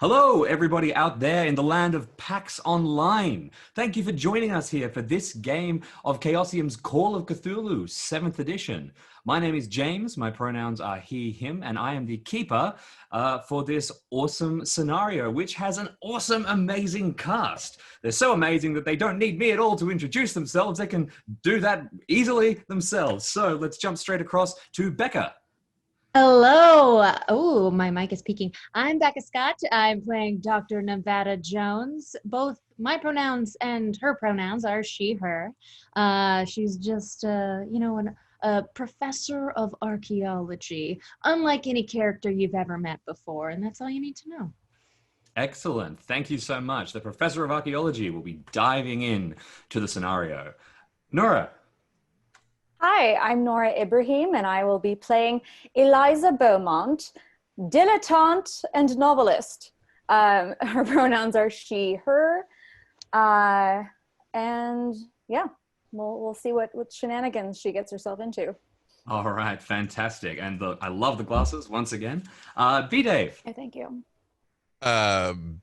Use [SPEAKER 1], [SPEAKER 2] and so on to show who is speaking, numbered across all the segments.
[SPEAKER 1] Hello, everybody out there in the land of PAX Online. Thank you for joining us here for this game of Chaosium's Call of Cthulhu, 7th edition. My name is James, my pronouns are he, him, and I am the keeper for this awesome scenario, which has an awesome, amazing cast. They're so amazing that they don't need me at all to introduce themselves. They can do that easily themselves. So let's jump straight across to Becca.
[SPEAKER 2] Hello. Oh, my mic is peaking. I'm Becca Scott. I'm playing Dr. Nevada Jones. Both my pronouns and her pronouns are she, her. She's just, a professor of archaeology, unlike any character you've ever met before, and that's all you need to know.
[SPEAKER 1] Excellent. Thank you so much. The professor of archaeology will be diving in to the scenario. Noura.
[SPEAKER 3] Hi, I'm Noura Ibrahim, and I will be playing Eliza Beaumont, dilettante and novelist. Her pronouns are she, her, and yeah, we'll see what shenanigans she gets herself into.
[SPEAKER 1] All right, fantastic. And I love the glasses once again. B-Dave.
[SPEAKER 3] Yeah, thank you.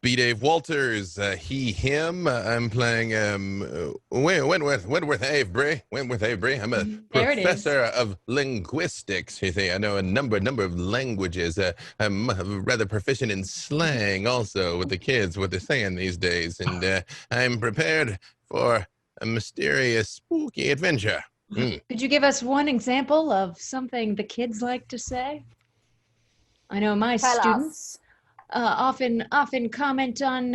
[SPEAKER 4] B. Dave Walters, he, him. I'm playing Wentworth Avery. I'm a professor of linguistics. You see, I know a number of languages. I'm rather proficient in slang also with the kids, what they're saying these days. And I'm prepared for a mysterious, spooky adventure.
[SPEAKER 2] Could you give us one example of something the kids like to say? I know my students often comment on,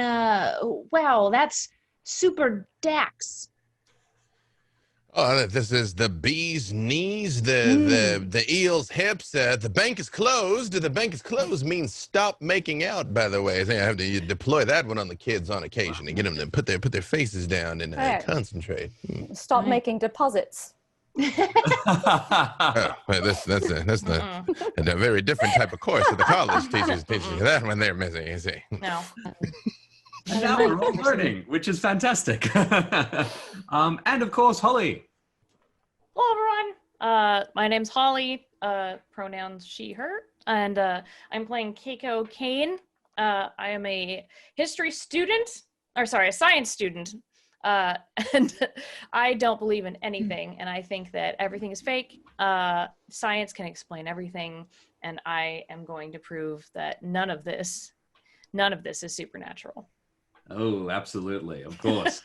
[SPEAKER 2] wow, that's super dax.
[SPEAKER 4] Oh, this is the bee's knees, the eel's hips. The bank is closed. The bank is closed means stop making out, by the way. I think I have to deploy that one on the kids on occasion and get them to put their faces down and concentrate.
[SPEAKER 3] Stop making deposits.
[SPEAKER 4] That's a very different type of course that the college teachers teach you. That one they're missing, you see.
[SPEAKER 3] No.
[SPEAKER 1] And now we're all learning, which is fantastic. And of course, Holly.
[SPEAKER 5] Hello, everyone. My name's Holly. Pronouns she, her. And I'm playing Keiko Kane. I am a science student. And I don't believe in anything, and I think that everything is fake. Science can explain everything, and I am going to prove that none of this is supernatural.
[SPEAKER 1] Oh, absolutely, of course.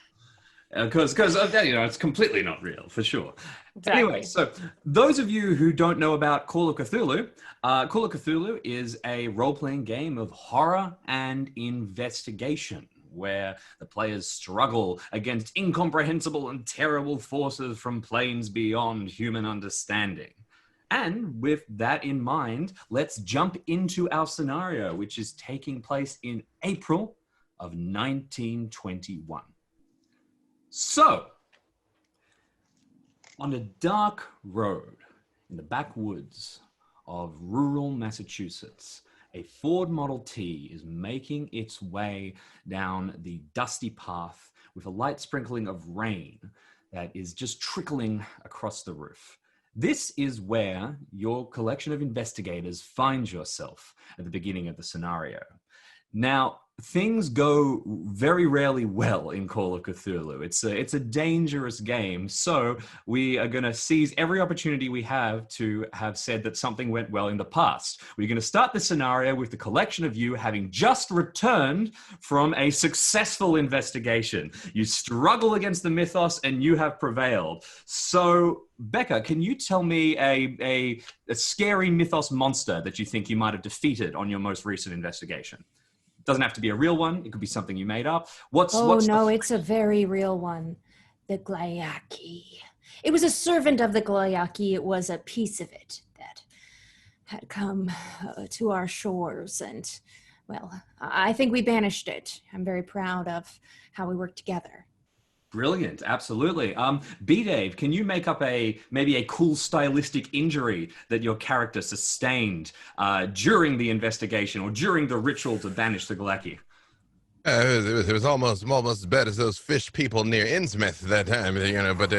[SPEAKER 1] Because it's completely not real, for sure.
[SPEAKER 5] Exactly.
[SPEAKER 1] Anyway, so those of you who don't know about Call of Cthulhu, Call of Cthulhu is a role-playing game of horror and investigation, where the players struggle against incomprehensible and terrible forces from planes beyond human understanding. And with that in mind, let's jump into our scenario, which is taking place in April of 1921. So, on a dark road in the backwoods of rural Massachusetts, a Ford Model T is making its way down the dusty path with a light sprinkling of rain that is just trickling across the roof. This is where your collection of investigators finds yourself at the beginning of the scenario. Now, things go very rarely well in Call of Cthulhu. It's a dangerous game, so we are going to seize every opportunity we have to have said that something went well in the past. We're going to start the scenario with the collection of you having just returned from a successful investigation. You struggle against the mythos and you have prevailed. So, Becca, can you tell me a scary mythos monster that you think you might have defeated on your most recent investigation? Doesn't have to be a real one. It could be something you made up.
[SPEAKER 2] It's a very real one. The Glyaki. It was a servant of the Glyaki. It was a piece of it that had come to our shores. And, well, I think we banished it. I'm very proud of how we worked together.
[SPEAKER 1] Brilliant, absolutely. B-Dave, can you make up maybe a cool stylistic injury that your character sustained during the investigation or during the ritual to banish the Glyaki?
[SPEAKER 4] It was almost as bad as those fish people near Innsmouth that time, but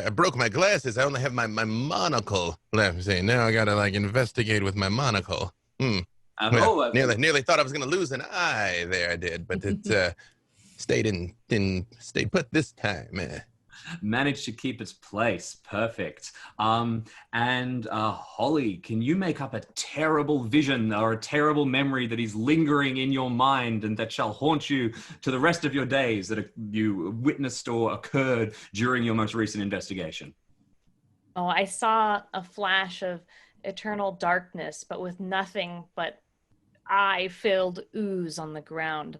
[SPEAKER 4] I broke my glasses. I only have my monocle left. See, now I gotta investigate with my monocle. Well, nearly thought I was going to lose an eye there. I did, but it stayed put this time.
[SPEAKER 1] Managed to keep its place. Perfect. And Holly, can you make up a terrible vision or a terrible memory that is lingering in your mind and that shall haunt you to the rest of your days that you witnessed or occurred during your most recent investigation?
[SPEAKER 5] Oh, I saw a flash of eternal darkness, but with nothing but eye-filled ooze on the ground,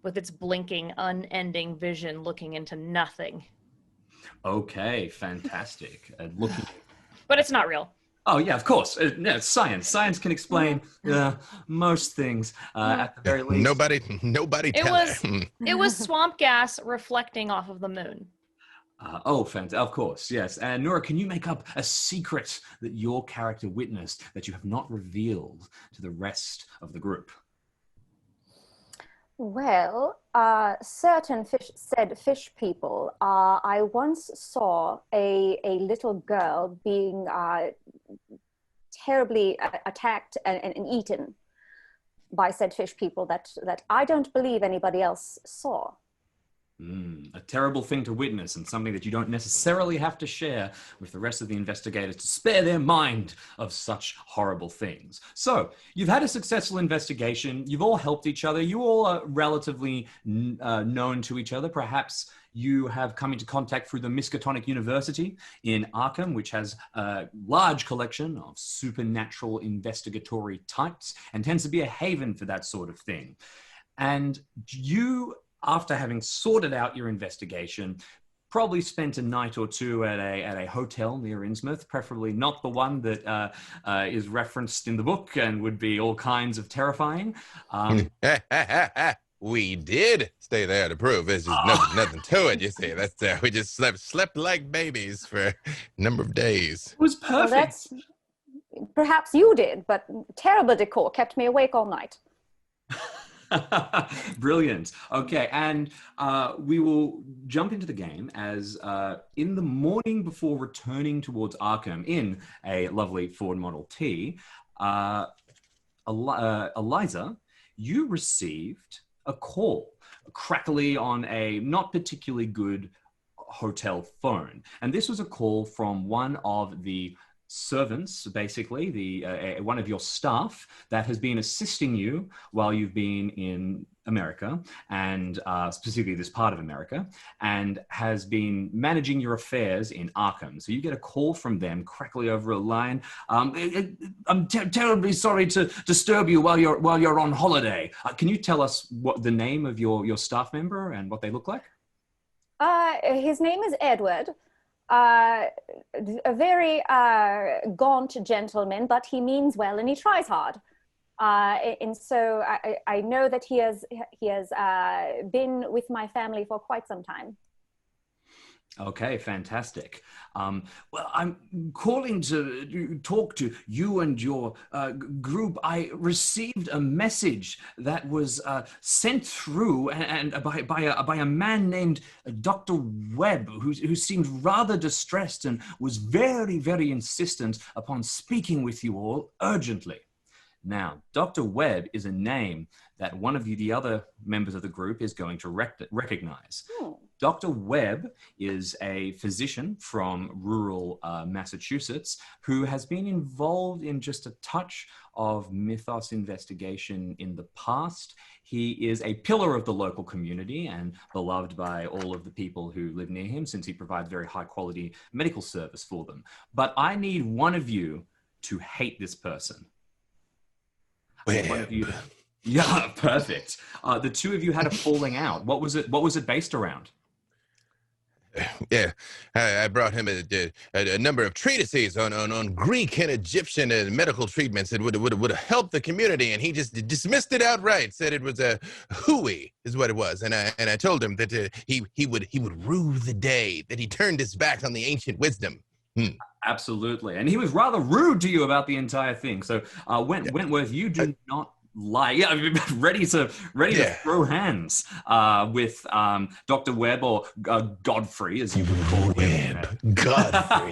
[SPEAKER 5] with its blinking, unending vision looking into nothing.
[SPEAKER 1] Okay, fantastic.
[SPEAKER 5] But it's not real.
[SPEAKER 1] Oh yeah, of course. Yeah, science. Science can explain most things at the very least.
[SPEAKER 4] Nobody.
[SPEAKER 5] It was swamp gas reflecting off of the moon.
[SPEAKER 1] Fantastic. Of course, yes. And Noura, can you make up a secret that your character witnessed that you have not revealed to the rest of the group?
[SPEAKER 3] Well, certain fish people, I once saw a little girl being terribly attacked and eaten by said fish people that I don't believe anybody else saw.
[SPEAKER 1] A terrible thing to witness, and something that you don't necessarily have to share with the rest of the investigators to spare their mind of such horrible things. So, you've had a successful investigation. You've all helped each other. You all are relatively known to each other. Perhaps you have come into contact through the Miskatonic University in Arkham, which has a large collection of supernatural investigatory types and tends to be a haven for that sort of thing. And you, after having sorted out your investigation, probably spent a night or two at a hotel near Innsmouth, preferably not the one that is referenced in the book and would be all kinds of terrifying.
[SPEAKER 4] We did stay there to prove. There's just nothing to it, you see. That's we just slept like babies for a number of days.
[SPEAKER 1] It was perfect.
[SPEAKER 3] Well, perhaps you did, but terrible decor kept me awake all night.
[SPEAKER 1] Brilliant. Okay, and we will jump into the game as in the morning before returning towards Arkham in a lovely Ford Model T, Eliza, you received a call, crackly on a not particularly good hotel phone. And this was a call from one of the servants, basically, one of your staff that has been assisting you while you've been in America, and specifically this part of America, and has been managing your affairs in Arkham. So you get a call from them, crackly over a line. I'm terribly sorry to disturb you while you're on holiday. Can you tell us what the name of your staff member and what they look like?
[SPEAKER 3] His name is Edward. A very gaunt gentleman, but he means well and he tries hard. And so I know that he has been with my family for quite some time.
[SPEAKER 1] Okay, fantastic. Well, I'm calling to talk to you and your group. I received a message that was sent through and by a man named Dr. Webb, who seemed rather distressed and was very, very insistent upon speaking with you all urgently. Now, Dr. Webb is a name that one of the other members of the group is going to recognize. Dr. Webb is a physician from rural Massachusetts who has been involved in just a touch of mythos investigation in the past. He is a pillar of the local community and beloved by all of the people who live near him, since he provides very high quality medical service for them. But I need one of you to hate this person. One of you. Yeah, perfect. The two of you had a falling out. What was it based around?
[SPEAKER 4] Yeah, I brought him a number of treatises on Greek and Egyptian medical treatments that would have helped the community, and he just dismissed it outright. Said it was a hooey, is what it was, and I told him that he would rue the day that he turned his back on the ancient wisdom.
[SPEAKER 1] Absolutely, and he was rather rude to you about the entire thing. So, Wentworth, you do not lie. Yeah, ready to throw hands with Dr. Webb, or Godfrey, as you would call him.
[SPEAKER 4] Godfrey.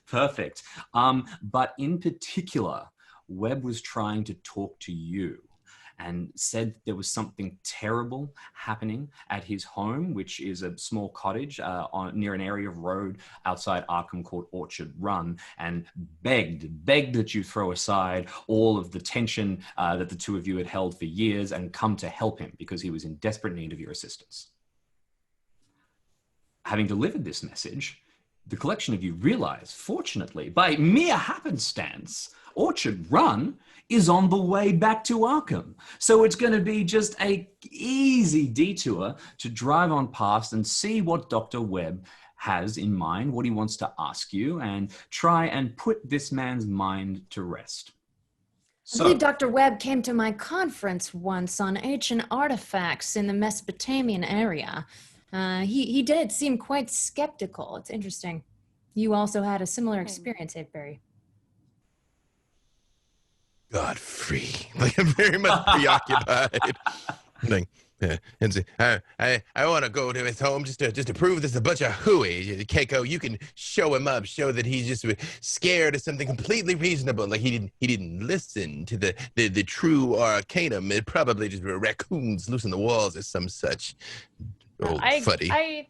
[SPEAKER 1] Perfect. But in particular, Webb was trying to talk to you and said there was something terrible happening at his home, which is a small cottage near an area of road outside Arkham called Orchard Run, and begged that you throw aside all of the tension that the two of you had held for years and come to help him because he was in desperate need of your assistance. Having delivered this message, the collection of you realize, fortunately, by mere happenstance, Orchard Run is on the way back to Arkham. So it's going to be just a easy detour to drive on past and see what Dr. Webb has in mind, what he wants to ask you, and try and put this man's mind to rest.
[SPEAKER 2] I believe Dr. Webb came to my conference once on ancient artifacts in the Mesopotamian area. He did seem quite skeptical. It's interesting. You also had a similar experience, Avebury.
[SPEAKER 4] Godfrey, like I'm very much preoccupied. Like, and say, I want to go to his home just to prove this is a bunch of hooey. Keiko, you can show him up, show that he's just scared of something completely reasonable. Like he didn't listen to the true arcanum. It probably just were raccoons loose in the walls or some such. Old fuddy.
[SPEAKER 5] I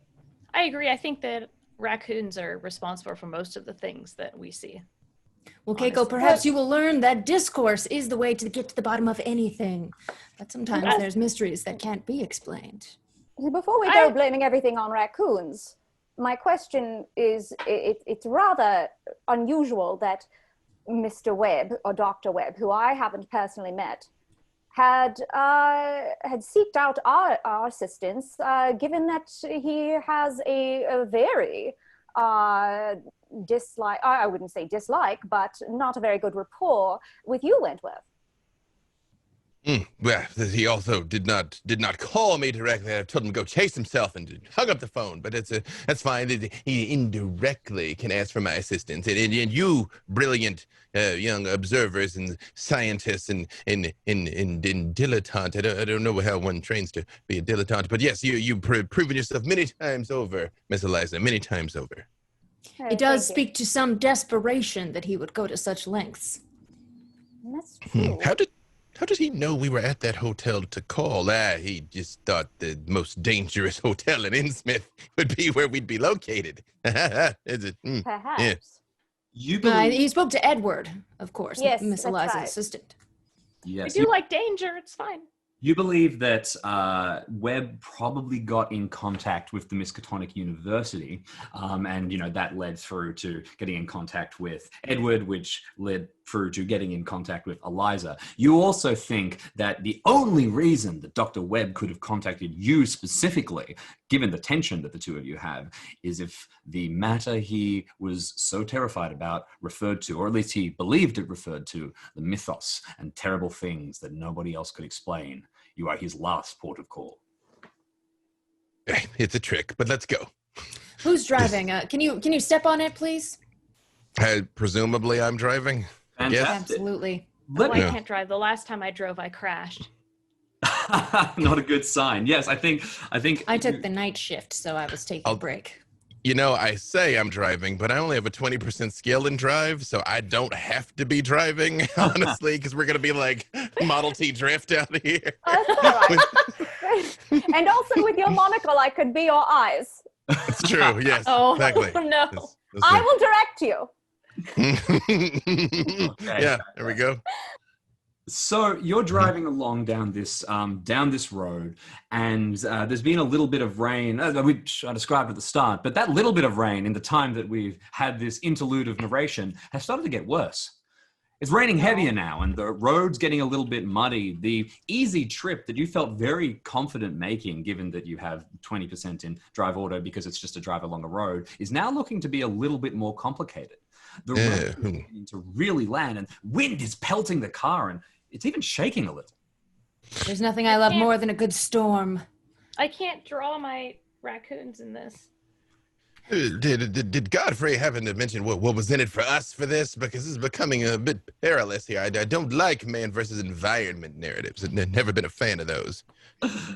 [SPEAKER 5] agree. I think that raccoons are responsible for most of the things that we see.
[SPEAKER 2] Well, Keiko, perhaps you will learn that discourse is the way to get to the bottom of anything. But sometimes there's mysteries that can't be explained.
[SPEAKER 3] Before we go blaming everything on raccoons, my question is, it's rather unusual that Mr. Webb, or Dr. Webb, who I haven't personally met, had seeked out our assistance, given that he has a very dislike, I wouldn't say dislike, but not a very good rapport with you, Wentworth.
[SPEAKER 4] Well, he also did not call me directly. I told him to go chase himself and hung up the phone. But that's fine. He indirectly can ask for my assistance. And you, brilliant young observers and scientists and dilettante. I don't know how one trains to be a dilettante. But yes, you've proven yourself many times over, Miss Eliza, many times over.
[SPEAKER 2] It does speak to some desperation that he would go to such lengths.
[SPEAKER 3] That's true.
[SPEAKER 4] How did he know we were at that hotel to call? He just thought the most dangerous hotel in Innsmouth would be where we'd be located. Is it?
[SPEAKER 3] Perhaps.
[SPEAKER 4] Yeah.
[SPEAKER 2] He spoke to Edward, of course,
[SPEAKER 3] yes,
[SPEAKER 2] Miss Eliza's
[SPEAKER 3] right.
[SPEAKER 2] assistant.
[SPEAKER 1] Yes.
[SPEAKER 5] We do like danger. It's fine.
[SPEAKER 1] You believe that Webb probably got in contact with the Miskatonic University, and that led through to getting in contact with Edward, which led through to getting in contact with Eliza. You also think that the only reason that Dr. Webb could have contacted you specifically, given the tension that the two of you have, is if the matter he was so terrified about referred to, or at least he believed it referred to, the mythos and terrible things that nobody else could explain. You are his last port of call.
[SPEAKER 4] It's a trick, but let's go.
[SPEAKER 2] Who's driving? Can you step on it, please?
[SPEAKER 4] Presumably I'm driving.
[SPEAKER 1] Fantastic.
[SPEAKER 2] Absolutely.
[SPEAKER 5] I can't drive. The last time I drove, I crashed.
[SPEAKER 1] Not a good sign. Yes, I think
[SPEAKER 2] I took the night shift, so I was taking a break.
[SPEAKER 4] I say I'm driving, but I only have a 20% skill in drive, so I don't have to be driving, honestly, because we're going to be like Model T drift out of here.
[SPEAKER 3] That's all right. And also with your monocle, I could be your eyes.
[SPEAKER 4] It's true, yes,
[SPEAKER 5] Oh,
[SPEAKER 4] exactly.
[SPEAKER 5] no.
[SPEAKER 3] I will direct you.
[SPEAKER 1] Okay.
[SPEAKER 4] Yeah, there we go.
[SPEAKER 1] So you're driving along down this road, and there's been a little bit of rain, which I described at the start, but that little bit of rain in the time that we've had this interlude of narration has started to get worse. It's raining heavier now, and the road's getting a little bit muddy. The easy trip that you felt very confident making, given that you have 20% in drive auto because it's just a drive along a road, is now looking to be a little bit more complicated. The road is beginning to really land, and wind is pelting the car, and it's even shaking a little.
[SPEAKER 2] There's nothing I love more than a good storm.
[SPEAKER 5] I can't draw my raccoons in this.
[SPEAKER 4] Did Godfrey happen to mention what was in it for us for this? Because this is becoming a bit perilous here. I don't like man versus environment narratives. I've never been a fan of those.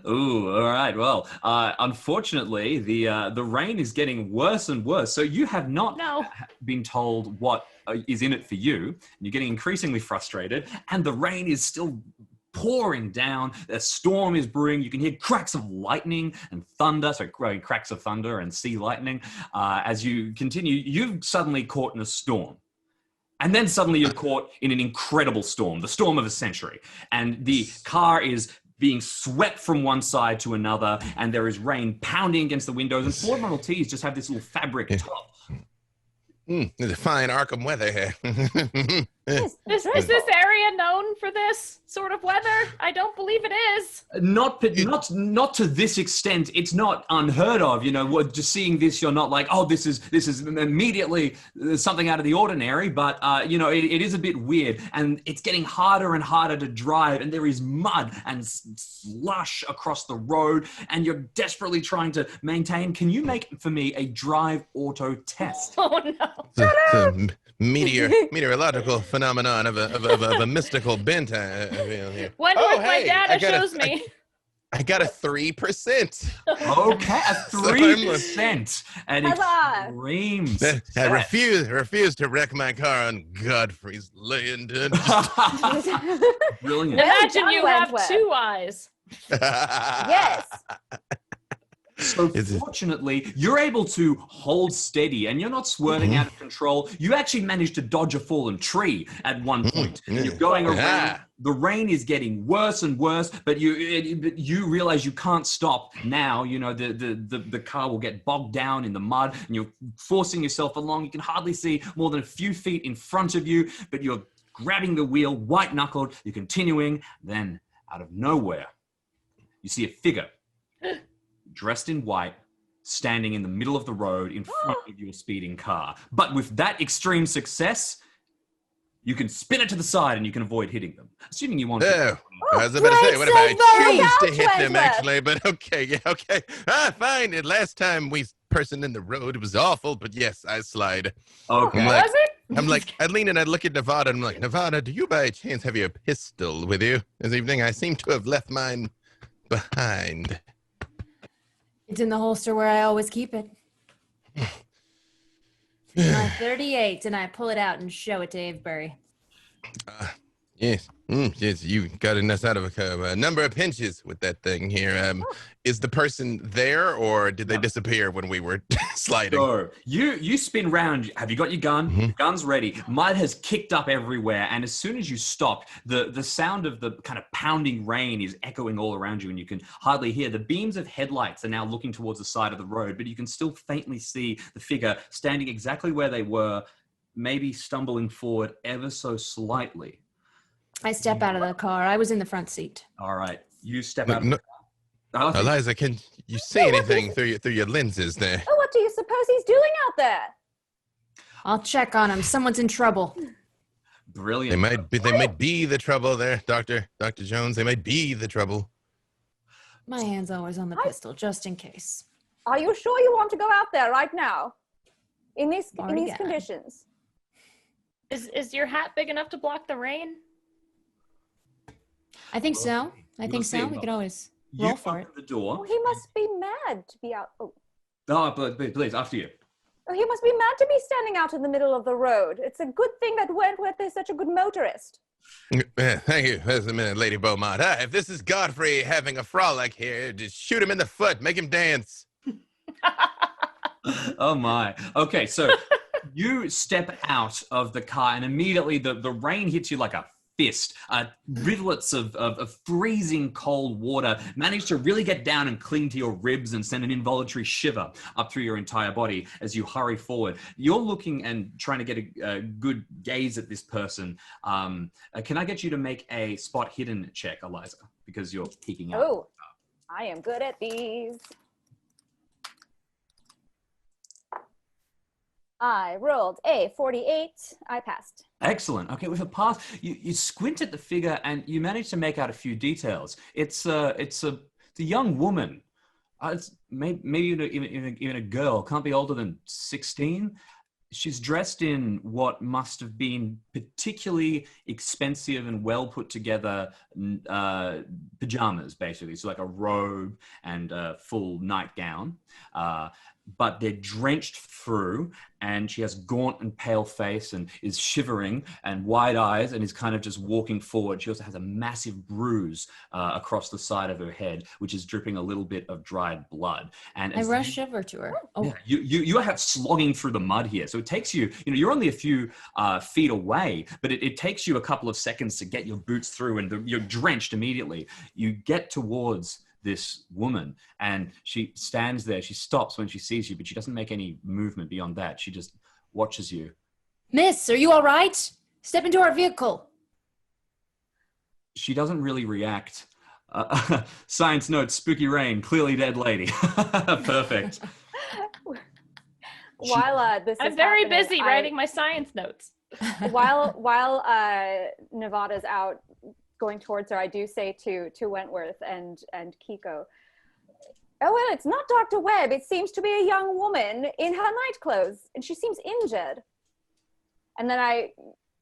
[SPEAKER 1] Ooh, all right. Well, unfortunately, the rain is getting worse and worse. So you have not been told what is in it for you. And you're getting increasingly frustrated, and the rain is still pouring down. A storm is brewing. You can hear cracks of lightning and thunder, cracks of thunder and sea lightning. As you continue, you've suddenly caught in a storm. And then suddenly you're caught in an incredible storm, the storm of a century. And the car is being swept from one side to another, and there is rain pounding against the windows. And Ford Model Ts just have this little fabric top.
[SPEAKER 4] It's a fine Arkham weather here.
[SPEAKER 5] Is this area known for this sort of weather? I don't believe it is.
[SPEAKER 1] Not to this extent. It's not unheard of. You know, just seeing this, you're not like, oh, this is immediately something out of the ordinary. But you know, it is a bit weird, and it's getting harder and harder to drive. And there is mud and slush across the road, and you're desperately trying to maintain. Can you make for me a drive auto test?
[SPEAKER 5] Oh no!
[SPEAKER 4] It's a meteorological phenomenon of a mystical bent. I feel here.
[SPEAKER 5] Wonder what my data shows me.
[SPEAKER 4] I got a 3%.
[SPEAKER 1] Okay, a 3%. An extreme
[SPEAKER 4] I refuse to wreck my car on Godfrey's land.
[SPEAKER 1] Brilliant.
[SPEAKER 5] Imagine you have 2 eyes.
[SPEAKER 3] Yes.
[SPEAKER 1] So fortunately, you're able to hold steady, and you're not swerving out of control. You actually managed to dodge a fallen tree at one point. You're going around. The rain is getting worse and worse, but you realize you can't stop now. You know, the car will get bogged down in the mud, and you're forcing yourself along. You can hardly see more than a few feet in front of you, but you're grabbing the wheel, white-knuckled. You're continuing. Then, out of nowhere, you see a figure dressed in white, standing in the middle of the road in front of your speeding car. But with that extreme success, you can spin it to the side and you can avoid hitting them. Assuming you want to.
[SPEAKER 4] I was about to say, what if I choose to hit them, actually? But okay. Fine. The last time person in the road, it was awful, but yes, I slide.
[SPEAKER 1] Okay.
[SPEAKER 4] I'm like, I lean and I look at Nevada, and I'm like, Nevada, do you by chance have your pistol with you this evening? I seem to have left mine behind.
[SPEAKER 2] It's in the holster where I always keep it. My 38, and I pull it out and show it to Avebury.
[SPEAKER 4] Yes. Yes, you got us out of a number of pinches with that thing here. Is the person there, or did they disappear when we were sliding?
[SPEAKER 1] So you spin round. Have you got your gun? Your gun's ready. Mud has kicked up everywhere, and as soon as you stop, the sound of the kind of pounding rain is echoing all around you, and you can hardly hear. The beams of headlights are now looking towards the side of the road, but you can still faintly see the figure standing exactly where they were, maybe stumbling forward ever so slightly.
[SPEAKER 2] I step out of the car. I was in the front seat.
[SPEAKER 1] All right, you step out.
[SPEAKER 4] Eliza, can you see anything through your lenses there?
[SPEAKER 3] Oh, what do you suppose he's doing out there?
[SPEAKER 2] I'll check on him. Someone's in trouble.
[SPEAKER 1] Brilliant.
[SPEAKER 4] They might be the trouble there, Dr. Jones. They might be the trouble.
[SPEAKER 2] My hand's always on the pistol, just in case.
[SPEAKER 3] Are you sure you want to go out there right now? In these conditions?
[SPEAKER 5] Is your hat big enough to block the rain?
[SPEAKER 2] I think so. We could always roll for it.
[SPEAKER 1] The door.
[SPEAKER 3] Oh, he must be mad to be out.
[SPEAKER 1] Please, after you.
[SPEAKER 3] Oh, he must be mad to be standing out in the middle of the road. It's a good thing that Wentworth is such a good motorist.
[SPEAKER 4] Thank you. Just a minute, Lady Beaumont. If this is Godfrey having a frolic here, just shoot him in the foot. Make him dance.
[SPEAKER 1] Oh, my. Okay, so you step out of the car, and immediately the rain hits you like a fist. Rivulets of freezing cold water manage to really get down and cling to your ribs and send an involuntary shiver up through your entire body as you hurry forward. You're looking and trying to get a good gaze at this person. Can I get you to make a spot hidden check, Eliza? Because you're peeking out.
[SPEAKER 3] Oh, I am good at these. I rolled a 48. I passed.
[SPEAKER 1] Excellent. Okay, with a pass, you squint at the figure and you manage to make out a few details. It's a young woman. It's maybe even a girl. Can't be older than 16. She's dressed in what must have been particularly expensive and well put together pajamas, basically. So like a robe and a full nightgown. but they're drenched through, and she has gaunt and pale face and is shivering and wide eyes and is kind of just walking forward. She also has a massive bruise across the side of her head, which is dripping a little bit of dried blood. And
[SPEAKER 2] I rush over to her. Oh,
[SPEAKER 1] yeah, you are slogging through the mud here. So it takes you, you're only a few feet away, but it takes you a couple of seconds to get your boots through, and you're drenched immediately. You get towards this woman, and she stands there. She stops when she sees you, but she doesn't make any movement beyond that. She just watches you.
[SPEAKER 2] Miss, are you all right? Step into our vehicle.
[SPEAKER 1] She doesn't really react. Science notes, spooky rain, clearly dead lady. Perfect.
[SPEAKER 3] While this
[SPEAKER 5] I'm
[SPEAKER 3] is
[SPEAKER 5] very
[SPEAKER 3] happening,
[SPEAKER 5] busy writing my science notes.
[SPEAKER 3] while Nevada's out going towards her, I do say to Wentworth and Kiko, oh, well, it's not Dr. Webb. It seems to be a young woman in her night clothes, and she seems injured. And then I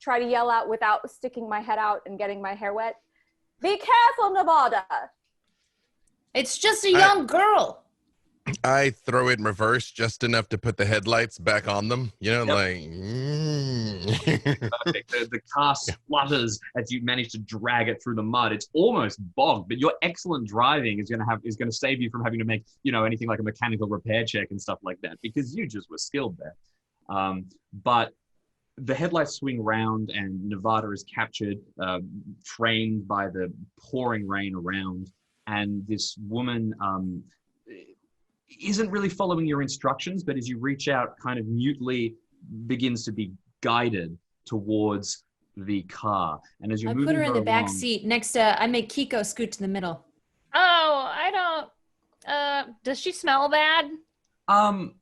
[SPEAKER 3] try to yell out without sticking my head out and getting my hair wet, be careful, Nevada.
[SPEAKER 2] It's just a young girl.
[SPEAKER 4] I throw it in reverse just enough to put the headlights back on them.
[SPEAKER 1] Yep. Perfect. The car splutters as you manage to drag it through the mud. It's almost bogged, but your excellent driving is going to save you from having to make anything like a mechanical repair check and stuff like that, because you just were skilled there. But the headlights swing round, and Nevada is captured, framed by the pouring rain around, and this woman isn't really following your instructions, but as you reach out, kind of mutely begins to be guided towards the car. And as you're moving
[SPEAKER 2] put her in the back
[SPEAKER 1] along,
[SPEAKER 2] seat next to, I make Kiko scoot to the middle.
[SPEAKER 5] Oh, I don't, does she smell bad?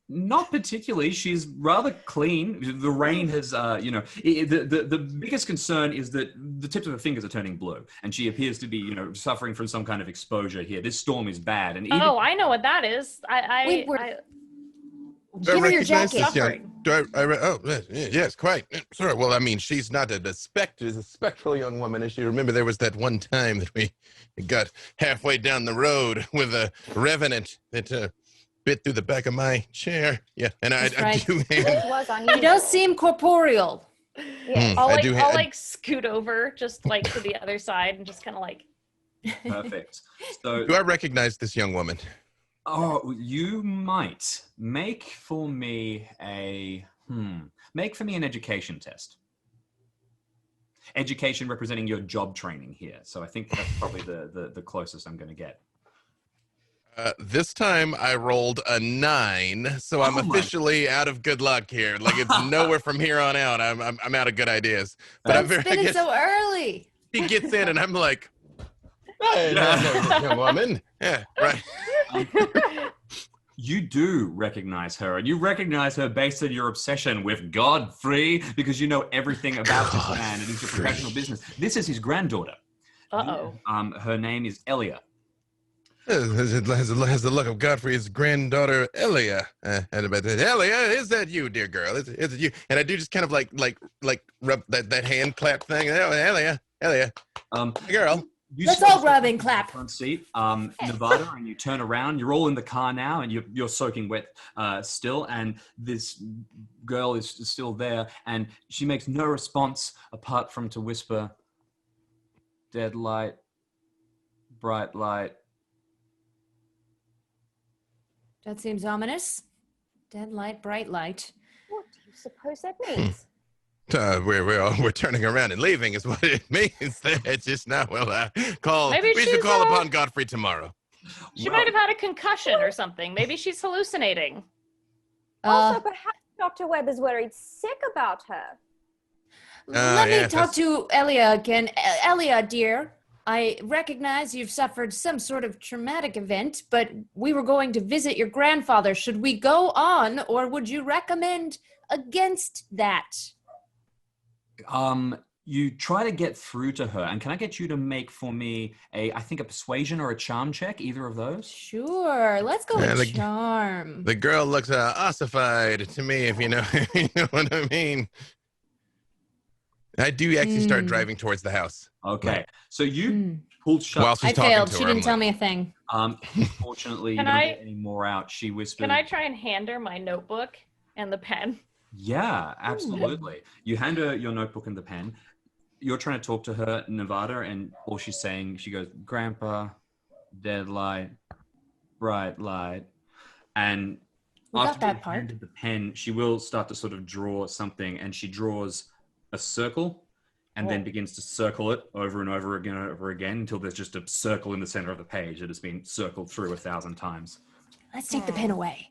[SPEAKER 1] Not particularly. She's rather clean. The rain has, the biggest concern is that the tips of her fingers are turning blue, and she appears to be, suffering from some kind of exposure here. This storm is bad, and
[SPEAKER 5] I know what that is.
[SPEAKER 2] Give her your jacket.
[SPEAKER 4] Yes, quite. Sure. Well, I mean, she's not a spectral young woman. As you remember, there was that one time that we got halfway down the road with a revenant that bit through the back of my chair. Yeah, and I do.
[SPEAKER 2] He does seem corporeal.
[SPEAKER 3] Yeah.
[SPEAKER 5] I'll scoot over just to the other side and just kind of
[SPEAKER 1] Perfect. So,
[SPEAKER 4] do I recognize this young woman?
[SPEAKER 1] Oh, you might. Make for me an education test. Education representing your job training here. So I think that's probably the closest I'm going to get.
[SPEAKER 4] This time I rolled a 9, so I'm officially out of good luck here. It's nowhere from here on out. I'm out of good ideas. But I'm very
[SPEAKER 2] spinning so early.
[SPEAKER 4] He gets in, and I'm like, hey, young woman. Yeah, right.
[SPEAKER 1] You do recognize her, and you recognize her based on your obsession with Godfrey, because you know everything about this man and it's your professional business. This is his granddaughter. Her name is Elia.
[SPEAKER 4] Has the look of Godfrey's granddaughter, Elia. Elia, is that you, dear girl? Is it you? And I do just kind of like rub that hand clap thing. Oh, Elia. Girl.
[SPEAKER 2] Let's all rub and clap.
[SPEAKER 1] Front seat, Nevada, and you turn around. You're all in the car now, and you're soaking wet still. And this girl is still there, and she makes no response apart from to whisper, "Dead light, bright light."
[SPEAKER 2] That seems ominous. Dead light, bright light.
[SPEAKER 3] What do you suppose that means?
[SPEAKER 4] We're turning around and leaving is what it means. It's just not call.
[SPEAKER 5] Maybe
[SPEAKER 4] we should call upon Godfrey tomorrow.
[SPEAKER 5] She might have had a concussion or something. Maybe she's hallucinating.
[SPEAKER 3] Also, perhaps Dr. Webb is worried sick about her.
[SPEAKER 2] Let me talk to Elia again. Elia, dear, I recognize you've suffered some sort of traumatic event, but we were going to visit your grandfather. Should we go on, or would you recommend against that?
[SPEAKER 1] You try to get through to her, and can I get you to make for me a persuasion or a charm check, either of those?
[SPEAKER 2] Sure, let's go with charm.
[SPEAKER 4] The girl looks ossified to me, if you know, you know what I mean. I do actually start driving towards the house.
[SPEAKER 1] Okay, so you pulled shut.
[SPEAKER 4] While she's
[SPEAKER 2] I
[SPEAKER 4] talking
[SPEAKER 2] failed.
[SPEAKER 4] to
[SPEAKER 2] She
[SPEAKER 4] her,
[SPEAKER 2] didn't tell me a thing.
[SPEAKER 1] Unfortunately, you don't get any more out. She whispered.
[SPEAKER 5] Can I try and hand her my notebook and the pen?
[SPEAKER 1] Yeah, absolutely. You hand her your notebook and the pen. You're trying to talk to her, Nevada, and all she's saying, she goes, "Grandpa, dead light, bright light." And
[SPEAKER 2] We got
[SPEAKER 1] after
[SPEAKER 2] that
[SPEAKER 1] being
[SPEAKER 2] part.
[SPEAKER 1] handed the pen, she will start to sort of draw something, and she draws a circle and then begins to circle it over and over again until there's just a circle in the center of the page that has been circled through 1,000 times.
[SPEAKER 2] Let's take the pen away.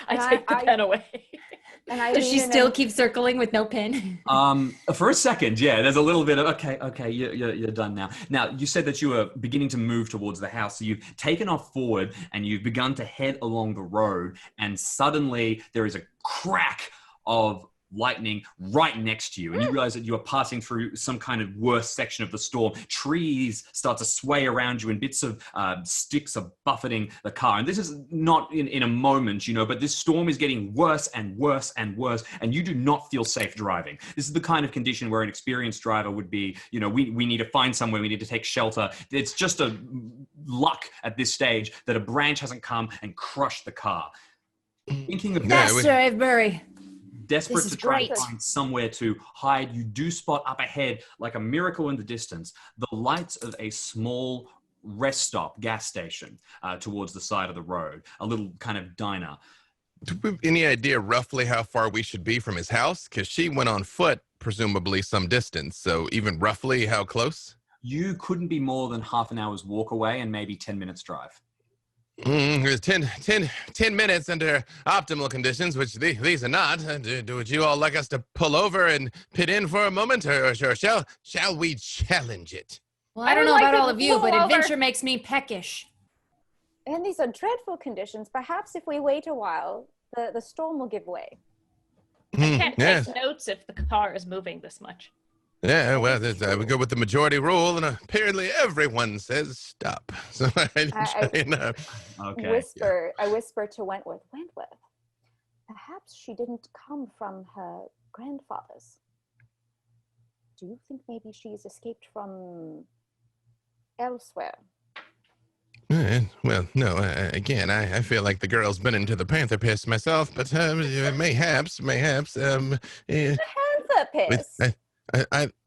[SPEAKER 5] I take the pen away.
[SPEAKER 3] And I
[SPEAKER 2] Does she still keep circling with no pin?
[SPEAKER 1] For a second, yeah. There's a little bit of okay, you're done now. Now you said that you were beginning to move towards the house, so you've taken off forward and you've begun to head along the road, and suddenly there is a crack of lightning right next to you, and you realize that you are passing through some kind of worse section of the storm. Trees start to sway around you, and bits of sticks are buffeting the car. And this is not in a moment, but this storm is getting worse and worse and worse, and you do not feel safe driving. This is the kind of condition where an experienced driver would be, we need to find somewhere, we need to take shelter. It's just a luck at this stage that a branch hasn't come and crushed the car. Thinking of
[SPEAKER 2] Faster, Avebury.
[SPEAKER 1] Desperate to try and find somewhere to hide, you do spot up ahead, like a miracle in the distance, the lights of a small rest stop, gas station, towards the side of the road, a little kind of diner.
[SPEAKER 4] Do we have any idea roughly how far we should be from his house? Because she went on foot, presumably some distance. So even roughly how close?
[SPEAKER 1] You couldn't be more than half an hour's walk away and maybe 10 minutes drive.
[SPEAKER 4] 10 minutes under optimal conditions, which these are not. Would you all like us to pull over and pit in for a moment, or shall we challenge it?
[SPEAKER 2] Well, I don't know about all of you, but adventure makes me peckish.
[SPEAKER 3] And these are dreadful conditions. Perhaps if we wait a while, the storm will give way.
[SPEAKER 5] I can't take notes if the car is moving this much.
[SPEAKER 4] Yeah, well, we go with the majority rule, and apparently everyone says stop. So
[SPEAKER 3] I whisper to Wentworth, perhaps she didn't come from her grandfather's. Do you think maybe she's escaped from elsewhere?
[SPEAKER 4] Well, no, again, I feel like the girl's been into the Panther Piss myself, but mayhaps.
[SPEAKER 3] The Panther Piss?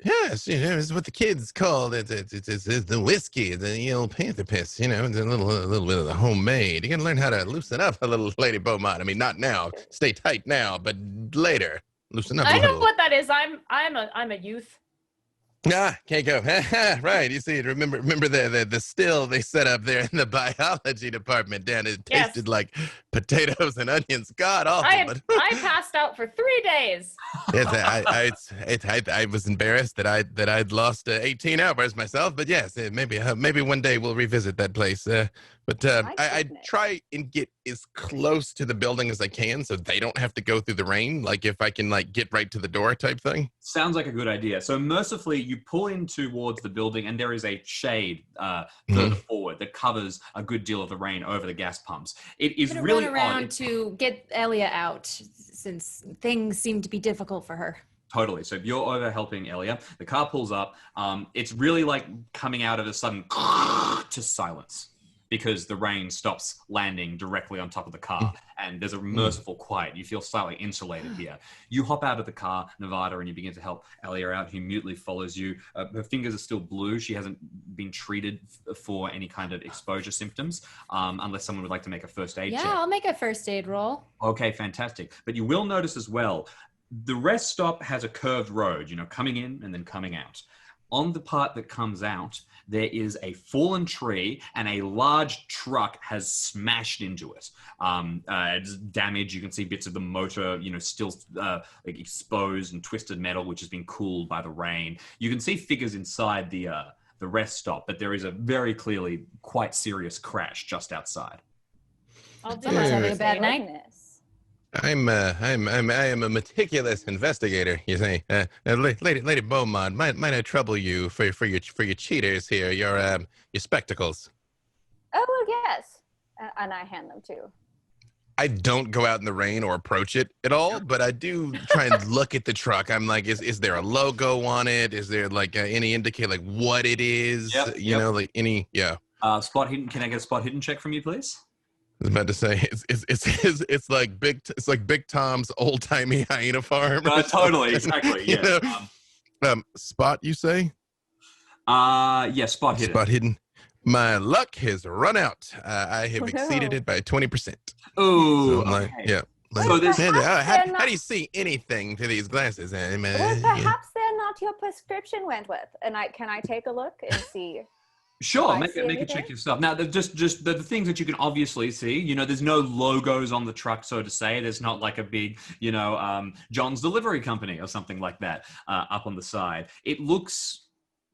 [SPEAKER 4] Yes, it's what the kids call it. It's the whiskey, the old Panther Piss. It's a little bit of the homemade. You gotta learn how to loosen up a little, Lady Beaumont. I mean, not now. Stay tight now, but later, loosen up.
[SPEAKER 5] I know what that is. I'm a youth.
[SPEAKER 4] Can't go. Right. You see, remember the still they set up there in the biology department down. It tasted like potatoes and onions. God awful.
[SPEAKER 5] I passed out for 3 days.
[SPEAKER 4] Yes, I was embarrassed that I'd lost 18 hours myself. But yes, maybe one day we'll revisit that place. But I try and get as close to the building as I can, so they don't have to go through the rain. Like if I can get right to the door type thing.
[SPEAKER 1] Sounds like a good idea. So mercifully, you pull in towards the building, and there is a shade further forward that covers a good deal of the rain over the gas pumps. It is really
[SPEAKER 2] run around to get Elia out, since things seem to be difficult for her.
[SPEAKER 1] Totally. So if you're over helping Elia, the car pulls up. It's really like coming out of a sudden to silence, because the rain stops landing directly on top of the car, and there's a merciful quiet. You feel slightly insulated here. You hop out of the car, Nevada, and you begin to help Elia out, who mutely follows you. Her fingers are still blue. She hasn't been treated for any kind of exposure symptoms, unless someone would like to make a first aid check.
[SPEAKER 2] Yeah, I'll make a first aid roll.
[SPEAKER 1] Okay, fantastic. But you will notice as well, the rest stop has a curved road, coming in and then coming out. On the part that comes out, there is a fallen tree, and a large truck has smashed into it. It's damaged. You can see bits of the motor, still exposed, and twisted metal, which has been cooled by the rain. You can see figures inside the rest stop, but there is a very clearly quite serious crash just outside.
[SPEAKER 2] Someone's having a bad night.
[SPEAKER 4] I am a meticulous investigator. You see, Lady Beaumont, might I trouble you for your cheaters here? Your spectacles.
[SPEAKER 3] Oh well, yes, and I hand them too.
[SPEAKER 4] I don't go out in the rain or approach it at all, but I do try and look at the truck. I'm like, is there a logo on it? Is there any indicator what it is?
[SPEAKER 1] Yep.
[SPEAKER 4] Any? Yeah.
[SPEAKER 1] Spot hidden. Can I get a spot hidden check from you, please?
[SPEAKER 4] I was about to say it's like Big Tom's old timey hyena farm.
[SPEAKER 1] Totally, exactly. Yeah.
[SPEAKER 4] Spot, you say?
[SPEAKER 1] Yeah, spot hidden.
[SPEAKER 4] Spot hidden. My luck has run out. I have exceeded it by 20%.
[SPEAKER 1] Oh,
[SPEAKER 4] so
[SPEAKER 1] okay.
[SPEAKER 4] Yeah.
[SPEAKER 1] So this,
[SPEAKER 4] how do you see anything through these glasses?
[SPEAKER 3] Well, perhaps they're not your prescription went with. And can I take a look and see?
[SPEAKER 1] Sure, make a check yourself. Now, just the things that you can obviously see. You know, there's no logos on the truck, so to say. There's not like a big, John's Delivery Company or something like that up on the side. It looks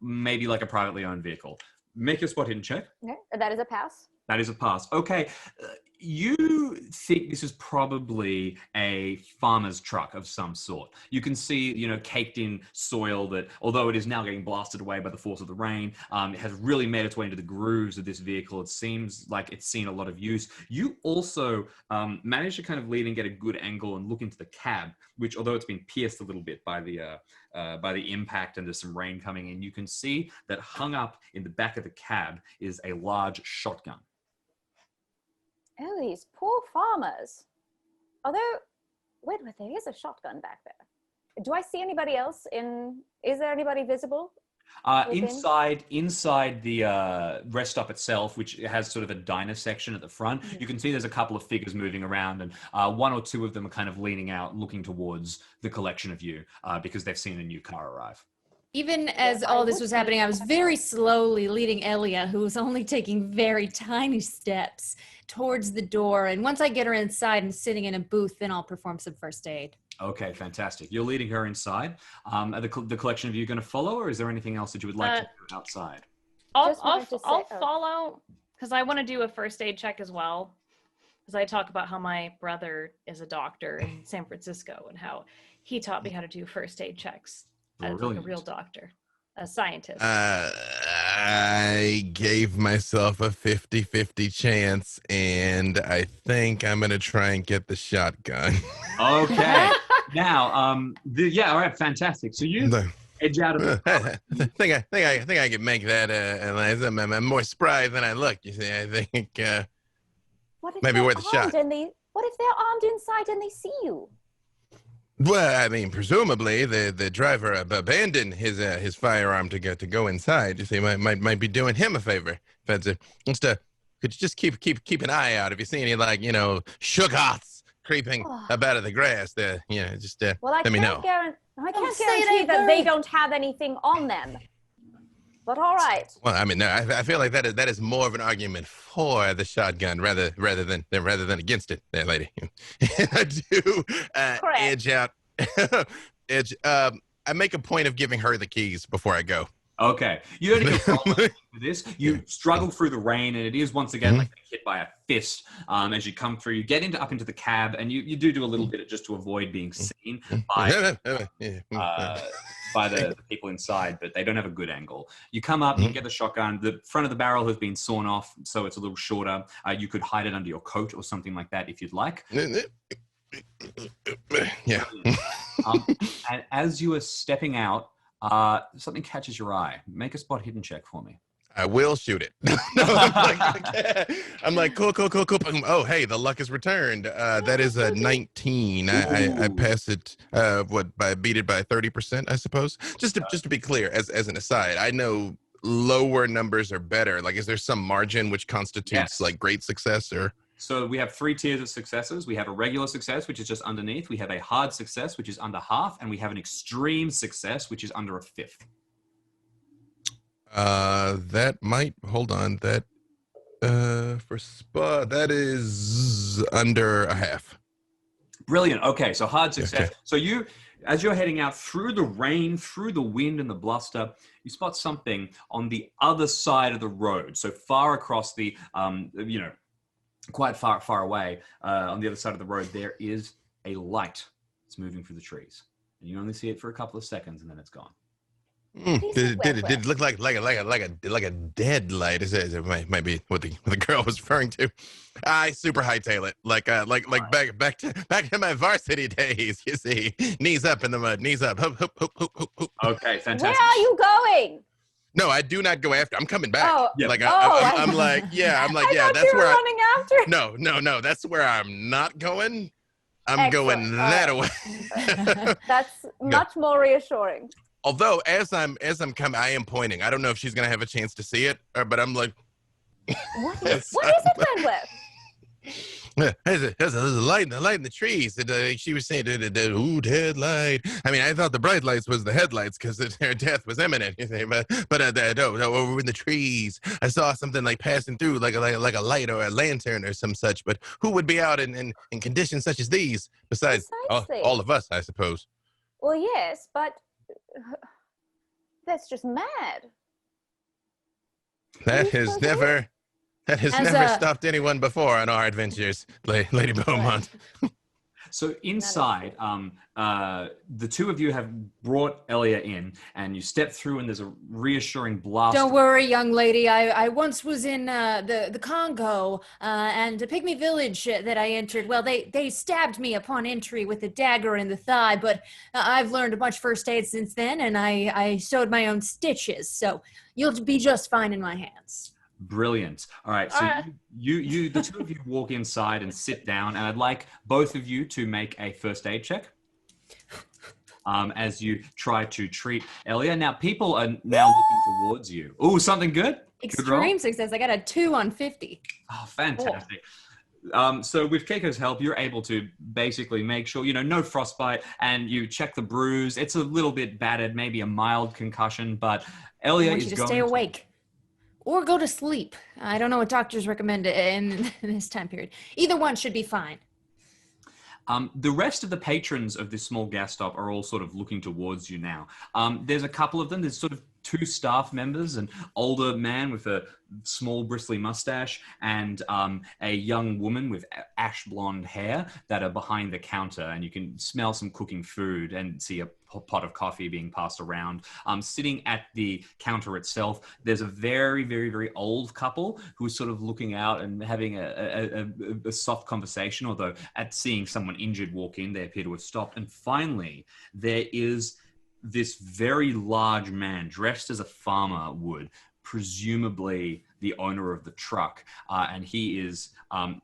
[SPEAKER 1] maybe like a privately owned vehicle. Make your spot hidden check.
[SPEAKER 3] Okay, that is a pass.
[SPEAKER 1] That is a pass. Okay. You think this is probably a farmer's truck of some sort. You can see, caked in soil that, although it is now getting blasted away by the force of the rain, it has really made its way into the grooves of this vehicle. It seems like it's seen a lot of use. You also managed to kind of lead and get a good angle and look into the cab, which, although it's been pierced a little bit by the impact and there's some rain coming in, you can see that hung up in the back of the cab is a large shotgun.
[SPEAKER 3] Oh, these poor farmers. Although, wait, there is a shotgun back there. Do I see anybody else is there anybody visible?
[SPEAKER 1] Inside the rest stop itself, which has sort of a diner section at the front, you can see there's a couple of figures moving around, and one or two of them are kind of leaning out, looking towards the collection of you because they've seen a new car arrive.
[SPEAKER 2] Even as all this was happening, I was very slowly leading Elia, who was only taking very tiny steps towards the door. And once I get her inside and sitting in a booth, then I'll perform some first aid. Okay,
[SPEAKER 1] fantastic. You're leading her inside. Are the collection of you going to follow, or is there anything else that you would like to do outside?
[SPEAKER 5] I'll follow, because I want to do a first aid check as well. Because I talk about how my brother is a doctor in San Francisco and how he taught me how to do first aid checks. As like a real doctor, a scientist.
[SPEAKER 4] I gave myself a 50-50 chance, and I think I'm going to try and get the shotgun.
[SPEAKER 1] Okay. Now, all right, fantastic. So you edge out of the...
[SPEAKER 4] I think I can make that, Eliza. I'm more spry than I look, you see. I think maybe worth a shot.
[SPEAKER 3] What if they're armed inside and they see you?
[SPEAKER 4] Well, I mean, presumably the driver abandoned his firearm to go inside. You see, might be doing him a favor. Could you just keep an eye out if you see any shuggoths creeping up out of the grass? Let me know.
[SPEAKER 3] I can't guarantee that they don't have anything on them. But all right.
[SPEAKER 4] Well, I mean, no, I feel like that is more of an argument for the shotgun rather than against it, there, lady. I do edge out. I make a point of giving her the keys before I go.
[SPEAKER 1] Okay. You don't even for this. You struggle through the rain, and it is once again like hit by a fist as you come through. You get up into the cab, and you do a little bit just to avoid being seen by the people inside, but they don't have a good angle. You come up, you get the shotgun. The front of the barrel has been sawn off, so it's a little shorter. You could hide it under your coat or something like that if you'd like.
[SPEAKER 4] Yeah.
[SPEAKER 1] And as you are stepping out, something catches your eye. Make a spot hidden check for me.
[SPEAKER 4] I will shoot it. I'm like, cool. Oh, hey, the luck is returned. That is a 19. I pass it. Beat it by 30%, I suppose. Just to be clear, as an aside, I know lower numbers are better. Like, is there some margin which constitutes like great success or?
[SPEAKER 1] So we have 3 tiers of successes. We have a regular success, which is just underneath. We have a hard success, which is under half, and we have an extreme success, which is under a fifth.
[SPEAKER 4] That might hold on. That for spa, that is under a half.
[SPEAKER 1] Brilliant. Okay, so hard success.
[SPEAKER 4] Okay.
[SPEAKER 1] So you, as you're heading out through the rain, through the wind and the bluster, you spot something on the other side of the road. So far across the, quite far away on the other side of the road, there is a light. It's moving through the trees, and you only see it for a couple of seconds, and then it's gone.
[SPEAKER 4] Did it look like a dead light? It might be what the girl was referring to. I super hightail it like back to my varsity days. You see, knees up in the mud, knees up. Hoop.
[SPEAKER 1] Okay, fantastic.
[SPEAKER 3] Where are you going?
[SPEAKER 4] No, I do not go after. I'm coming back.
[SPEAKER 3] Oh,
[SPEAKER 1] Yep.
[SPEAKER 4] Like
[SPEAKER 3] I'm
[SPEAKER 4] like, yeah,
[SPEAKER 3] I thought
[SPEAKER 4] that's
[SPEAKER 3] you were
[SPEAKER 4] where
[SPEAKER 3] running after.
[SPEAKER 4] No, that's where I'm not going. I'm
[SPEAKER 3] Excellent.
[SPEAKER 4] going that
[SPEAKER 3] All
[SPEAKER 4] way.
[SPEAKER 3] That's much more reassuring.
[SPEAKER 4] Although as I'm coming, I am pointing. I don't know if she's gonna have a chance to see it, but I'm like,
[SPEAKER 3] What is it, Renwith?
[SPEAKER 4] There's a light in the trees. She was saying, "Ooh, headlight." I mean, I thought the bright lights was the headlights because their death was imminent. You think, but no, over in the trees, I saw something like passing through, like a light or a lantern or some such. But who would be out in conditions such as these besides all of us, I suppose?
[SPEAKER 3] Well, yes, but that's just mad.
[SPEAKER 4] That has never stopped anyone before on our adventures, Lady Beaumont.
[SPEAKER 1] So inside, the two of you have brought Elia in, and you step through, and there's a reassuring blast.
[SPEAKER 2] Don't worry, young lady. I once was in the Congo and a pygmy village that I entered. Well, they stabbed me upon entry with a dagger in the thigh, but I've learned a bunch first aid since then, and I sewed my own stitches. So you'll be just fine in my hands.
[SPEAKER 1] Brilliant. All right, so you the two of you walk inside and sit down, and I'd like both of you to make a first aid check as you try to treat Elia. Now, people are now looking towards you. Oh, something good?
[SPEAKER 2] Extreme success. I got a 2 on 50.
[SPEAKER 1] Oh, fantastic. So with Keiko's help, you're able to basically make sure, no frostbite, and you check the bruise. It's a little bit battered, maybe a mild concussion, but Elia
[SPEAKER 2] I want you to stay awake. Or go to sleep. I don't know what doctors recommend in this time period. Either one should be fine.
[SPEAKER 1] The rest of the patrons of this small gas stop are all sort of looking towards you now. There's a couple of them. There's sort of 2 staff members, an older man with a small bristly mustache and a young woman with ash blonde hair that are behind the counter, and you can smell some cooking food and see a pot of coffee being passed around. Sitting at the counter itself, there's a very, very, very old couple who is sort of looking out and having a soft conversation, although at seeing someone injured walk in, they appear to have stopped. And finally, there is this very large man dressed as a farmer would, presumably the owner of the truck, and he is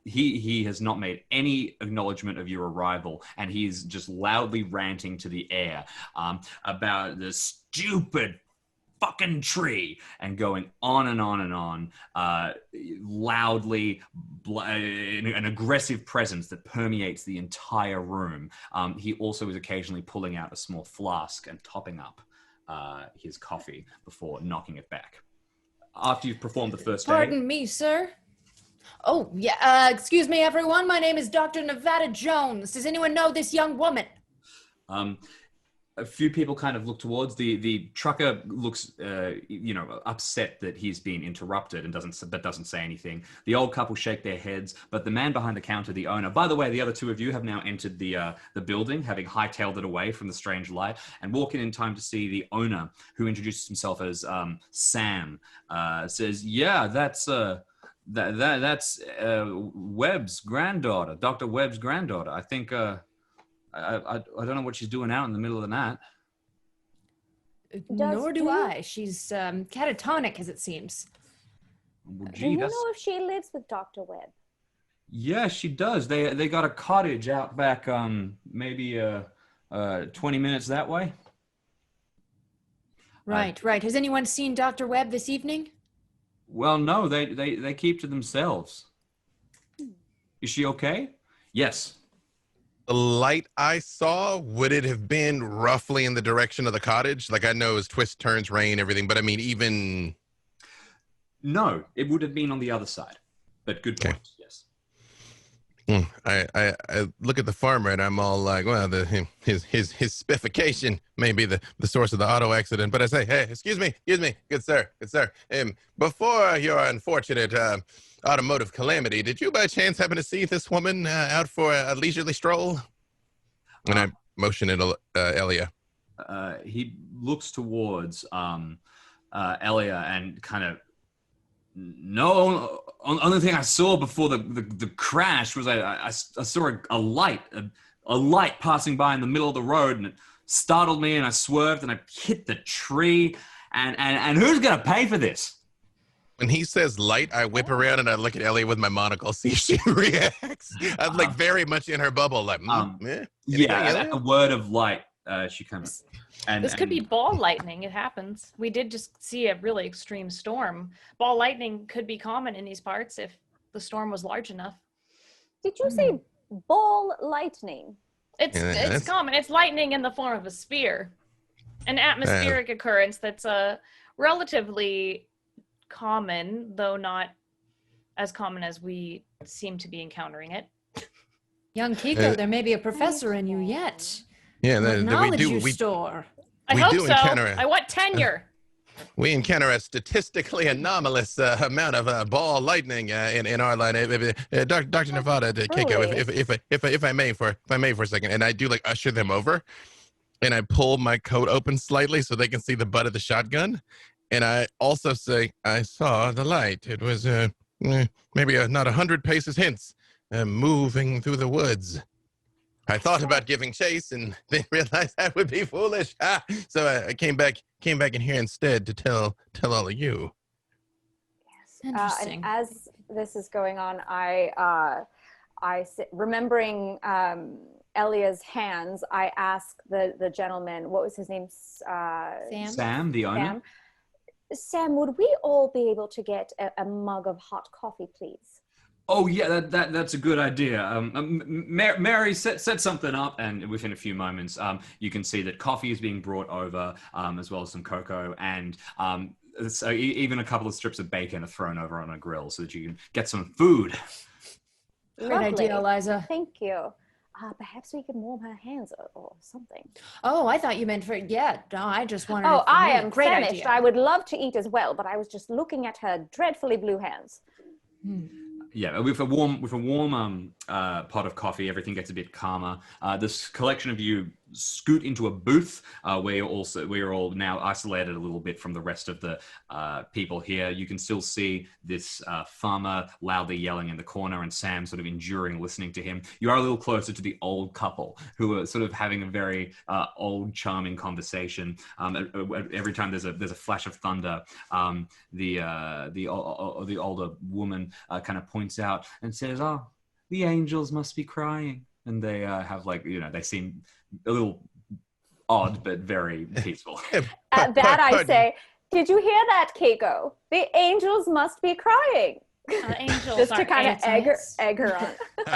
[SPEAKER 1] he has not made any acknowledgement of your arrival, and he's just loudly ranting to the air about the stupid fucking tree, and going on and on and on, loudly, an aggressive presence that permeates the entire room. He also is occasionally pulling out a small flask and topping up his coffee before knocking it back. After you've performed the first aid.
[SPEAKER 2] Pardon me, sir. Oh, yeah, excuse me, everyone. My name is Dr. Nevada Jones. Does anyone know this young woman?
[SPEAKER 1] A few people kind of look towards the trucker. Looks upset that he's been interrupted and doesn't say anything. The old couple shake their heads, but the man behind the counter, the owner. By the way, the other 2 of you have now entered the building, having hightailed it away from the strange light, and walk in time to see the owner, who introduces himself as Sam. Says, "Yeah, that's Webb's granddaughter, Dr. Webb's granddaughter. I think." I don't know what she's doing out in the middle of the night.
[SPEAKER 2] Nor do I. She's catatonic, as it seems.
[SPEAKER 1] Well,
[SPEAKER 3] Do you know if she lives with Dr. Webb?
[SPEAKER 1] Yeah, she does. They got a cottage out back, maybe 20 minutes that way.
[SPEAKER 2] Right. Has anyone seen Dr. Webb this evening?
[SPEAKER 1] Well, no, they keep to themselves. Is she okay? Yes.
[SPEAKER 4] The light I saw, would it have been roughly in the direction of the cottage? Like, I know it's twists, turns, rain, everything, but I mean, even...
[SPEAKER 1] No, it would have been on the other side. But good point, yes.
[SPEAKER 4] I look at the farmer and I'm all like, well, his spification may be the source of the auto accident. But I say, hey, excuse me, good sir. Before your unfortunate automotive calamity, did you by chance happen to see this woman out for a leisurely stroll? And I motion at Elia.
[SPEAKER 1] He looks towards Elia and kind of, no, only thing I saw before the crash was I saw a light passing by in the middle of the road, and it startled me, and I swerved and I hit the tree, And who's going to pay for this?
[SPEAKER 4] When he says light, I whip around and I look at Ellie with my monocle, see if she reacts. I'm like very much in her bubble, like,
[SPEAKER 1] yeah, a word of light, she kind of...
[SPEAKER 5] This could be ball lightning. It happens. We did just see a really extreme storm. Ball lightning could be common in these parts if the storm was large enough.
[SPEAKER 3] Did you say ball lightning?
[SPEAKER 5] It's common. It's lightning in the form of a sphere. An atmospheric occurrence that's relatively common, though not as common as we seem to be encountering it.
[SPEAKER 2] Young Kiko, there may be a professor in you yet.
[SPEAKER 4] Yeah,
[SPEAKER 2] we store.
[SPEAKER 5] I hope so. I want tenure.
[SPEAKER 4] We encounter a statistically anomalous amount of ball lightning in our line. Dr. Nevada, Keiko, if I may for a second, and I do like usher them over, and I pull my coat open slightly so they can see the butt of the shotgun, and I also say, I saw the light. It was maybe not 100 paces hence, moving through the woods. I thought about giving chase and then realized that would be foolish. So I came back in here instead to tell all of you.
[SPEAKER 3] Yes.
[SPEAKER 2] Interesting.
[SPEAKER 3] And as this is going on, remembering Elia's hands, I ask the gentleman, what was his name?
[SPEAKER 1] Sam, the owner.
[SPEAKER 3] Sam, would we all be able to get a mug of hot coffee, please?
[SPEAKER 1] Oh yeah, that's a good idea. Mary set something up, and within a few moments, you can see that coffee is being brought over, as well as some cocoa, and so even a couple of strips of bacon are thrown over on a grill, so that you can get some food.
[SPEAKER 2] Great idea, Eliza.
[SPEAKER 3] Thank you. Perhaps we can warm her hands or something.
[SPEAKER 2] Oh, I thought you meant for No, I just wanted.
[SPEAKER 3] Oh, I am
[SPEAKER 2] great
[SPEAKER 3] famished.
[SPEAKER 2] idea.
[SPEAKER 3] I would love to eat as well, but I was just looking at her dreadfully blue hands.
[SPEAKER 1] Yeah, with a warm pot of coffee, everything gets a bit calmer. This collection of you scoot into a booth where we're all now isolated a little bit from the rest of the people here. You can still see this farmer loudly yelling in the corner, and Sam sort of enduring listening to him. You are a little closer to the old couple who are sort of having a very old, charming conversation. Every time there's a flash of thunder, the older woman kind of points out and says, "Oh, the angels must be crying," and they have they seem a little odd but very peaceful.
[SPEAKER 3] At that I say, "Did you hear that, Keiko? The angels must be crying."
[SPEAKER 5] Angels
[SPEAKER 3] just to kind of egg her on.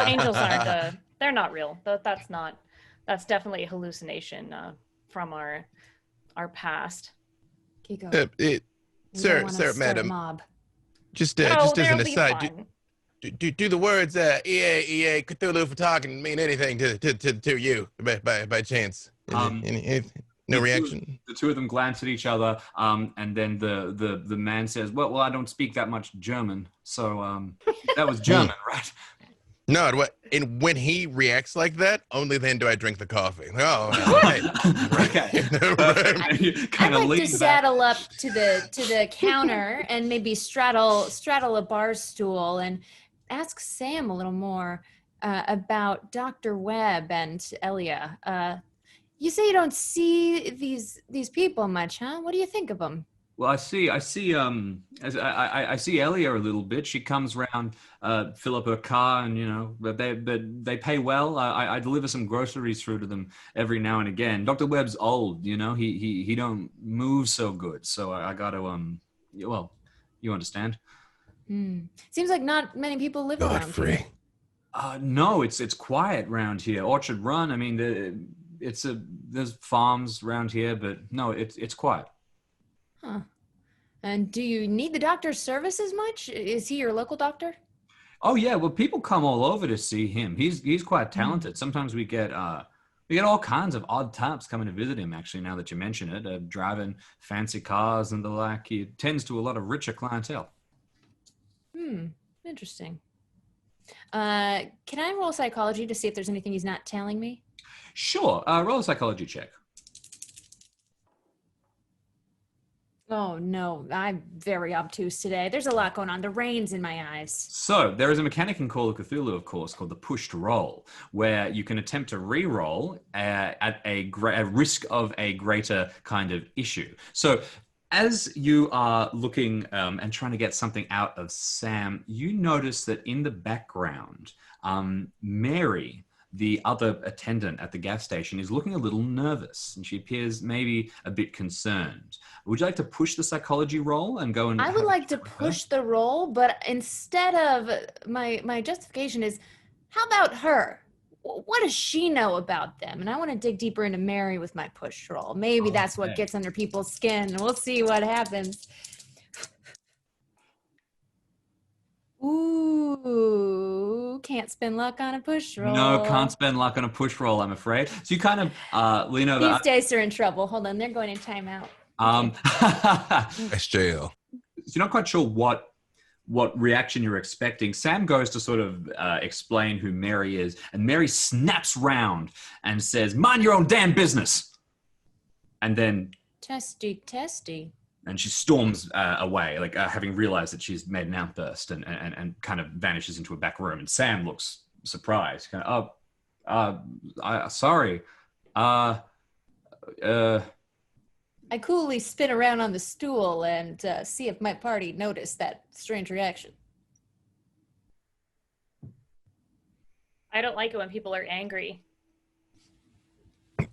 [SPEAKER 5] Angels aren't. They're not real. That's definitely a hallucination from our past.
[SPEAKER 2] Kiko.
[SPEAKER 4] Sir, madam.
[SPEAKER 2] Mob.
[SPEAKER 4] Just as an aside, do the words EA Cthulhu for talking mean anything to you by chance? No reaction?
[SPEAKER 1] The two of them glance at each other, and then the man says, well, I don't speak that much German, so that was German, right?
[SPEAKER 4] No, and when he reacts like that, only then do I drink the coffee. Oh, right.
[SPEAKER 1] Okay.
[SPEAKER 2] I'd like to saddle up to the counter and maybe straddle a bar stool and ask Sam a little more about Dr. Webb and Elia. You say you don't see these people much, huh? What do you think of them?
[SPEAKER 1] Well, I see Elia a little bit. She comes around, fill up her car, and they pay well. I deliver some groceries through to them every now and again. Dr. Webb's old, he don't move so good, so I got to well, you understand.
[SPEAKER 2] Seems like not many people live around
[SPEAKER 4] free.
[SPEAKER 2] here.
[SPEAKER 1] No, it's quiet around here. Orchard Run. I mean, there's farms around here, but no, it's quiet.
[SPEAKER 2] Huh. And do you need the doctor's services much? Is he your local doctor?
[SPEAKER 1] Oh yeah, well, people come all over to see him. He's quite talented. Sometimes we get all kinds of odd types coming to visit him. Actually, now that you mention it, driving fancy cars and the like. He tends to a lot of richer clientele.
[SPEAKER 2] Interesting. Can I roll psychology to see if there's anything he's not telling me?
[SPEAKER 1] Sure. Roll a psychology check.
[SPEAKER 2] Oh, no, I'm very obtuse today. There's a lot going on. The rain's in my eyes.
[SPEAKER 1] So there is a mechanic in Call of Cthulhu, of course, called the pushed roll, where you can attempt to re-roll at a risk of a greater kind of issue. So As you are looking and trying to get something out of Sam, you notice that in the background, Mary, the other attendant at the gas station, is looking a little nervous, and she appears maybe a bit concerned. Would you like to push the psychology roll and go and...
[SPEAKER 2] I would like to push the roll, but instead of my justification is, how about her? What does she know about them? And I want to dig deeper into Mary with my push roll. Maybe that's what gets under people's skin. We'll see what happens. Ooh, can't spend luck on a push roll.
[SPEAKER 1] No, can't spend luck on a push roll, I'm afraid. So you kind of lean over.
[SPEAKER 2] These dice are in trouble. Hold on, they're going in timeout.
[SPEAKER 4] That's jail.
[SPEAKER 1] So you're not quite sure what reaction you're expecting. Sam goes to sort of explain who Mary is, and Mary snaps round and says, "Mind your own damn business." And then...
[SPEAKER 2] Testy.
[SPEAKER 1] And she storms away, like having realized that she's made an outburst, and kind of vanishes into a back room. And Sam looks surprised. Kind of, sorry.
[SPEAKER 2] I coolly spin around on the stool and see if my party noticed that strange reaction.
[SPEAKER 5] I don't like it when people are angry.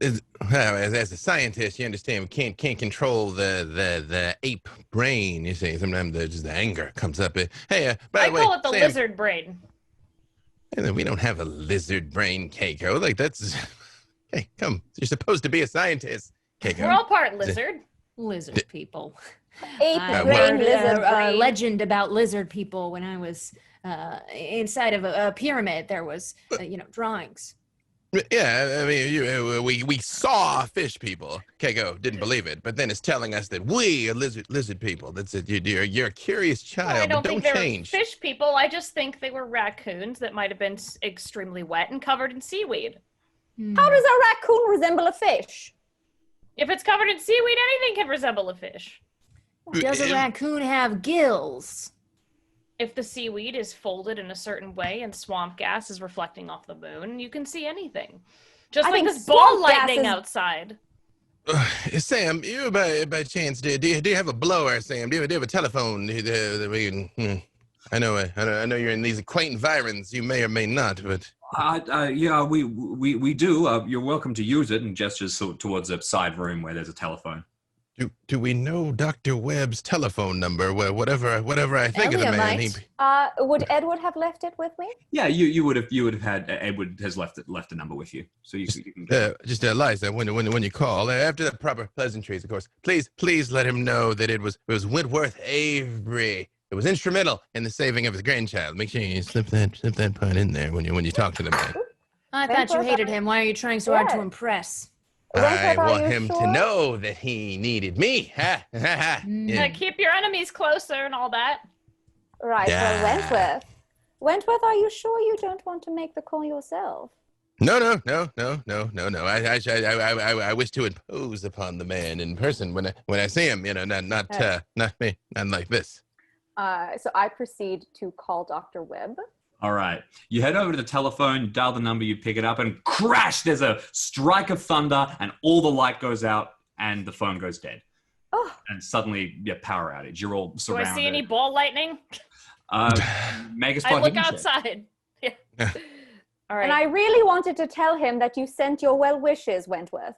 [SPEAKER 4] As a scientist, you understand, we can't control the ape brain. You see, sometimes just the anger comes up. Hey, by the way,
[SPEAKER 5] I call it the
[SPEAKER 4] Sam,
[SPEAKER 5] lizard brain.
[SPEAKER 4] We don't have a lizard brain, Keiko. Like, that's... Hey, come. You're supposed to be a scientist, Keiko.
[SPEAKER 5] We're all part lizard.
[SPEAKER 2] Lizard people.
[SPEAKER 3] Ape
[SPEAKER 2] I
[SPEAKER 3] brain,
[SPEAKER 2] heard
[SPEAKER 3] lizard
[SPEAKER 2] a
[SPEAKER 3] brain.
[SPEAKER 2] legend about lizard people when I was inside of a pyramid. There was, drawings.
[SPEAKER 4] Yeah, I mean, we saw fish people. Keiko didn't believe it, but then it's telling us that we are lizard people. That's it. You're a curious child,
[SPEAKER 5] I don't
[SPEAKER 4] but
[SPEAKER 5] think
[SPEAKER 4] don't
[SPEAKER 5] they
[SPEAKER 4] change.
[SPEAKER 5] were fish people. I just think they were raccoons that might have been extremely wet and covered in seaweed.
[SPEAKER 3] How does a raccoon resemble a fish?
[SPEAKER 5] If it's covered in seaweed, anything can resemble a fish.
[SPEAKER 2] Does a raccoon have gills?
[SPEAKER 5] If the seaweed is folded in a certain way and swamp gas is reflecting off the moon, you can see anything. Just like this ball lightning outside.
[SPEAKER 4] Sam, you by chance, do you have a blower, Sam? Do you have a telephone? I know you're in these quaint environs. You may or may not, but...
[SPEAKER 1] Yeah, we do. You're welcome to use it, and gestures towards a side room where there's a telephone.
[SPEAKER 4] Do we know Dr. Webb's telephone number? Whatever I think of the man.
[SPEAKER 3] Would Edward have left it with me?
[SPEAKER 1] Yeah, you would have had Edward has left a number with you, so you can
[SPEAKER 4] just Eliza, when you call after the proper pleasantries, of course. Please let him know that it was Wentworth Avery. It was instrumental in the saving of his grandchild. Make sure you slip that part in there when you talk to the man.
[SPEAKER 2] I thought you hated him. Why are you trying so hard to impress?
[SPEAKER 4] I want him to know that he needed me.
[SPEAKER 5] Keep your enemies closer and all that.
[SPEAKER 3] Right, well, Wentworth, are you sure you don't want to make the call yourself?
[SPEAKER 4] No. I wish to impose upon the man in person when I see him. Not me, not like this.
[SPEAKER 3] So I proceed to call Dr. Webb.
[SPEAKER 1] All right. You head over to the telephone, you dial the number, you pick it up, and crash! There's a strike of thunder, and all the light goes out, and the phone goes dead.
[SPEAKER 3] Oh.
[SPEAKER 1] And suddenly, power outage. You're all surrounded.
[SPEAKER 5] Do I see any ball lightning?
[SPEAKER 1] Make a spot
[SPEAKER 5] I look
[SPEAKER 1] hidden check.
[SPEAKER 5] outside. Yeah. All right.
[SPEAKER 3] And I really wanted to tell him that you sent your well wishes, Wentworth.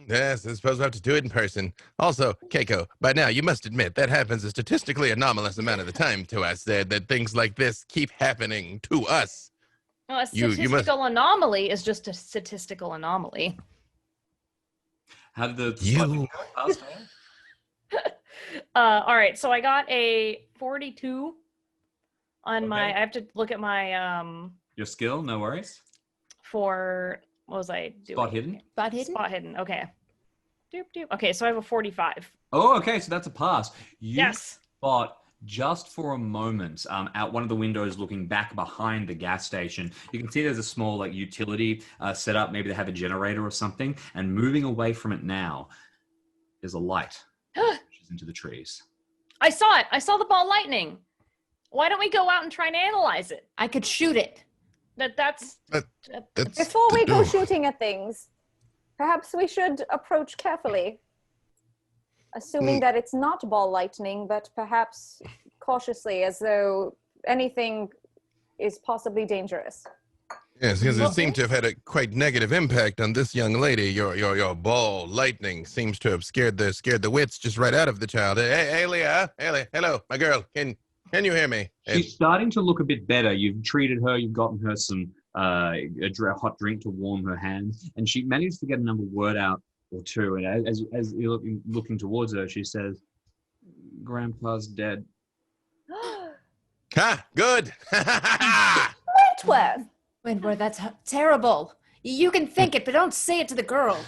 [SPEAKER 4] Yes, I suppose we'll have to do it in person. Also, Keiko, by now you must admit that happens a statistically anomalous amount of the time to us, that things like this keep happening to us.
[SPEAKER 5] Well, a statistical anomaly is just a statistical anomaly.
[SPEAKER 1] How did the
[SPEAKER 5] all right, so I got a 42 on my... I have to look at my...
[SPEAKER 1] Your skill, no worries.
[SPEAKER 5] For... What was I doing?
[SPEAKER 1] Spot hidden?
[SPEAKER 5] Spot hidden, okay. Doop. Okay, so I have a 45.
[SPEAKER 1] Oh, okay, so that's a pass.
[SPEAKER 5] Yes.
[SPEAKER 1] Spot just for a moment out one of the windows looking back behind the gas station. You can see there's a small utility set up. Maybe they have a generator or something. And moving away from it now, there's a light which is into the trees.
[SPEAKER 5] I saw it. I saw the ball lightning. Why don't we go out and try and analyze it?
[SPEAKER 2] I could shoot it.
[SPEAKER 5] That's
[SPEAKER 3] Before we go shooting at things, perhaps we should approach carefully. assuming that it's not ball lightning, but perhaps cautiously, as though anything is possibly dangerous.
[SPEAKER 4] Yes, because it seemed to have had a quite negative impact on this young lady. Your ball lightning seems to have scared the wits just right out of the child. Hey, Leah, hello, my girl. Can you hear me?
[SPEAKER 1] She's starting to look a bit better. You've treated her. You've gotten her some a hot drink to warm her hands, and she managed to get another word out or two. And as you're looking towards her, she says, "Grandpa's dead."
[SPEAKER 4] Ha! Good.
[SPEAKER 2] Wentworth, that's terrible. You can think it, but don't say it to the girl.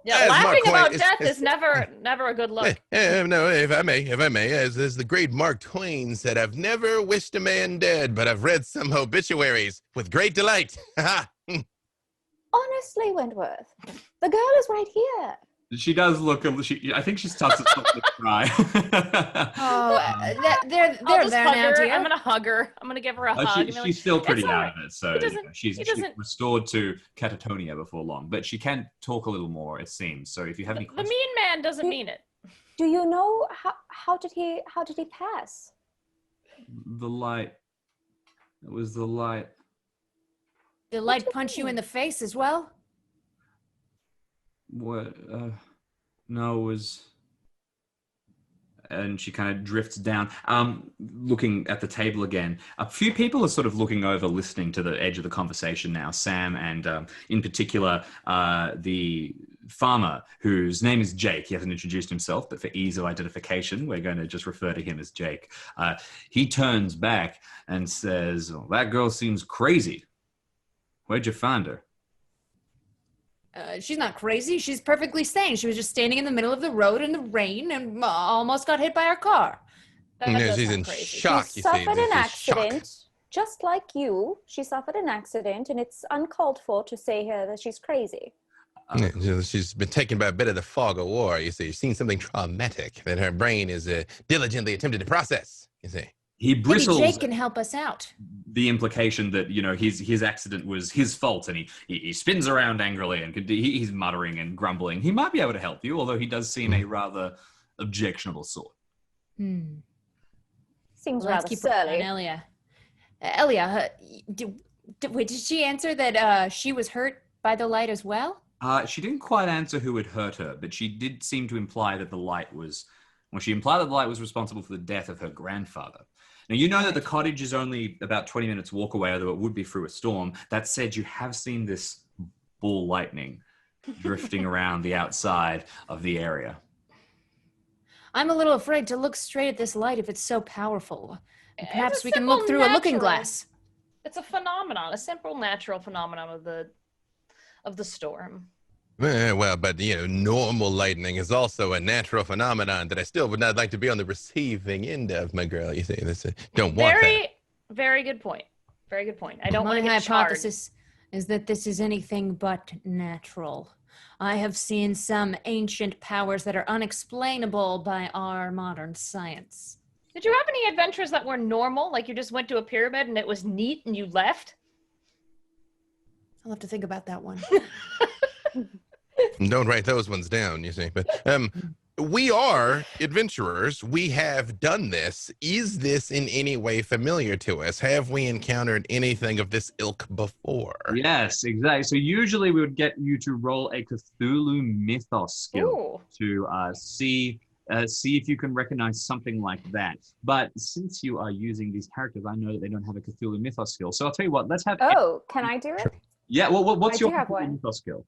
[SPEAKER 5] Yeah,
[SPEAKER 4] As
[SPEAKER 5] laughing
[SPEAKER 4] Mark
[SPEAKER 5] about
[SPEAKER 4] Twain-
[SPEAKER 5] death is never a good look.
[SPEAKER 4] No, if I may, as the great Mark Twain said, I've never wished a man dead, but I've read some obituaries with great delight.
[SPEAKER 3] Honestly, Wentworth, the girl is right here.
[SPEAKER 1] She does look. I think she starts to cry.
[SPEAKER 2] They're
[SPEAKER 5] I'll just
[SPEAKER 2] there
[SPEAKER 5] hug
[SPEAKER 2] now,
[SPEAKER 5] her.
[SPEAKER 2] dear.
[SPEAKER 5] I'm gonna hug her. I'm gonna give her a hug. and be like,
[SPEAKER 1] She's still pretty
[SPEAKER 5] "It's all
[SPEAKER 1] out
[SPEAKER 5] right."
[SPEAKER 1] of it, so she's restored to catatonia before long. But she can talk a little more, it seems. So if you have any
[SPEAKER 5] The
[SPEAKER 1] questions,
[SPEAKER 5] mean man doesn't mean it.
[SPEAKER 3] Do you know how did he pass?
[SPEAKER 1] the light. It was the light.
[SPEAKER 2] The light punch you in the face as well?
[SPEAKER 1] What? No, it was. And she kind of drifts down, looking at the table again. A few people are sort of looking over, listening to the edge of the conversation now. Sam and, in particular, the farmer, whose name is Jake. He hasn't introduced himself, but for ease of identification, we're going to just refer to him as Jake. He turns back and says, "Oh, that girl seems crazy. Where'd you find her?"
[SPEAKER 2] She's not crazy. She's perfectly sane. She was just standing in the middle of the road in the rain and almost got hit by her car.
[SPEAKER 5] That
[SPEAKER 4] She's
[SPEAKER 5] sound
[SPEAKER 4] in
[SPEAKER 5] crazy.
[SPEAKER 4] shock,
[SPEAKER 3] She
[SPEAKER 4] you see.
[SPEAKER 3] suffered an
[SPEAKER 4] This is shock.
[SPEAKER 3] accident, just like you. She suffered an accident, and it's uncalled for to say here that she's crazy.
[SPEAKER 4] She's been taken by a bit of the fog of war, you see. She's seen something traumatic that her brain is diligently attempted to process, you see.
[SPEAKER 1] He
[SPEAKER 2] Maybe
[SPEAKER 1] bristles.
[SPEAKER 2] Jake can help us out.
[SPEAKER 1] The implication that his accident was his fault, and he spins around angrily and he's muttering and grumbling. He might be able to help you, although he does seem a rather objectionable sort.
[SPEAKER 3] Seems
[SPEAKER 2] Let's
[SPEAKER 3] rather
[SPEAKER 2] keep an eye
[SPEAKER 3] surly.
[SPEAKER 2] on Elia. Elia, did she answer that she was hurt by the light as well?
[SPEAKER 1] She didn't quite answer who had hurt her, but she did seem to imply that the light was. Well, she implied that the light was responsible for the death of her grandfather. Now, you know that the cottage is only about 20 minutes walk away, although it would be through a storm. That said, you have seen this ball lightning drifting around the outside of the area.
[SPEAKER 2] I'm a little afraid to look straight at this light if it's so powerful. Perhaps
[SPEAKER 5] It's a
[SPEAKER 2] we can
[SPEAKER 5] simple
[SPEAKER 2] look through a looking
[SPEAKER 5] natural-
[SPEAKER 2] glass.
[SPEAKER 5] It's a phenomenon, a simple natural phenomenon of the storm.
[SPEAKER 4] Well, but, normal lightning is also a natural phenomenon that I still would not like to be on the receiving end of, my girl. You see, don't want that.
[SPEAKER 5] Very good point. Very good point. I don't want
[SPEAKER 2] My
[SPEAKER 5] to get
[SPEAKER 2] hypothesis is that this is anything but natural. I have seen some ancient powers that are unexplainable by our modern science.
[SPEAKER 5] Did you have any adventures that were normal? Like you just went to a pyramid and it was neat and you left?
[SPEAKER 2] I'll have to think about that one.
[SPEAKER 4] Don't write those ones down, you see. But we are adventurers. We have done this. Is this in any way familiar to us? Have we encountered anything of this ilk before?
[SPEAKER 1] Yes, exactly. So usually we would get you to roll a Cthulhu mythos skill to see if you can recognize something like that. But since you are using these characters, I know that they don't have a Cthulhu mythos skill. So I'll tell you what, let's have...
[SPEAKER 3] Oh, can I do it?
[SPEAKER 1] Yeah, well, what's your
[SPEAKER 3] have
[SPEAKER 1] Cthulhu
[SPEAKER 3] one.
[SPEAKER 1] mythos skill?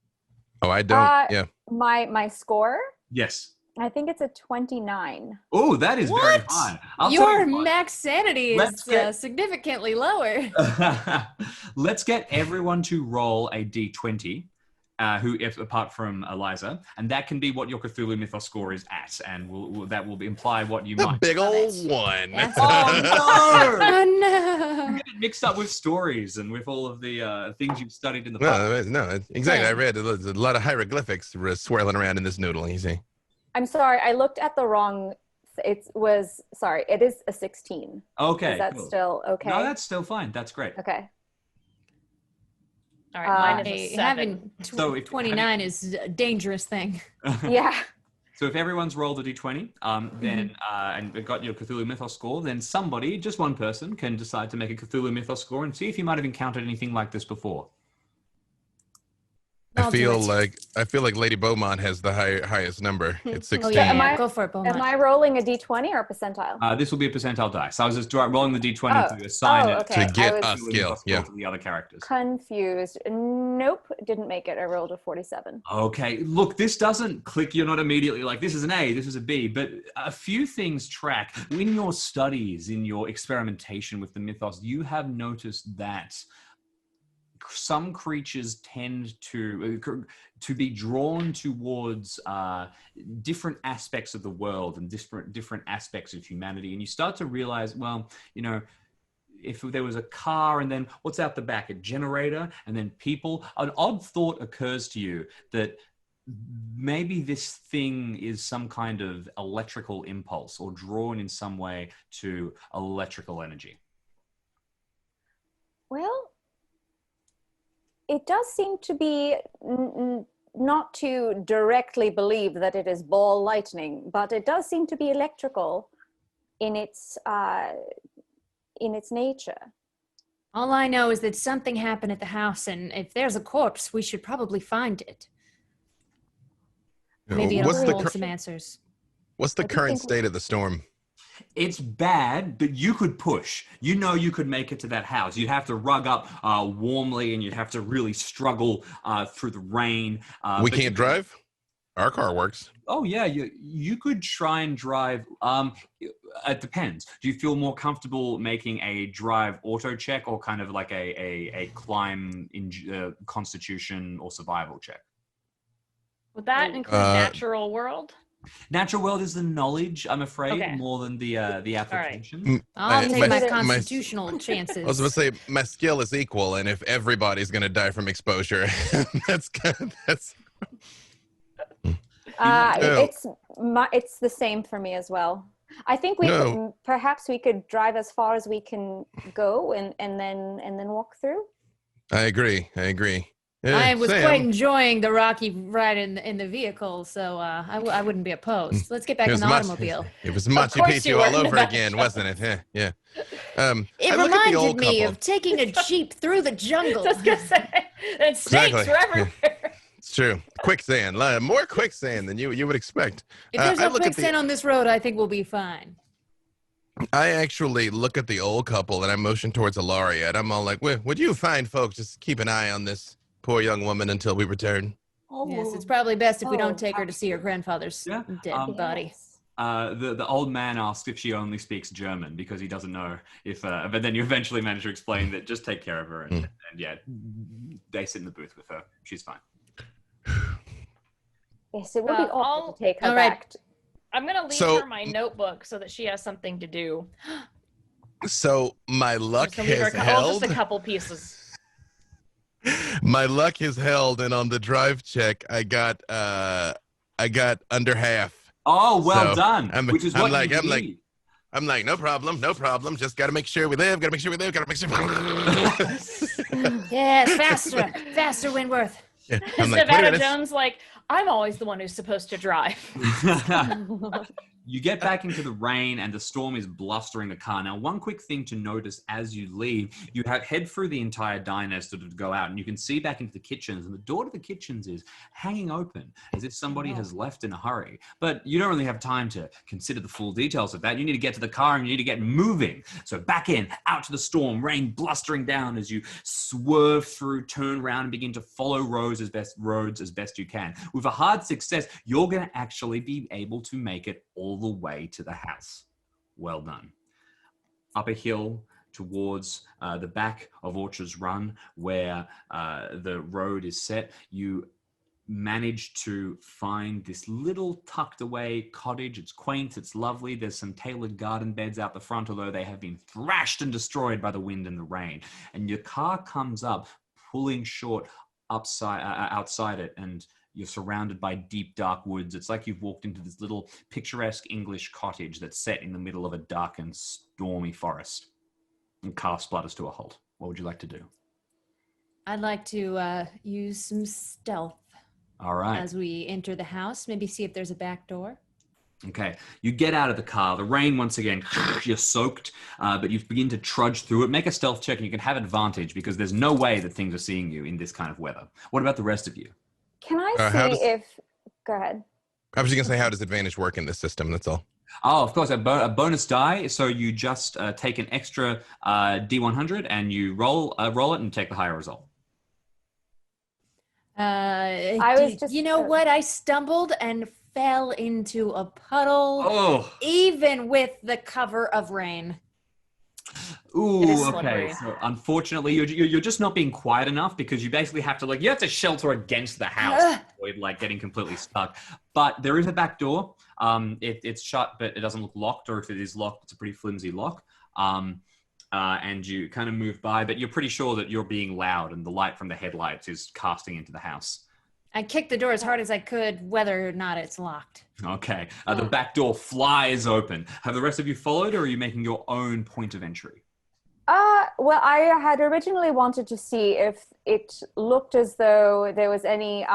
[SPEAKER 4] Oh, I don't. Yeah.
[SPEAKER 3] My score,
[SPEAKER 1] Yes.
[SPEAKER 3] I think it's a 29.
[SPEAKER 1] Oh, that is very
[SPEAKER 2] What?
[SPEAKER 1] high. I'll tell
[SPEAKER 2] Your
[SPEAKER 1] you what.
[SPEAKER 2] max sanity
[SPEAKER 1] Let's
[SPEAKER 2] is
[SPEAKER 1] get-
[SPEAKER 2] significantly lower.
[SPEAKER 1] Let's get everyone to roll a d20, apart from Eliza, and that can be what your Cthulhu mythos score is at, and that will imply what you
[SPEAKER 4] The
[SPEAKER 1] might.
[SPEAKER 4] big old one.
[SPEAKER 2] Yes.
[SPEAKER 1] Oh no!
[SPEAKER 2] Oh no!
[SPEAKER 1] You get it mixed up with stories and with all of the things you've studied in the past.
[SPEAKER 4] No, exactly.
[SPEAKER 2] Yeah.
[SPEAKER 4] I read there's a lot of hieroglyphics swirling around in this noodle, you see.
[SPEAKER 3] I'm sorry, I looked at the wrong. It is a 16.
[SPEAKER 1] Okay,
[SPEAKER 3] Is that
[SPEAKER 1] cool.
[SPEAKER 3] still okay?
[SPEAKER 1] No, that's still fine. That's great.
[SPEAKER 3] Okay.
[SPEAKER 5] All right, mine is a
[SPEAKER 2] Hey,
[SPEAKER 5] 7.
[SPEAKER 2] having
[SPEAKER 1] So if-
[SPEAKER 2] 29 is a dangerous thing.
[SPEAKER 3] Yeah.
[SPEAKER 1] So if everyone's rolled a d20, then and got your Cthulhu Mythos score, then somebody, just one person, can decide to make a Cthulhu Mythos score and see if you might have encountered anything like this before.
[SPEAKER 4] I feel like Lady Beaumont has the highest number. It's 16.
[SPEAKER 2] Oh, yeah, go for it, Beaumont.
[SPEAKER 3] Am I rolling a d20 or a percentile?
[SPEAKER 1] This will be a percentile dice. I was just rolling the d20 to assign it
[SPEAKER 3] okay.
[SPEAKER 4] to get a skill.
[SPEAKER 1] To the other characters.
[SPEAKER 3] Confused. Nope, didn't make it. I rolled a 47.
[SPEAKER 1] Okay, look, this doesn't click. You're not immediately like, this is an A, this is a B, but a few things track. In your studies, in your experimentation with the mythos, you have noticed that some creatures tend to be drawn towards different aspects of the world and different aspects of humanity. And you start to realize, well, you know, if there was a car and then what's out the back, a generator, and then people, an odd thought occurs to you that maybe this thing is some kind of electrical impulse or drawn in some way to electrical energy.
[SPEAKER 3] Well, it does seem to be not to directly believe that it is ball lightning, but it does seem to be electrical in its nature.
[SPEAKER 2] All I know is that something happened at the house, and if there's a corpse, we should probably find it. Maybe it'll hold some answers.
[SPEAKER 4] What's the current state of the storm?
[SPEAKER 1] It's bad, but you could push. You know you could make it to that house. You'd have to rug up warmly, and you'd have to really struggle through the rain.
[SPEAKER 4] We can't drive? Our car works.
[SPEAKER 1] Oh, yeah. You could try and drive. It depends. Do you feel more comfortable making a drive auto check or kind of like a climb in constitution or survival check?
[SPEAKER 5] Would that include natural world?
[SPEAKER 1] Natural world is the knowledge, I'm afraid, more than the application.
[SPEAKER 2] Right. I'll take my constitutional chances.
[SPEAKER 4] I was going to say, my skill is equal, and if everybody's going to die from exposure, that's good.
[SPEAKER 3] It's the same for me as well. I think perhaps we could drive as far as we can go and then walk through.
[SPEAKER 4] I agree. Yeah,
[SPEAKER 2] I was quite enjoying the rocky ride in the vehicle, so I wouldn't be opposed. Let's get back in the automobile.
[SPEAKER 4] It was Machu Picchu all over again, wasn't it? Yeah.
[SPEAKER 2] It reminded me of taking a jeep through the jungle.
[SPEAKER 5] I was gonna say, and snakes were everywhere.
[SPEAKER 4] It's true. Quicksand, more quicksand than you would expect.
[SPEAKER 2] If there's no quicksand on this road, I think we'll be fine.
[SPEAKER 4] I actually look at the old couple and I motion towards Ilaria, and I'm all like, would you fine folks just keep an eye on this poor young woman until we return?
[SPEAKER 2] Yes, it's probably best if we don't take her to see her grandfather's dead body.
[SPEAKER 1] The old man asks if she only speaks German because he doesn't know if. But then you eventually manage to explain that just take care of her, and yeah, they sit in the booth with her. She's fine.
[SPEAKER 3] Yes, it would be awful to take her back.
[SPEAKER 5] I'm gonna leave her my notebook so that she has something to do.
[SPEAKER 4] So my luck has held.
[SPEAKER 5] Just a couple pieces.
[SPEAKER 4] My luck is held, and on the drive check, I got under half.
[SPEAKER 1] Oh, well
[SPEAKER 4] so
[SPEAKER 1] done. Which is what you need.
[SPEAKER 4] I'm like, no problem. Just got to make sure we live.
[SPEAKER 2] Yes, faster, Wentworth.
[SPEAKER 4] Yeah,
[SPEAKER 5] Nevada Jones, like, I'm always the one who's supposed to drive.
[SPEAKER 1] You get back into the rain and the storm is blustering the car. Now, one quick thing to notice as you leave, you head through the entire diner to go out, and you can see back into the kitchens, and the door to the kitchens is hanging open as if somebody has left in a hurry. But you don't really have time to consider the full details of that. You need to get to the car and you need to get moving. So back in, out to the storm, rain blustering down as you swerve through, turn around, and begin to follow roads as best you can. With a hard success, you're going to actually be able to make it all the way to the house. Well done. Up a hill towards the back of Orchard's Run, where the road is set, you manage to find this little tucked away cottage. It's quaint, it's lovely. There's some tailored garden beds out the front, although they have been thrashed and destroyed by the wind and the rain. And your car comes up, pulling short outside it, and you're surrounded by deep, dark woods. It's like you've walked into this little picturesque English cottage that's set in the middle of a dark and stormy forest. And car splutters to a halt. What would you like to do?
[SPEAKER 2] I'd like to use some stealth.
[SPEAKER 1] All right.
[SPEAKER 2] as we enter the house. Maybe see if there's a back door.
[SPEAKER 1] Okay, you get out of the car. The rain, once again, you're soaked, but you begin to trudge through it. Make a stealth check, and you can have advantage because there's no way that things are seeing you in this kind of weather. What about the rest of you?
[SPEAKER 3] Can I see if... Go ahead.
[SPEAKER 4] I was just going to say, how does advantage work in this system? That's all.
[SPEAKER 1] Oh, of course, a bonus die. So you just take an extra D100 and you roll it and take the higher result.
[SPEAKER 2] You know what? I stumbled and fell into a puddle, even with the cover of rain.
[SPEAKER 1] Ooh, okay. So unfortunately, you're just not being quiet enough because you basically have to shelter against the house, avoid getting completely stuck. But there is a back door. It's shut, but it doesn't look locked, or if it is locked, it's a pretty flimsy lock. And you kind of move by, but you're pretty sure that you're being loud, and the light from the headlights is casting into the house.
[SPEAKER 2] I kicked the door as hard as I could, whether or not it's locked.
[SPEAKER 1] Okay. The back door flies open. Have the rest of you followed, or are you making your own point of entry?
[SPEAKER 3] Well, I had originally wanted to see if it looked as though there was any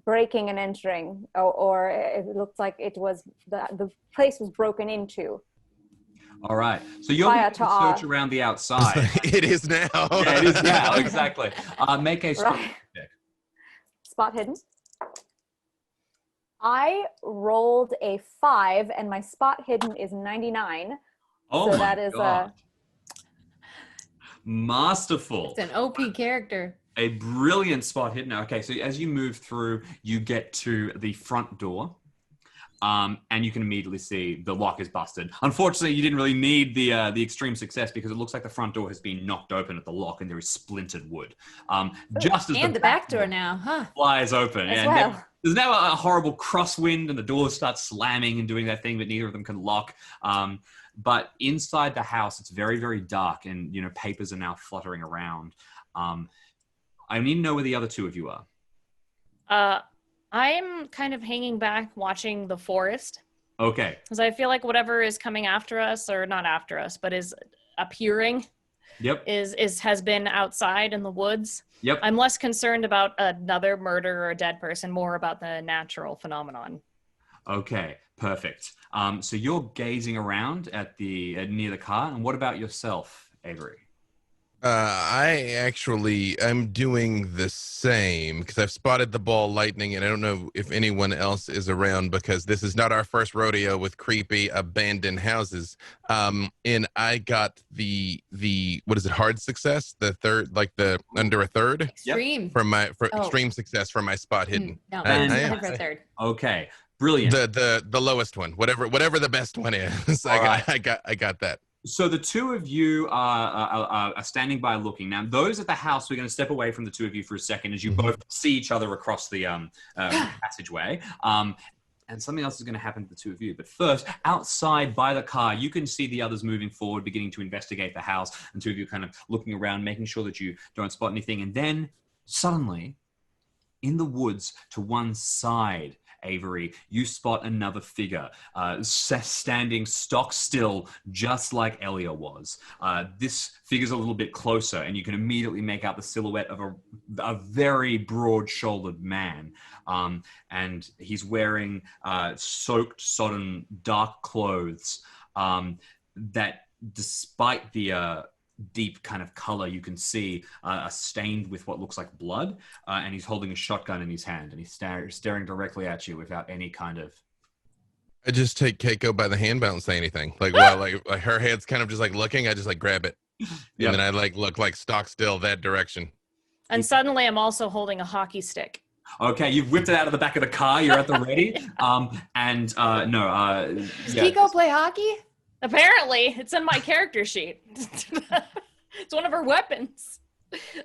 [SPEAKER 3] breaking and entering, or it looked like it was the place was broken into.
[SPEAKER 1] All right. So you're going to search around the outside.
[SPEAKER 4] It is now.
[SPEAKER 1] Yeah, it is now. Exactly. Make a spot check.
[SPEAKER 3] Spot hidden. I rolled a 5, and my spot hidden is 99.
[SPEAKER 1] Oh,
[SPEAKER 3] so that is
[SPEAKER 1] God. Masterful.
[SPEAKER 2] It's an OP character.
[SPEAKER 1] A brilliant spot hidden. Okay, so as you move through, you get to the front door. And you can immediately see the lock is busted. Unfortunately, you didn't really need the extreme success because it looks like the front door has been knocked open at the lock and there is splintered wood. Just as
[SPEAKER 2] the back door now, huh?
[SPEAKER 1] Flies open.
[SPEAKER 3] As
[SPEAKER 1] and
[SPEAKER 3] well.
[SPEAKER 1] There's now a horrible crosswind and the doors start slamming and doing that thing that neither of them can lock. But inside the house, it's very, very dark and, papers are now fluttering around. I need to know where the other two of you are.
[SPEAKER 5] I'm kind of hanging back watching the forest.
[SPEAKER 1] Okay.
[SPEAKER 5] Because I feel like whatever is coming after us, or not after us, but is appearing, has been outside in the woods.
[SPEAKER 1] Yep.
[SPEAKER 5] I'm less concerned about another murder or a dead person, more about the natural phenomenon.
[SPEAKER 1] Okay, perfect. So you're gazing around at near the car, and what about yourself, Avery?
[SPEAKER 4] I'm doing the same because I've spotted the ball lightning, and I don't know if anyone else is around because this is not our first rodeo with creepy abandoned houses. And I got the what is it, hard success? The third, the under a third?
[SPEAKER 2] Extreme.
[SPEAKER 4] Extreme success for my spot hidden.
[SPEAKER 2] No,
[SPEAKER 1] for
[SPEAKER 2] a third.
[SPEAKER 1] Okay, brilliant.
[SPEAKER 4] The lowest one, whatever the best one is. I got that.
[SPEAKER 1] So the two of you are standing by looking. Now, those at the house, we're going to step away from the two of you for a second as you both see each other across the passageway. And something else is going to happen to the two of you. But first, outside by the car, you can see the others moving forward, beginning to investigate the house, and two of you kind of looking around, making sure that you don't spot anything. And then, suddenly, in the woods to one side, Avery, you spot another figure standing stock still, just like Elia was. This figure's a little bit closer, and you can immediately make out the silhouette of a very broad-shouldered man. And he's wearing soaked, sodden, dark clothes that, despite the deep kind of color, you can see stained with what looks like blood, and he's holding a shotgun in his hand, and he's staring directly at you without any kind of...
[SPEAKER 4] I just take Keiko by the hand, but I don't say anything. While her head's kind of just looking, I just grab it.
[SPEAKER 1] Yep.
[SPEAKER 4] And then I look stock still that direction.
[SPEAKER 5] And suddenly I'm also holding a hockey stick.
[SPEAKER 1] Okay, you've whipped it out of the back of the car. You're at the ready.
[SPEAKER 2] Does
[SPEAKER 1] Kiko
[SPEAKER 2] play hockey?
[SPEAKER 5] Apparently, it's in my character sheet. It's one of her weapons.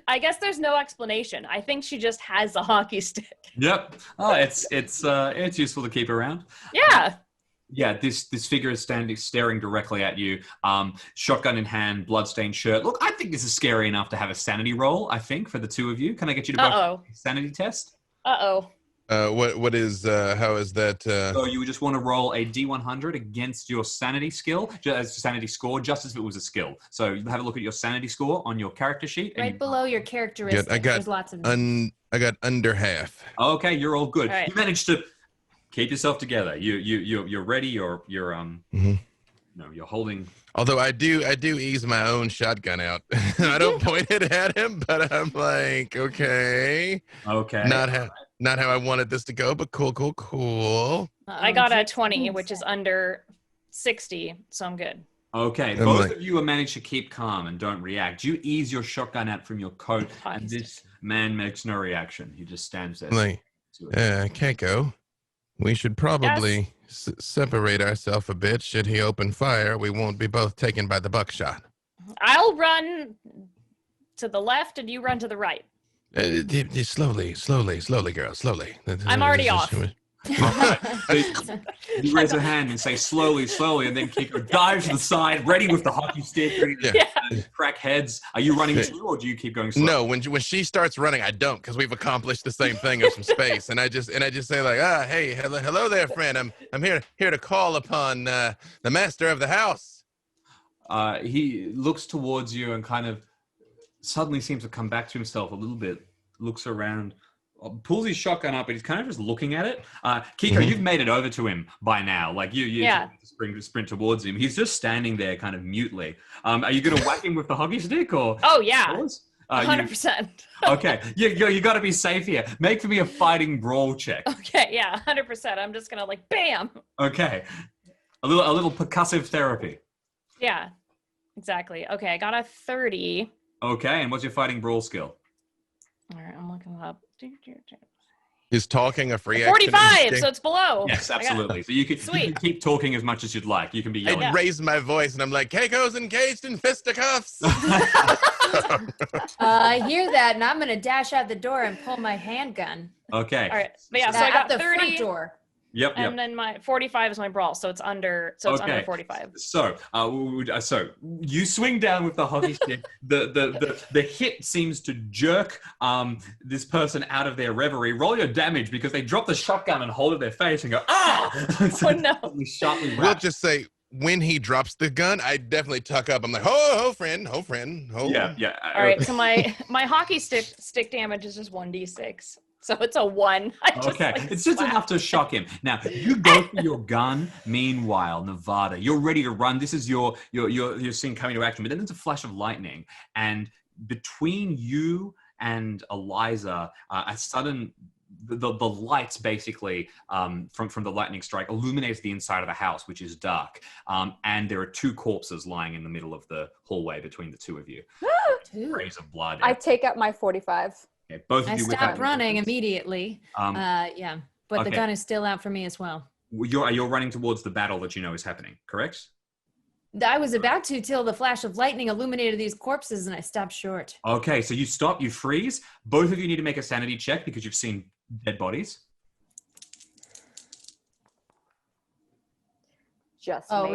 [SPEAKER 5] I guess there's no explanation. I think she just has a hockey stick.
[SPEAKER 1] Yep. Oh, it's useful to keep around.
[SPEAKER 5] Yeah.
[SPEAKER 1] Yeah, this figure is staring directly at you, shotgun in hand, bloodstained shirt. Look, I think this is scary enough to have a sanity roll, I think, for the two of you. Can I get you to both sanity test?
[SPEAKER 5] Uh-oh.
[SPEAKER 4] What is how is that?
[SPEAKER 1] So you would just want to roll a D100 against your sanity skill, sanity score, just as if it was a skill. So you have a look at your sanity score on your character sheet.
[SPEAKER 2] Right below your characteristics. There's lots of
[SPEAKER 4] I got under half.
[SPEAKER 1] Okay, you're all good.
[SPEAKER 5] All right.
[SPEAKER 1] You managed to keep yourself together. You're ready. You're you're holding.
[SPEAKER 4] Although I do ease my own shotgun out. I don't point it at him, but I'm like, okay. Not how I wanted this to go, but cool.
[SPEAKER 5] I got a 20, which is under 60, so I'm good.
[SPEAKER 1] Okay, both of you managed to keep calm and don't react. You ease your shotgun out from your coat, and this man makes no reaction. He just stands there.
[SPEAKER 4] Like, Keiko, we should probably separate ourselves a bit. Should he open fire, we won't be both taken by the buckshot.
[SPEAKER 5] I'll run to the left, and you run to the right.
[SPEAKER 4] Slowly, girl, slowly.
[SPEAKER 5] I'm already off.
[SPEAKER 1] You raise a hand and say slowly, and then Keiko dives to the side, ready with the hockey stick, ready to crack heads. Are you running too, or do you keep going slow?
[SPEAKER 4] No, when she starts running, I don't, because we've accomplished the same thing of some space, and I just say like, hey, hello there, friend. I'm here to call upon the master of the house.
[SPEAKER 1] He looks towards you and kind of suddenly seems to come back to himself a little bit. Looks around. Pulls his shotgun up, but he's kind of just looking at it. Kiko, you've made it over to him by now. Like you sprint towards him. He's just standing there, kind of mutely. Are you going to whack him with the hockey stick, or?
[SPEAKER 5] Oh yeah, 100%.
[SPEAKER 1] Okay, you got to be safe here. Make for me a fighting brawl check.
[SPEAKER 5] Okay, yeah, 100%. I'm just gonna like bam.
[SPEAKER 1] Okay, a little percussive therapy.
[SPEAKER 5] Yeah, exactly. Okay, I got a 30.
[SPEAKER 1] Okay, and what's your fighting brawl skill?
[SPEAKER 5] All right, I'm looking it up.
[SPEAKER 4] Is talking a free
[SPEAKER 5] 45, so it's below.
[SPEAKER 1] Yes, absolutely. So you can keep talking as much as you'd like. You can be yelling.
[SPEAKER 4] I raise my voice and I'm like, Keiko's engaged in fisticuffs.
[SPEAKER 2] I hear that, and I'm going to dash out the door and pull my handgun.
[SPEAKER 1] Okay.
[SPEAKER 5] All right. But yeah, so I got
[SPEAKER 2] the
[SPEAKER 5] 30.
[SPEAKER 2] front door.
[SPEAKER 1] Yep.
[SPEAKER 5] And then my 45 is my brawl, so it's under. So it's under 45.
[SPEAKER 1] So, so you swing down with the hockey stick. The hit seems to jerk this person out of their reverie. Roll your damage because they drop the shotgun and hold it their face and go
[SPEAKER 5] oh no!
[SPEAKER 4] We'll just say when he drops the gun, I definitely tuck up. I'm like, ho, friend.
[SPEAKER 1] Yeah.
[SPEAKER 5] All right. So my hockey stick damage is just 1d6. So it's a 1.
[SPEAKER 1] Okay, it's just enough to shock him. Now you go for your gun. Meanwhile, Nevada, you're ready to run. This is your scene coming to action. But then there's a flash of lightning, and between you and Eliza, a sudden the lights basically from the lightning strike illuminates the inside of the house, which is dark. And there are 2 corpses lying in the middle of the hallway between the 2 of you. Rays of blood.
[SPEAKER 3] I take out my 45.
[SPEAKER 1] Okay, both of
[SPEAKER 2] I
[SPEAKER 1] you
[SPEAKER 2] stopped running immediately. But the gun is still out for me as well.
[SPEAKER 1] You're running towards the battle that you know is happening, correct?
[SPEAKER 2] I was about to till the flash of lightning illuminated these corpses, and I stopped short.
[SPEAKER 1] Okay, so you stop, you freeze. Both of you need to make a sanity check because you've seen dead bodies.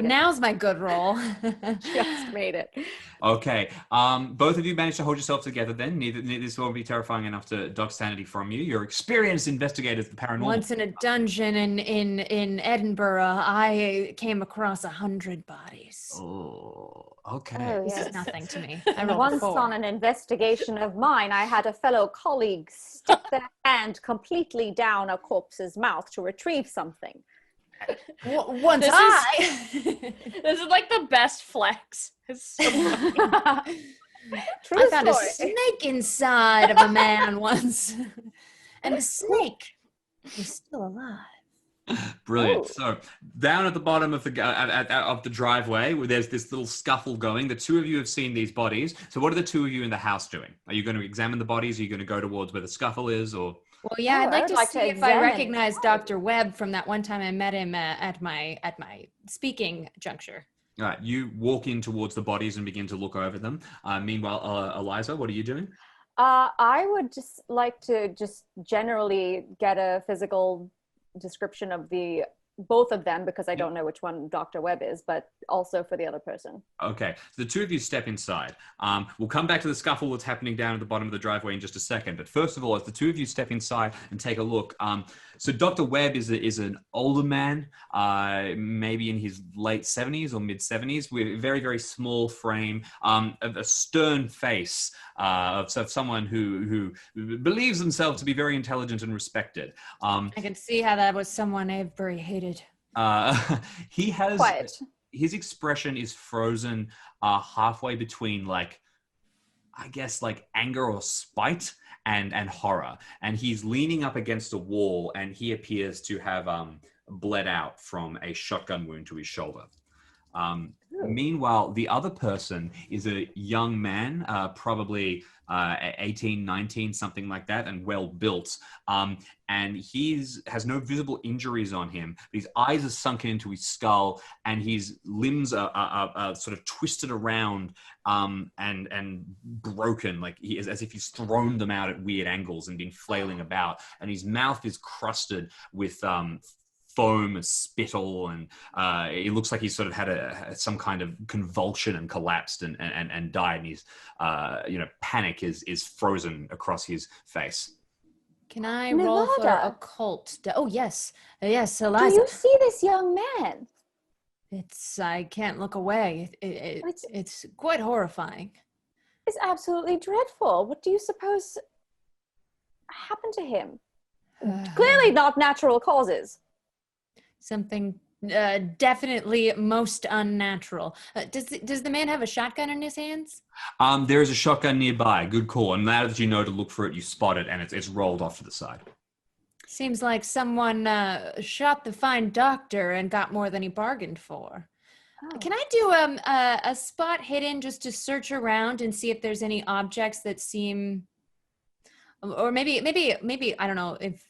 [SPEAKER 2] Now's my good roll.
[SPEAKER 3] Just made it.
[SPEAKER 1] Okay. Both of you managed to hold yourself together then. Neither this won't be terrifying enough to dock sanity from you. You're experienced investigators of the paranormal.
[SPEAKER 2] Once in a dungeon in Edinburgh, I came across 100 bodies.
[SPEAKER 1] Oh, okay.
[SPEAKER 3] Oh,
[SPEAKER 2] This
[SPEAKER 3] yes.
[SPEAKER 2] is nothing to me.
[SPEAKER 3] Once on an investigation of mine, I had a fellow colleague stick their hand completely down a corpse's mouth to retrieve something.
[SPEAKER 2] This
[SPEAKER 5] is like the best flex. It's so funny.
[SPEAKER 2] I found a snake inside of a man once, and the snake is still alive.
[SPEAKER 1] Brilliant.
[SPEAKER 3] Ooh.
[SPEAKER 1] So down at the bottom of the driveway, where there's this little scuffle going. The 2 of you have seen these bodies. So what are the 2 of you in the house doing? Are you going to examine the bodies? Are you going to go towards where the scuffle is, or?
[SPEAKER 2] Well, yeah, I'd like to see if I
[SPEAKER 3] examine
[SPEAKER 2] recognize Dr. Webb from that one time I met him at my speaking juncture.
[SPEAKER 1] All right, you walk in towards the bodies and begin to look over them. Meanwhile, Eliza, what are you doing?
[SPEAKER 3] I would just like to just generally get a physical description of the both of them because I don't know which one Dr. Webb is, but also for the other person.
[SPEAKER 1] Okay, so the two of you step inside. We'll come back to the scuffle that's happening down at the bottom of the driveway in just a second. But first of all, as the two of you step inside and take a look, so Dr. Webb is an older man, maybe in his late 70s or mid 70s, with a very, very small frame, a stern face of someone who believes himself to be very intelligent and respected.
[SPEAKER 2] I can see how that was someone Avebury hated.
[SPEAKER 1] He has...
[SPEAKER 3] Quiet.
[SPEAKER 1] His expression is frozen halfway between, like, I guess, like anger or spite and horror. And he's leaning up against a wall, and he appears to have bled out from a shotgun wound to his shoulder. Meanwhile, the other person is a young man, probably 18, 19, something like that, and well built. And has no visible injuries on him. His eyes are sunken into his skull, and his limbs are sort of twisted around and broken, like he is, as if he's thrown them out at weird angles and been flailing about. And his mouth is crusted with foam, spittle, and it looks like he's sort of had some kind of convulsion and collapsed and died. And his panic is frozen across his face.
[SPEAKER 2] Can I roll for occult? Oh yes, yes, Eliza.
[SPEAKER 3] Do you see this young man?
[SPEAKER 2] I can't look away. It's quite horrifying.
[SPEAKER 3] It's absolutely dreadful. What do you suppose happened to him? Clearly not natural causes.
[SPEAKER 2] Something definitely most unnatural. Does the man have a shotgun in his hands?
[SPEAKER 1] There is a shotgun nearby. Good call. And now that you know to look for it, you spot it, and it's rolled off to the side.
[SPEAKER 2] Seems like someone shot the fine doctor and got more than he bargained for. Oh. Can I do a spot hidden just to search around and see if there's any objects that seem, or maybe I don't know if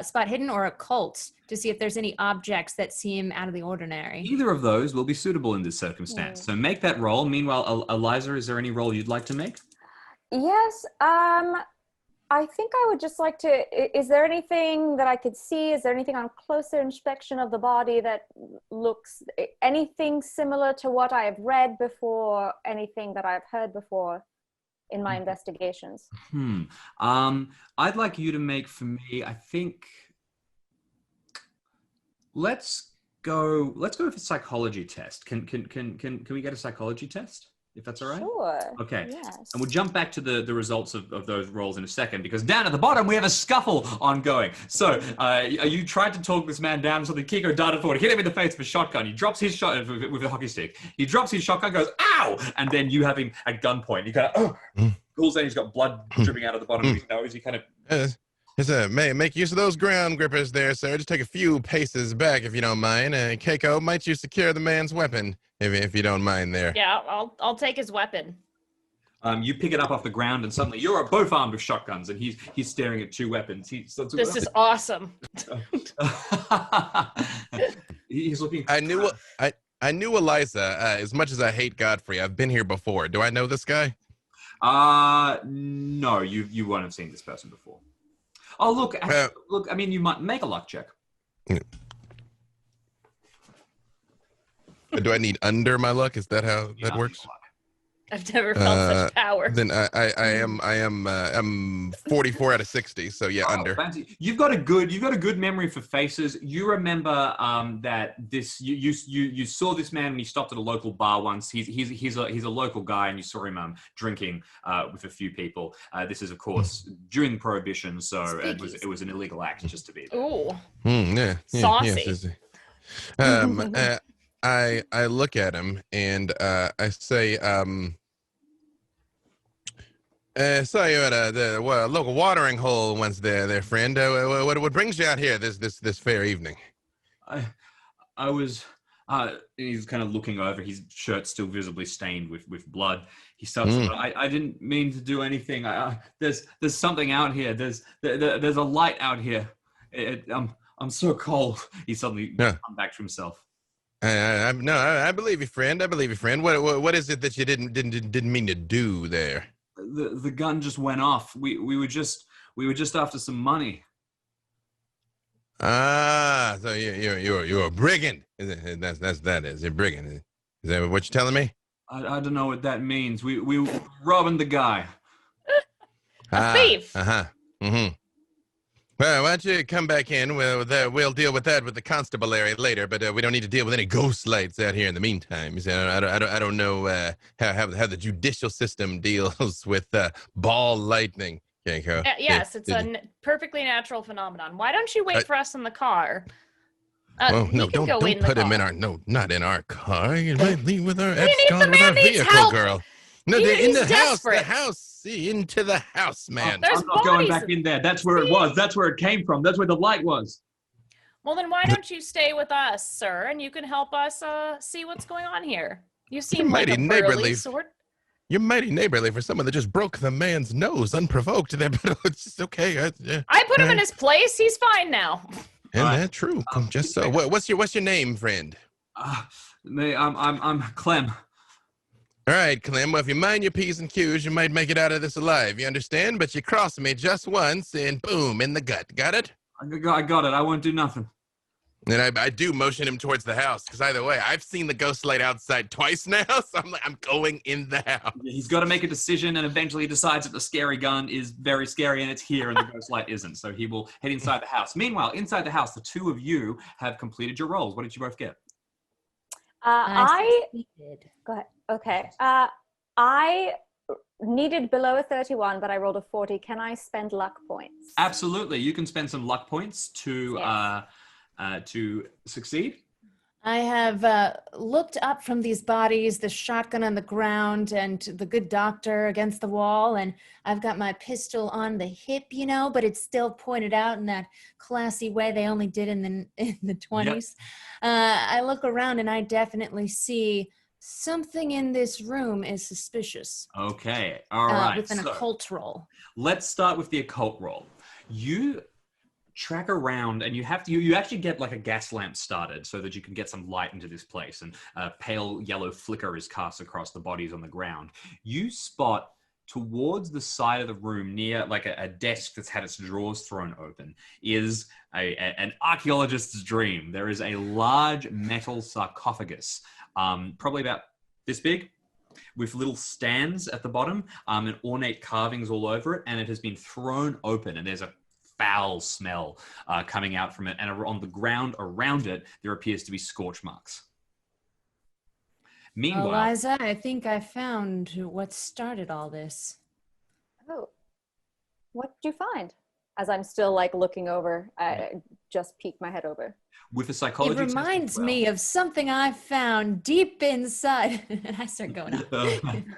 [SPEAKER 2] spot hidden or occult to see if there's any objects that seem out of the ordinary?
[SPEAKER 1] Either of those will be suitable in this circumstance. So make that roll. Meanwhile, Eliza, is there any roll you'd like to make?
[SPEAKER 3] Yes. I think I would just like to, is there anything that I could see? Is there anything on closer inspection of the body that looks, anything similar to what I have read before, anything that I've heard before in my investigations?
[SPEAKER 1] I'd like you to make for me, I think, let's go with a psychology test. Can we get a psychology test? If that's all right?
[SPEAKER 3] Sure.
[SPEAKER 1] Okay.
[SPEAKER 3] Yes.
[SPEAKER 1] And we'll jump back to the results of those rolls in a second, because down at the bottom we have a scuffle ongoing. So you tried to talk this man down, so the Kiko darted forward, hit him in the face with a shotgun. He drops his shot with a hockey stick. He drops his shotgun, goes, ow! And then you have him at gunpoint. He kind of, pulls in, he's got blood dripping out of the bottom of his nose. He kind of...
[SPEAKER 4] make use of those ground grippers there, sir. Just take a few paces back if you don't mind. Keiko, might you secure the man's weapon if you don't mind there?
[SPEAKER 5] Yeah, I'll take his weapon.
[SPEAKER 1] You pick it up off the ground, and suddenly you're both armed with shotguns, and he's staring at two weapons.
[SPEAKER 5] This is awesome.
[SPEAKER 1] He's looking.
[SPEAKER 4] I knew Eliza. As much as I hate Godfrey, I've been here before. Do I know this guy?
[SPEAKER 1] No, you won't have seen this person before. Oh, look, I mean, you might make a luck check.
[SPEAKER 4] Do I need under my luck? Is that how that works?
[SPEAKER 5] I've never felt such power.
[SPEAKER 4] Then I'm 44 out of 60, so yeah, under.
[SPEAKER 1] Fancy. You've got a good memory for faces. You remember that this you saw this man when he stopped at a local bar once. He's a local guy, and you saw him drinking with a few people. This is, of course, during Prohibition, so it was an illegal act just to be there.
[SPEAKER 5] Ooh,
[SPEAKER 4] yeah,
[SPEAKER 5] saucy.
[SPEAKER 4] Yes, I look at him and I say, saw you at the local watering hole once there, friend. What brings you out here this fair evening?
[SPEAKER 1] I was. He's kind of looking over. His shirt's still visibly stained with blood. He starts. I didn't mean to do anything. There's something out here. There's a light out here. I'm so cold. He suddenly come back to himself.
[SPEAKER 4] I believe you, friend. I believe you, friend. What is it that you didn't mean to do there?
[SPEAKER 1] The gun just went off. We were just after some money.
[SPEAKER 4] Ah, so you're a brigand. That is. You're a brigand. Is that what you're telling me?
[SPEAKER 1] I don't know what that means. We were robbing the guy.
[SPEAKER 5] A thief.
[SPEAKER 4] Mm-hmm. Well, why don't you come back in? We'll deal with that with the constabulary later, but we don't need to deal with any ghost lights out here in the meantime. So I don't know how the judicial system deals with ball lightning. Keiko.
[SPEAKER 5] Yes, it's a perfectly natural phenomenon. Why don't you wait for us in the car?
[SPEAKER 4] Oh no! Don't put him in our not in our car. You might leave with our abscond with our vehicle,
[SPEAKER 5] help.
[SPEAKER 4] girl. No, in the house. See, into the house, man.
[SPEAKER 1] I'm not going back in there. That's where it was. That's where it came from. That's where the light was.
[SPEAKER 5] Well, then why don't you stay with us, sir, and you can help us see what's going on here. You seem like a burly sort.
[SPEAKER 4] You're mighty neighborly for someone that just broke the man's nose unprovoked. But it's just okay.
[SPEAKER 5] I put him in his place. He's fine now.
[SPEAKER 4] Isn't that true? Just so. What's your name, friend?
[SPEAKER 1] I'm Clem.
[SPEAKER 4] All right, Clem. Well, if you mind your P's and Q's, you might make it out of this alive. You understand? But you cross me just once, and boom, in the gut. Got it?
[SPEAKER 1] I got it. I won't do nothing.
[SPEAKER 4] And I do motion him towards the house, because either way, I've seen the ghost light outside twice now, so I'm going in the house.
[SPEAKER 1] He's got to make a decision, and eventually he decides that the scary gun is very scary, and it's here, and the ghost light isn't. So he will head inside the house. Meanwhile, inside the house, the two of you have completed your roles. What did you both get?
[SPEAKER 3] Go ahead. Okay. I needed below a 31, but I rolled a 40. Can I spend luck points?
[SPEAKER 1] Absolutely. You can spend some luck points to succeed.
[SPEAKER 2] I have looked up from these bodies, the shotgun on the ground and the good doctor against the wall, and I've got my pistol on the hip, but it's still pointed out in that classy way they only did in the 20s. Yep. I look around and I definitely see something in this room is suspicious.
[SPEAKER 1] Okay, all right.
[SPEAKER 2] With an occult roll.
[SPEAKER 1] Let's start with the occult roll. You track around and you actually get like a gas lamp started so that you can get some light into this place, and a pale yellow flicker is cast across the bodies on the ground. You spot towards the side of the room near like a desk that's had its drawers thrown open is an archaeologist's dream. There is a large metal sarcophagus, probably about this big, with little stands at the bottom and ornate carvings all over it, and it has been thrown open, and there's a foul smell coming out from it, and on the ground around it there appears to be scorch marks. Meanwhile,
[SPEAKER 2] Eliza, I think I found what started all this.
[SPEAKER 3] Oh, what did you find? As I'm still like looking over, I just peek my head over.
[SPEAKER 1] With a psychology test,
[SPEAKER 2] it reminds me of something I found deep inside. And I start going on.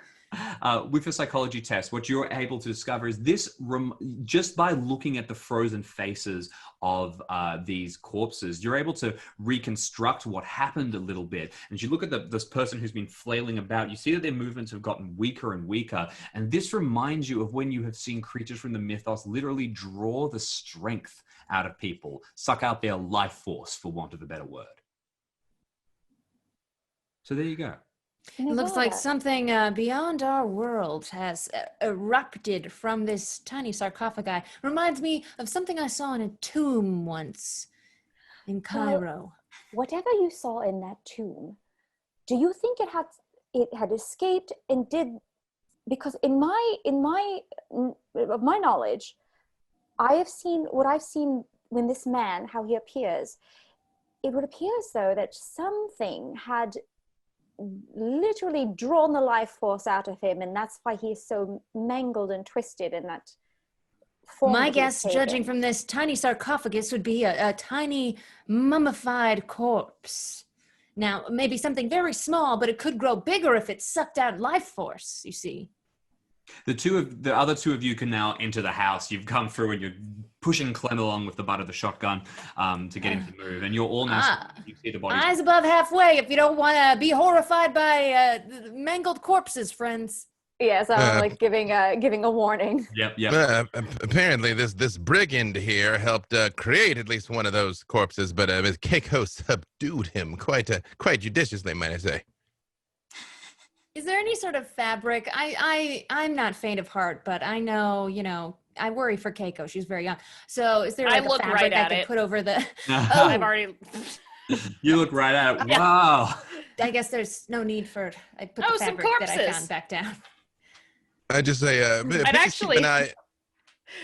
[SPEAKER 1] With a psychology test, what you're able to discover is this, just by looking at the frozen faces of these corpses, you're able to reconstruct what happened a little bit. And as you look at this person who's been flailing about, you see that their movements have gotten weaker and weaker. And this reminds you of when you have seen creatures from the mythos literally draw the strength out of people, suck out their life force, for want of a better word. So there you go.
[SPEAKER 2] It looks like something beyond our world has erupted from this tiny sarcophagi. Reminds me of something I saw in a tomb once in Cairo.
[SPEAKER 3] Well, whatever you saw in that tomb, do you think it had escaped and did? Because in my knowledge, I have seen what I've seen when this man, how he appears. It would appear as though that something had literally drawn the life force out of him, and that's why he is so mangled and twisted in that form.
[SPEAKER 2] My guess, judging from this tiny sarcophagus, would be a tiny mummified corpse. Now, maybe something very small, but it could grow bigger if it sucked out life force, you see.
[SPEAKER 1] The other two of you can now enter the house. You've come through and you're pushing Clem along with the butt of the shotgun to get him to move. And you're all now, you see the bodies.
[SPEAKER 2] Eyes above halfway if you don't want to be horrified by mangled corpses, friends.
[SPEAKER 3] Yes, I'm like giving a warning.
[SPEAKER 1] Yep.
[SPEAKER 4] Apparently, this brigand here helped create at least one of those corpses, but Keiko subdued him quite judiciously, might I say.
[SPEAKER 2] Is there any sort of fabric? I'm not faint of heart, but I know, I worry for Keiko. She's very young. So is there
[SPEAKER 5] I
[SPEAKER 2] like a
[SPEAKER 5] look
[SPEAKER 2] fabric
[SPEAKER 5] right
[SPEAKER 2] I
[SPEAKER 5] at
[SPEAKER 2] could
[SPEAKER 5] it.
[SPEAKER 2] put over the?
[SPEAKER 5] I've already.
[SPEAKER 1] You look right at it. Wow.
[SPEAKER 2] I guess there's no need for. I put the
[SPEAKER 5] some
[SPEAKER 2] fabric that I
[SPEAKER 5] corpses.
[SPEAKER 2] found back down.
[SPEAKER 4] I just say, please
[SPEAKER 5] actually-
[SPEAKER 4] keep an eye.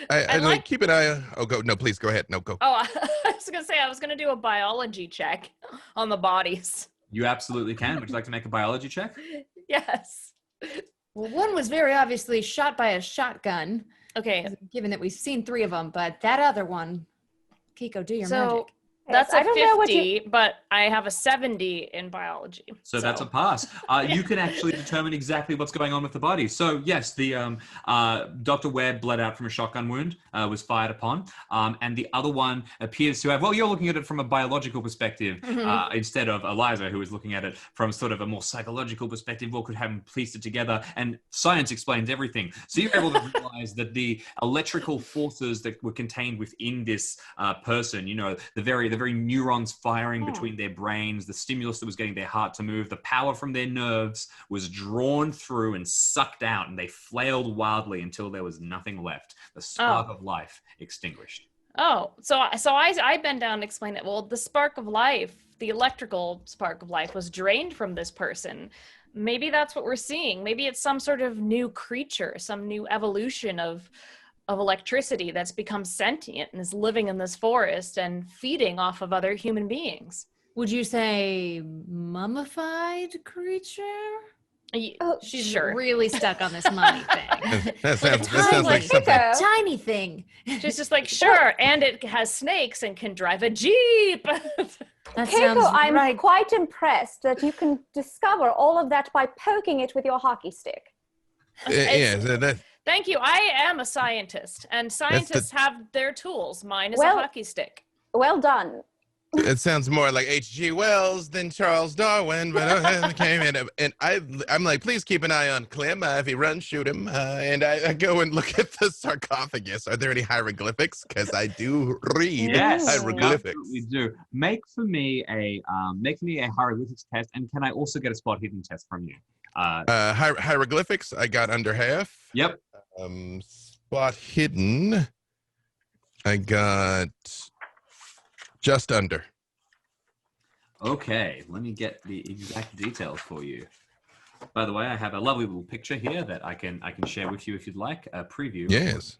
[SPEAKER 4] I
[SPEAKER 5] like-
[SPEAKER 4] keep an eye. Oh, go. No, please go ahead. No, go.
[SPEAKER 5] Oh, I was gonna say I was gonna do a biology check on the bodies.
[SPEAKER 1] You absolutely can. Would you like to make a biology check?
[SPEAKER 5] Yes.
[SPEAKER 2] Well, one was very obviously shot by a shotgun.
[SPEAKER 5] Okay.
[SPEAKER 2] Given that we've seen 3 of them, but that other one, Keiko, do your magic.
[SPEAKER 5] That's
[SPEAKER 3] I
[SPEAKER 5] a
[SPEAKER 3] don't know what
[SPEAKER 5] 50, but I have a 70 in biology.
[SPEAKER 1] So that's a pass. You can actually determine exactly what's going on with the body. So yes, the Dr. Webb bled out from a shotgun wound, was fired upon, and the other one appears to have. Well, you're looking at it from a biological perspective instead of Eliza, who is looking at it from sort of a more psychological perspective. Or could have pieced it together, and science explains everything. So you're able to realize that the electrical forces that were contained within this person, the very neurons firing between their brains, the stimulus that was getting their heart to move, the power from their nerves was drawn through and sucked out, and they flailed wildly until there was nothing left. The spark of life extinguished.
[SPEAKER 5] Oh, so I bend down and explain it. Well, the spark of life, the electrical spark of life, was drained from this person. Maybe that's what we're seeing. Maybe it's some sort of new creature, some new evolution of electricity that's become sentient and is living in this forest and feeding off of other human beings.
[SPEAKER 2] Would you say mummified creature?
[SPEAKER 5] She's
[SPEAKER 2] really stuck on this mummy thing.
[SPEAKER 4] That sounds like something.
[SPEAKER 2] Tiny thing.
[SPEAKER 5] She's just like, sure, and it has snakes and can drive a jeep.
[SPEAKER 3] Keiko, I'm quite impressed that you can discover all of that by poking it with your hockey stick.
[SPEAKER 5] Thank you. I am a scientist, and scientists have their tools. Mine is a hockey stick.
[SPEAKER 3] Well done.
[SPEAKER 4] It sounds more like H.G. Wells than Charles Darwin, but came in, and I'm like, please keep an eye on Clem. If he runs, shoot him. And I go and look at the sarcophagus. Are there any hieroglyphics? Because I do read hieroglyphics.
[SPEAKER 1] We do. Make me a hieroglyphics test, and can I also get a spot hidden test from you?
[SPEAKER 4] Hieroglyphics, I got under half.
[SPEAKER 1] Yep.
[SPEAKER 4] Spot hidden, I got just under.
[SPEAKER 1] Okay, let me get the exact details for you. By the way, I have a lovely little picture here that I can share with you if you'd like, a preview.
[SPEAKER 4] Yes.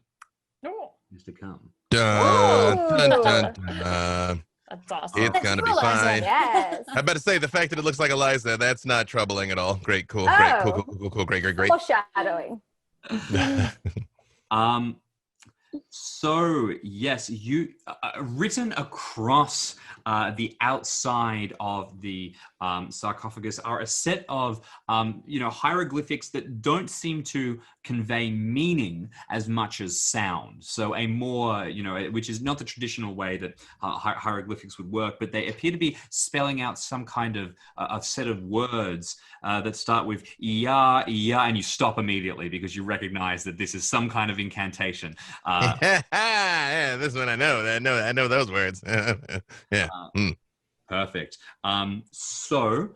[SPEAKER 1] Is to come.
[SPEAKER 4] Dun, dun, dun, dun.
[SPEAKER 5] That's awesome.
[SPEAKER 4] It's going to be fine.
[SPEAKER 3] Yes.
[SPEAKER 4] I better say the fact that it looks like Eliza, that's not troubling at all. Great, cool, great.
[SPEAKER 3] Foreshadowing.
[SPEAKER 1] So yes, you written across the outside of the sarcophagus are a set of hieroglyphics that don't seem to convey meaning as much as sound. So a more which is not the traditional way that hieroglyphics would work, but they appear to be spelling out some kind of a set of words that start with ya, and you stop immediately because you recognize that this is some kind of incantation.
[SPEAKER 4] Yeah, this one I know. I know those words. Yeah.
[SPEAKER 1] Perfect. So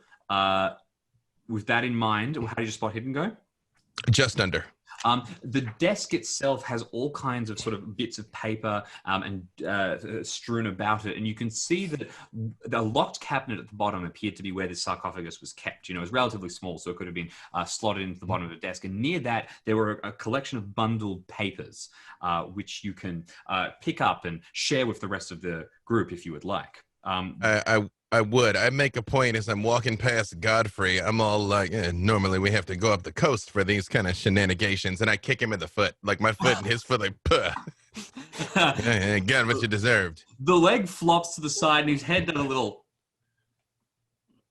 [SPEAKER 1] with that in mind, how did your spot hidden go?
[SPEAKER 4] Just under.
[SPEAKER 1] The desk itself has all kinds of sort of bits of paper and strewn about it. And you can see that the locked cabinet at the bottom appeared to be where the sarcophagus was kept. It was relatively small, so it could have been slotted into the bottom of the desk. And near that, there were a collection of bundled papers, which you can pick up and share with the rest of the group if you would like.
[SPEAKER 4] I would. I make a point as I'm walking past Godfrey. I'm all like, normally we have to go up the coast for these kind of shenanigans, and I kick him in the foot, like my foot and his foot, like, puh. Got what you deserved.
[SPEAKER 1] The leg flops to the side, and his head does a little.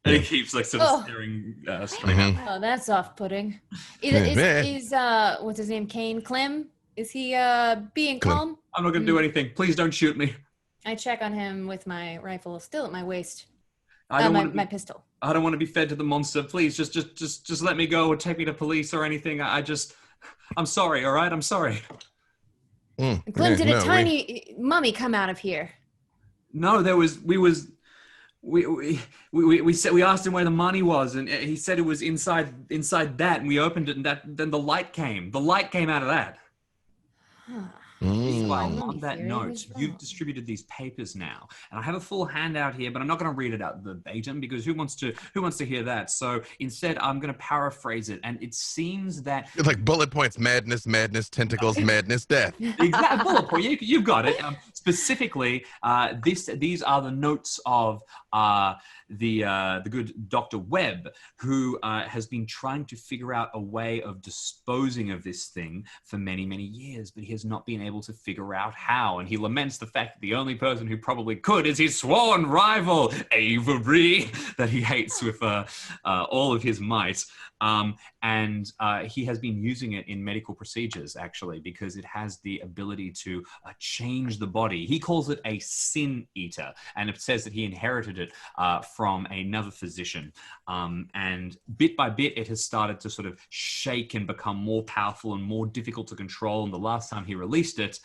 [SPEAKER 1] And he keeps like sort of staring straight out.
[SPEAKER 2] Oh, that's off-putting. Is what's his name? Clem? Is he being calm?
[SPEAKER 1] I'm not going to do anything. Please don't shoot me.
[SPEAKER 2] I check on him with my rifle still at my waist. My pistol.
[SPEAKER 1] I don't want to be fed to the monster. Please, just let me go or take me to police or anything. I'm sorry. All right, I'm sorry.
[SPEAKER 2] Clem, did a tiny mummy come out of here?
[SPEAKER 1] No, we asked him where the money was, and he said it was inside that, and we opened it, and then the light came. The light came out of that. Meanwhile,
[SPEAKER 2] my
[SPEAKER 1] on that
[SPEAKER 2] theory
[SPEAKER 1] note,
[SPEAKER 2] was
[SPEAKER 1] you've
[SPEAKER 2] wrong.
[SPEAKER 1] distributed these papers now, and I have a full handout here, but I'm not going to read it out verbatim because who wants to hear that? So instead, I'm going to paraphrase it, and it seems that
[SPEAKER 4] Like bullet points: madness, madness, tentacles, madness, death.
[SPEAKER 1] the exact bullet point. You've got it. Specifically, these are the notes of the good Dr. Webb, who has been trying to figure out a way of disposing of this thing for many, many years, but he has not been able to figure out how. And he laments the fact that the only person who probably could is his sworn rival, Avery, that he hates with all of his might. And he has been using it in medical procedures, actually, because it has the ability to change the body. He calls it a sin eater, and it says that he inherited it from another physician. And bit by bit, it has started to sort of shake and become more powerful and more difficult to control. And the last time he released it,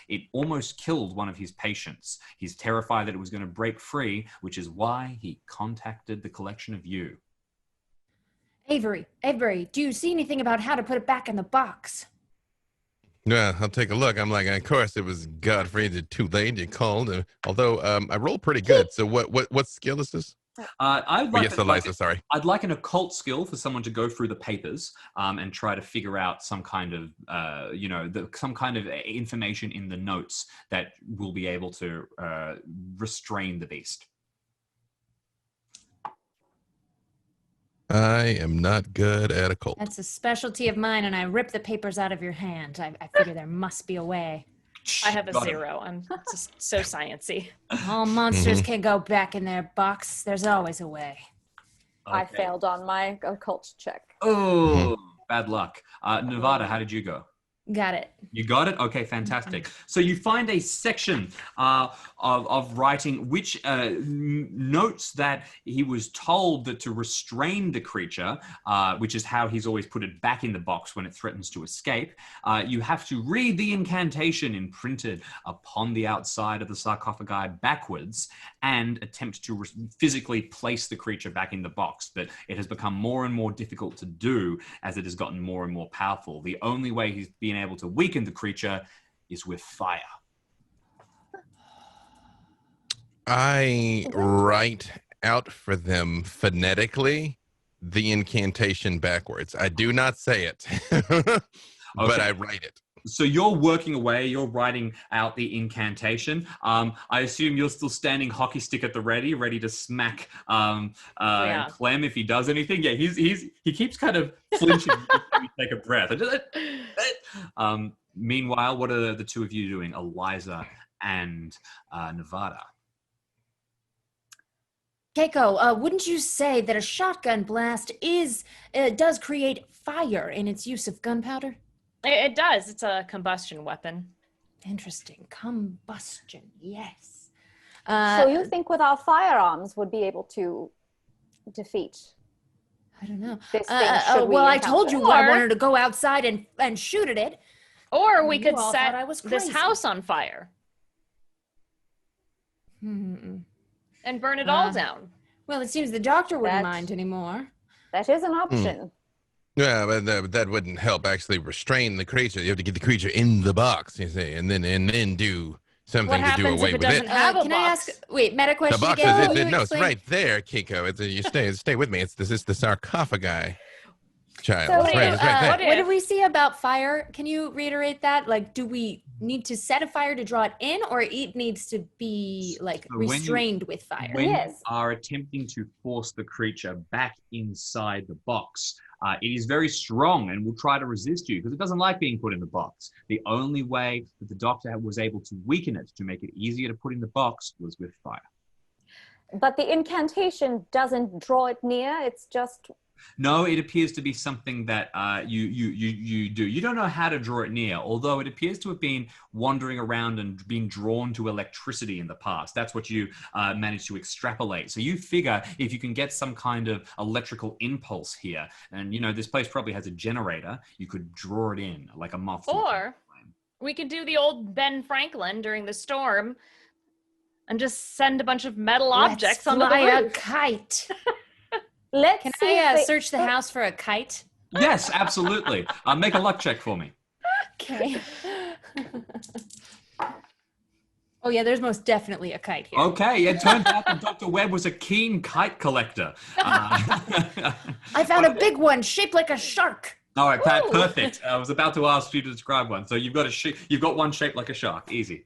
[SPEAKER 1] it almost killed one of his patients. He's terrified that it was going to break free, which is why he contacted the collection of you.
[SPEAKER 2] Avery, do you see anything about how to put it back in the box?
[SPEAKER 4] Yeah, I'll take a look. I'm like, of course, it was Godfrey. Too late. You called. Although I rolled pretty good. So what skill is this? Sorry.
[SPEAKER 1] I'd like an occult skill for someone to go through the papers and try to figure out some kind of, some kind of information in the notes that will be able to restrain the beast.
[SPEAKER 4] I am not good at occult.
[SPEAKER 2] That's a specialty of mine, and I rip the papers out of your hand. I figure there must be a way.
[SPEAKER 5] I have a 0. I'm just so sciencey.
[SPEAKER 2] All monsters can go back in their box. There's always a way.
[SPEAKER 3] I failed on my occult check.
[SPEAKER 1] Oh, bad luck. Nevada, how did you go?
[SPEAKER 2] Got it.
[SPEAKER 1] You got it? Okay, fantastic. So you find a section of writing which notes that he was told that to restrain the creature, which is how he's always put it back in the box when it threatens to escape, you have to read the incantation imprinted upon the outside of the sarcophagi backwards and attempt to physically place the creature back in the box. But it has become more and more difficult to do as it has gotten more and more powerful. The only way he's been able to weaken the creature is with fire.
[SPEAKER 4] I write out for them phonetically the incantation backwards. I do not say it, but I write it.
[SPEAKER 1] So you're working away, you're writing out the incantation. I assume you're still standing hockey stick at the ready to smack Clem if he does anything. Yeah, he keeps kind of flinching every time you take a breath. Meanwhile, what are the two of you doing, Eliza and Nevada?
[SPEAKER 2] Keiko, wouldn't you say that a shotgun blast does create fire in its use of gunpowder?
[SPEAKER 5] It does. It's a combustion weapon.
[SPEAKER 2] Interesting. Combustion, yes.
[SPEAKER 3] So you think with our firearms would be able to defeat?
[SPEAKER 2] I don't know.
[SPEAKER 3] This thing,
[SPEAKER 2] well, I told you I wanted to go outside and shoot at it.
[SPEAKER 5] Or we could
[SPEAKER 2] all
[SPEAKER 5] set
[SPEAKER 2] thought I was
[SPEAKER 5] this
[SPEAKER 2] crazy.
[SPEAKER 5] house on fire and burn it all down.
[SPEAKER 2] Well, it seems the doctor wouldn't
[SPEAKER 3] That-
[SPEAKER 2] mind anymore.
[SPEAKER 3] That is an option.
[SPEAKER 4] Yeah, but that wouldn't help actually restrain the creature. You have to get the creature in the box, you see, and then do something
[SPEAKER 5] What
[SPEAKER 4] to do
[SPEAKER 5] happens
[SPEAKER 4] away
[SPEAKER 5] if it
[SPEAKER 4] with
[SPEAKER 5] doesn't
[SPEAKER 4] it.
[SPEAKER 5] have a
[SPEAKER 2] Can I
[SPEAKER 5] box?
[SPEAKER 2] ask? Wait, meta
[SPEAKER 4] The
[SPEAKER 2] question
[SPEAKER 4] box
[SPEAKER 2] again.
[SPEAKER 4] is
[SPEAKER 2] Will you
[SPEAKER 4] no, it's
[SPEAKER 2] explain?
[SPEAKER 4] right there, Kiko. It's you stay with me. It's the sarcophagi, child.
[SPEAKER 3] So,
[SPEAKER 4] It's right, it's right there.
[SPEAKER 5] what
[SPEAKER 2] What did we see about fire? Can you reiterate that? Like, do we need to set a fire to draw it in, or it needs to be like
[SPEAKER 1] So when you-
[SPEAKER 2] restrained with fire?
[SPEAKER 1] When
[SPEAKER 3] Yes.
[SPEAKER 1] you are attempting to force the creature back inside the box, it is very strong and will try to resist you because it doesn't like being put in the box. The only way that the doctor was able to weaken it to make it easier to put in the box was with fire.
[SPEAKER 3] But the incantation doesn't draw it near. It's just
[SPEAKER 1] No, it appears to be something that you do. You don't know how to draw it near, although it appears to have been wandering around and being drawn to electricity in the past. That's what you managed to extrapolate. So you figure if you can get some kind of electrical impulse here, and this place probably has a generator, you could draw it in like a moth.
[SPEAKER 5] Or we could do the old Ben Franklin during the storm and just send a bunch of metal objects
[SPEAKER 2] Let's
[SPEAKER 5] onto the
[SPEAKER 2] fly a
[SPEAKER 5] roof.
[SPEAKER 2] kite.
[SPEAKER 3] let's
[SPEAKER 2] Can
[SPEAKER 3] see.
[SPEAKER 2] I
[SPEAKER 3] if they-
[SPEAKER 2] search the house for a kite?
[SPEAKER 1] Yes, absolutely. Make a luck check for me.
[SPEAKER 2] Okay. Oh yeah, there's most definitely a kite here.
[SPEAKER 1] Okay, it turns out that Dr. Webb was a keen kite collector.
[SPEAKER 2] I found a big one shaped like a shark.
[SPEAKER 1] All right, Pat, perfect. I was about to ask you to describe one. So you've got one shaped like a shark. Easy.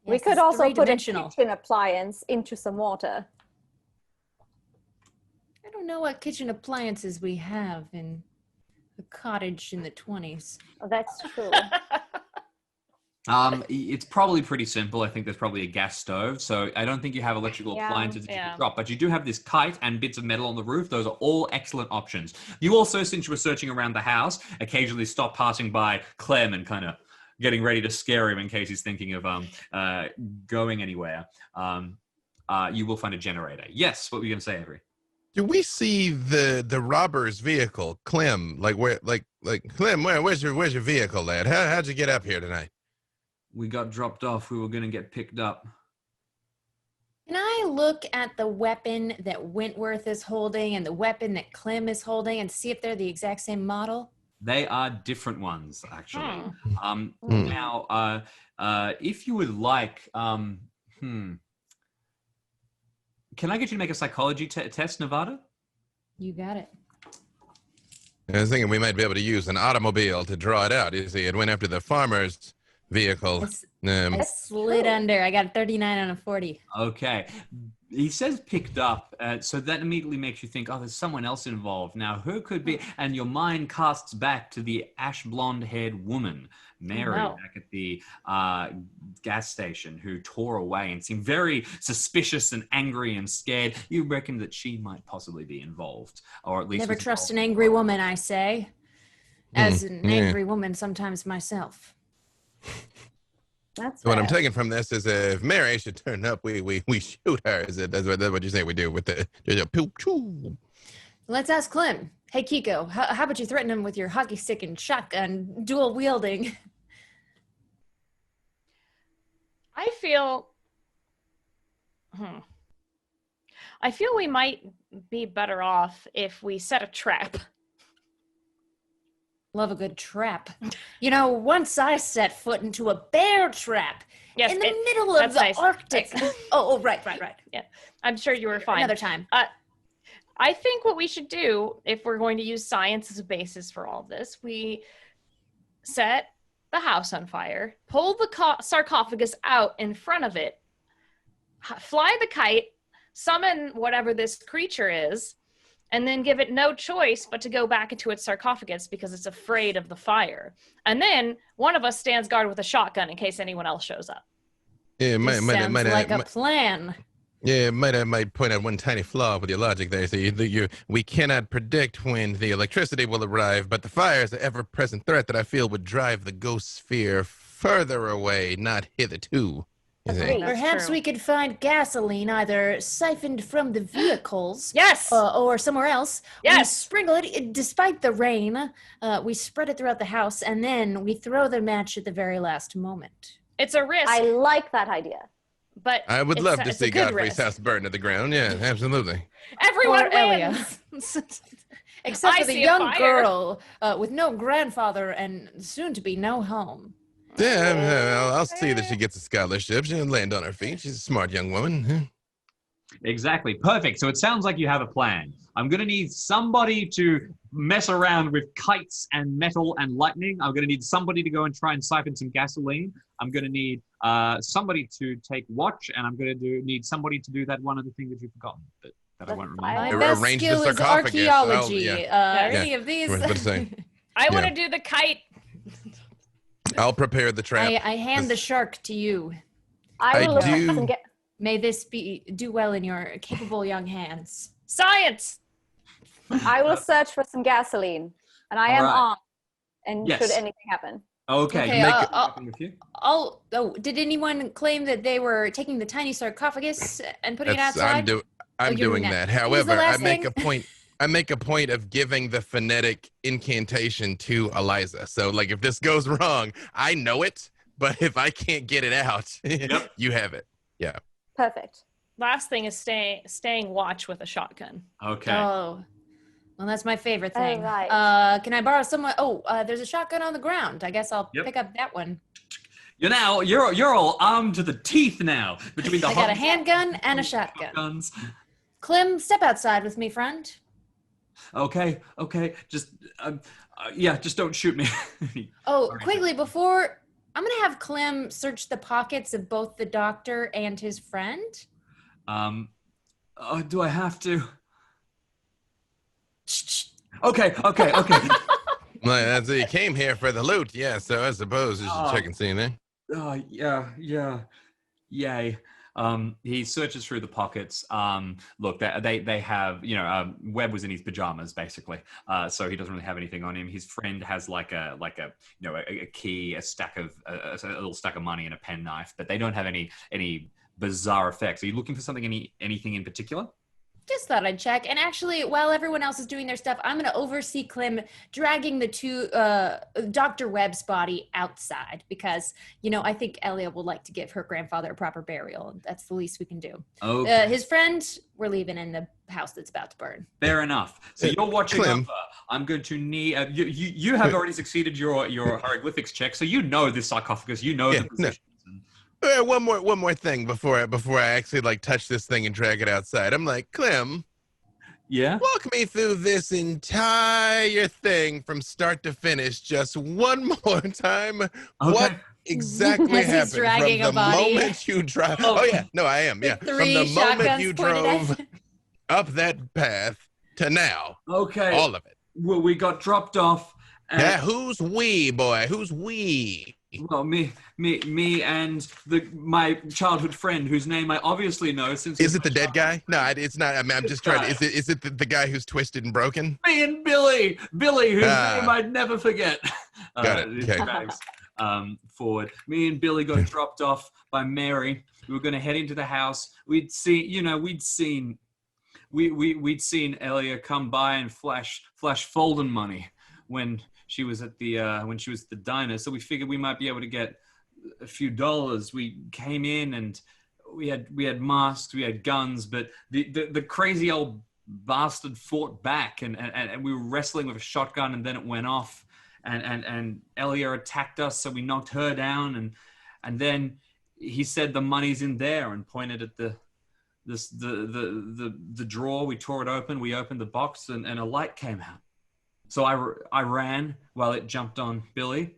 [SPEAKER 3] We could also put a kitchen appliance into some water.
[SPEAKER 2] I don't know what kitchen appliances we have in a cottage in the 20s.
[SPEAKER 3] Oh, that's true.
[SPEAKER 1] It's probably pretty simple. I think there's probably a gas stove. So I don't think you have electrical appliances that you can drop. But you do have this kite and bits of metal on the roof. Those are all excellent options. You also, since you were searching around the house, occasionally stop passing by Clem and kind of getting ready to scare him in case he's thinking of going anywhere. You will find a generator. Yes, what were you going to say, Avery?
[SPEAKER 4] Do we see the robber's vehicle, Clem? Clem, where's your vehicle, lad? How'd you get up here tonight?
[SPEAKER 1] We got dropped off. We were going to get picked up.
[SPEAKER 2] Can I look at the weapon that Wentworth is holding and the weapon that Clem is holding and see if they're the exact same model?
[SPEAKER 1] They are different ones, actually. Now, if you would like, can I get you to make a psychology test, Nevada?
[SPEAKER 2] You got it.
[SPEAKER 4] I was thinking we might be able to use an automobile to draw it out. You see, it went after the farmer's vehicle.
[SPEAKER 2] I slid under. I got a 39 on a 40.
[SPEAKER 1] Okay. He says picked up, so that immediately makes you think, oh, there's someone else involved. Now, who could be? And your mind casts back to the ash blonde-haired woman, Mary, back at the gas station, who tore away and seemed very suspicious and angry and scared. You reckon that she might possibly be involved, or at least...
[SPEAKER 2] Never trust an angry woman, I say. As an angry woman sometimes myself.
[SPEAKER 3] That's
[SPEAKER 4] what I'm taking from this is if Mary should turn up, we shoot her. That's what you say we do with the pew choo.
[SPEAKER 2] Let's ask Clem. Hey Kiko, how about you threaten him with your hockey stick and shotgun dual wielding?
[SPEAKER 5] I feel we might be better off if we set a trap.
[SPEAKER 2] Love a good trap. You know, once I set foot into a bear trap in the middle of the Arctic. Oh, right.
[SPEAKER 5] Yeah, I'm sure you were fine.
[SPEAKER 2] Another time.
[SPEAKER 5] I think what we should do, if we're going to use science as a basis for all of this, we set the house on fire, pull the sarcophagus out in front of it, fly the kite, summon whatever this creature is, and then give it no choice but to go back into its sarcophagus because it's afraid of the fire. And then one of us stands guard with a shotgun in case anyone else shows up.
[SPEAKER 4] Yeah,
[SPEAKER 2] sounds like a plan.
[SPEAKER 4] Yeah, might point out one tiny flaw with your logic there. So we cannot predict when the electricity will arrive, but the fire is an ever-present threat that I feel would drive the ghost sphere further away, not hitherto.
[SPEAKER 2] Perhaps we could find gasoline either siphoned from the vehicles, or somewhere else.
[SPEAKER 5] Yes,
[SPEAKER 2] we sprinkle it despite the rain. We spread it throughout the house, and then we throw the match at the very last moment.
[SPEAKER 5] It's a risk.
[SPEAKER 3] I like that idea.
[SPEAKER 5] But
[SPEAKER 4] I would love to see Godfrey's house burn to the ground. Yeah, absolutely.
[SPEAKER 5] Everyone wins.
[SPEAKER 2] Except for the young girl with no grandfather and soon to be no home.
[SPEAKER 4] Yeah, I'll see that she gets a scholarship. She'll land on her feet. She's a smart young woman.
[SPEAKER 1] Exactly. Perfect. So it sounds like you have a plan. I'm going to need somebody to mess around with kites and metal and lightning. I'm going to need somebody to go and try and siphon some gasoline. I'm going to need somebody to take watch, and I'm going to need somebody to do that one other thing that you've forgotten that I won't remember.
[SPEAKER 2] My best skill is archaeology. Any of these.
[SPEAKER 5] I want to do the kite.
[SPEAKER 4] I'll prepare the trap.
[SPEAKER 2] I hand the shark to you.
[SPEAKER 3] I do.
[SPEAKER 2] May this do well in your capable young hands.
[SPEAKER 5] Science!
[SPEAKER 3] I will search for some gasoline, and I am on. And should anything happen?
[SPEAKER 1] Okay.
[SPEAKER 2] Did anyone claim that they were taking the tiny sarcophagus and putting it outside?
[SPEAKER 4] I'm doing that. However, I make a point of giving the phonetic incantation to Eliza. So, like, if this goes wrong, I know it, but if I can't get it out, you have it. Yeah.
[SPEAKER 3] Perfect.
[SPEAKER 5] Last thing is staying watch with a shotgun.
[SPEAKER 1] Okay.
[SPEAKER 2] Oh. Well, that's my favorite thing.
[SPEAKER 3] right.
[SPEAKER 2] Can I borrow someone? Oh, there's a shotgun on the ground. I guess I'll pick up that one.
[SPEAKER 1] You're all armed to the teeth now. Between the
[SPEAKER 2] I got a handgun and a shotgun.
[SPEAKER 1] shotguns.
[SPEAKER 2] Clem, step outside with me, friend.
[SPEAKER 1] Okay. Just just don't shoot me.
[SPEAKER 2] Oh, quickly before I'm gonna have Clem search the pockets of both the doctor and his friend.
[SPEAKER 1] Do I have to? Okay.
[SPEAKER 4] Well, that's you came here for the loot, yeah. So I suppose you should check and see there.
[SPEAKER 1] Yeah. Yay. He searches through the pockets. Look, they have, Webb was in his pajamas basically, so he doesn't really have anything on him. His friend has like a key, a little stack of money, and a penknife, but they don't have any bizarre effects. Are you looking for something, anything in particular?
[SPEAKER 2] Just thought I'd check. And actually, while everyone else is doing their stuff, I'm going to oversee Clem dragging the two, Dr. Webb's body outside because, I think Elia will like to give her grandfather a proper burial. That's the least we can do.
[SPEAKER 1] Okay.
[SPEAKER 2] His friend, we're leaving in the house that's about to burn.
[SPEAKER 1] Fair enough. So you're watching
[SPEAKER 4] Clem.
[SPEAKER 1] over. I'm going to need... you have already succeeded your hieroglyphics check, so you know this sarcophagus. You know the positions.
[SPEAKER 4] One more thing before I actually touch this thing and drag it outside. I'm like, Clem,
[SPEAKER 1] Yeah.
[SPEAKER 4] walk me through this entire thing from start to finish just one more time.
[SPEAKER 1] Okay.
[SPEAKER 4] What exactly
[SPEAKER 2] As he's
[SPEAKER 4] happened
[SPEAKER 2] dragging
[SPEAKER 4] from
[SPEAKER 2] a
[SPEAKER 4] the
[SPEAKER 2] body.
[SPEAKER 4] moment you drive? Oh yeah, no, I am. Yeah, from
[SPEAKER 2] Three
[SPEAKER 4] the moment
[SPEAKER 2] shotguns
[SPEAKER 4] you
[SPEAKER 2] pointed at
[SPEAKER 4] drove up that path to now,
[SPEAKER 1] Okay.
[SPEAKER 4] all of it.
[SPEAKER 1] Well, we got dropped off.
[SPEAKER 4] Yeah, who's we, boy? Who's we?
[SPEAKER 1] Well, me, and my childhood friend, whose name I obviously know since.
[SPEAKER 4] Is it the dead guy? No, it's not. I mean, I'm just trying to. Is it the guy who's twisted and broken?
[SPEAKER 1] Me and Billy, whose name I'd never forget.
[SPEAKER 4] Got it. Okay.
[SPEAKER 1] Drags, forward. Me and Billy got dropped off by Mary. We were going to head into the house. We'd seen Elia come by and flash Folden money when she was at the diner, so we figured we might be able to get a few dollars. We came in and we had masks, we had guns, but the crazy old bastard fought back, and we were wrestling with a shotgun, and then it went off, and Elia attacked us, so we knocked her down, and then he said the money's in there and pointed at the drawer. We tore it open, we opened the box, and a light came out. So I ran while it jumped on Billy.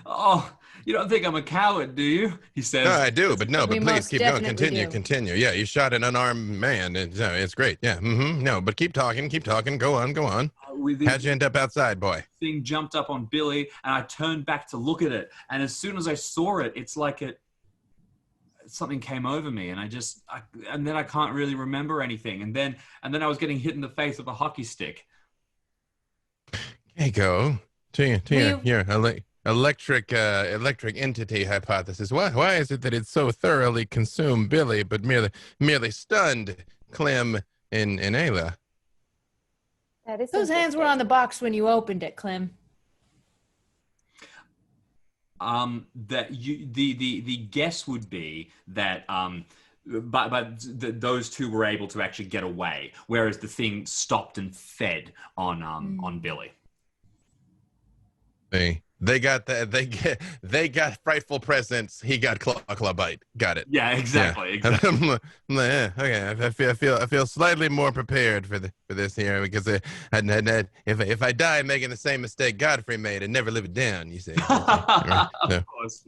[SPEAKER 1] Oh, you don't think I'm a coward, do you? He says.
[SPEAKER 4] No, I do, but please keep going. Continue. Yeah, you shot an unarmed man. It's great. Yeah. No, but keep talking. Go on. How'd you end up outside, boy?
[SPEAKER 1] Thing jumped up on Billy, and I turned back to look at it. And as soon as I saw it, it's like something came over me, and and then I can't really remember anything. And then I was getting hit in the face with a hockey stick.
[SPEAKER 4] Hey, go to your electric entity hypothesis. Why is it that it so thoroughly consumed Billy, but merely stunned Clem and Ayla?
[SPEAKER 2] Whose hands were on the box when you opened it, Clem?
[SPEAKER 1] That the guess would be that those two were able to actually get away, whereas the thing stopped and fed on Billy.
[SPEAKER 4] They got frightful presence. He got claw bite. Got it.
[SPEAKER 1] Yeah, exactly.
[SPEAKER 4] Yeah. Okay, I feel slightly more prepared for this here, because if I die making the same mistake Godfrey made and never live it down, you see. Right? So.
[SPEAKER 1] Of course.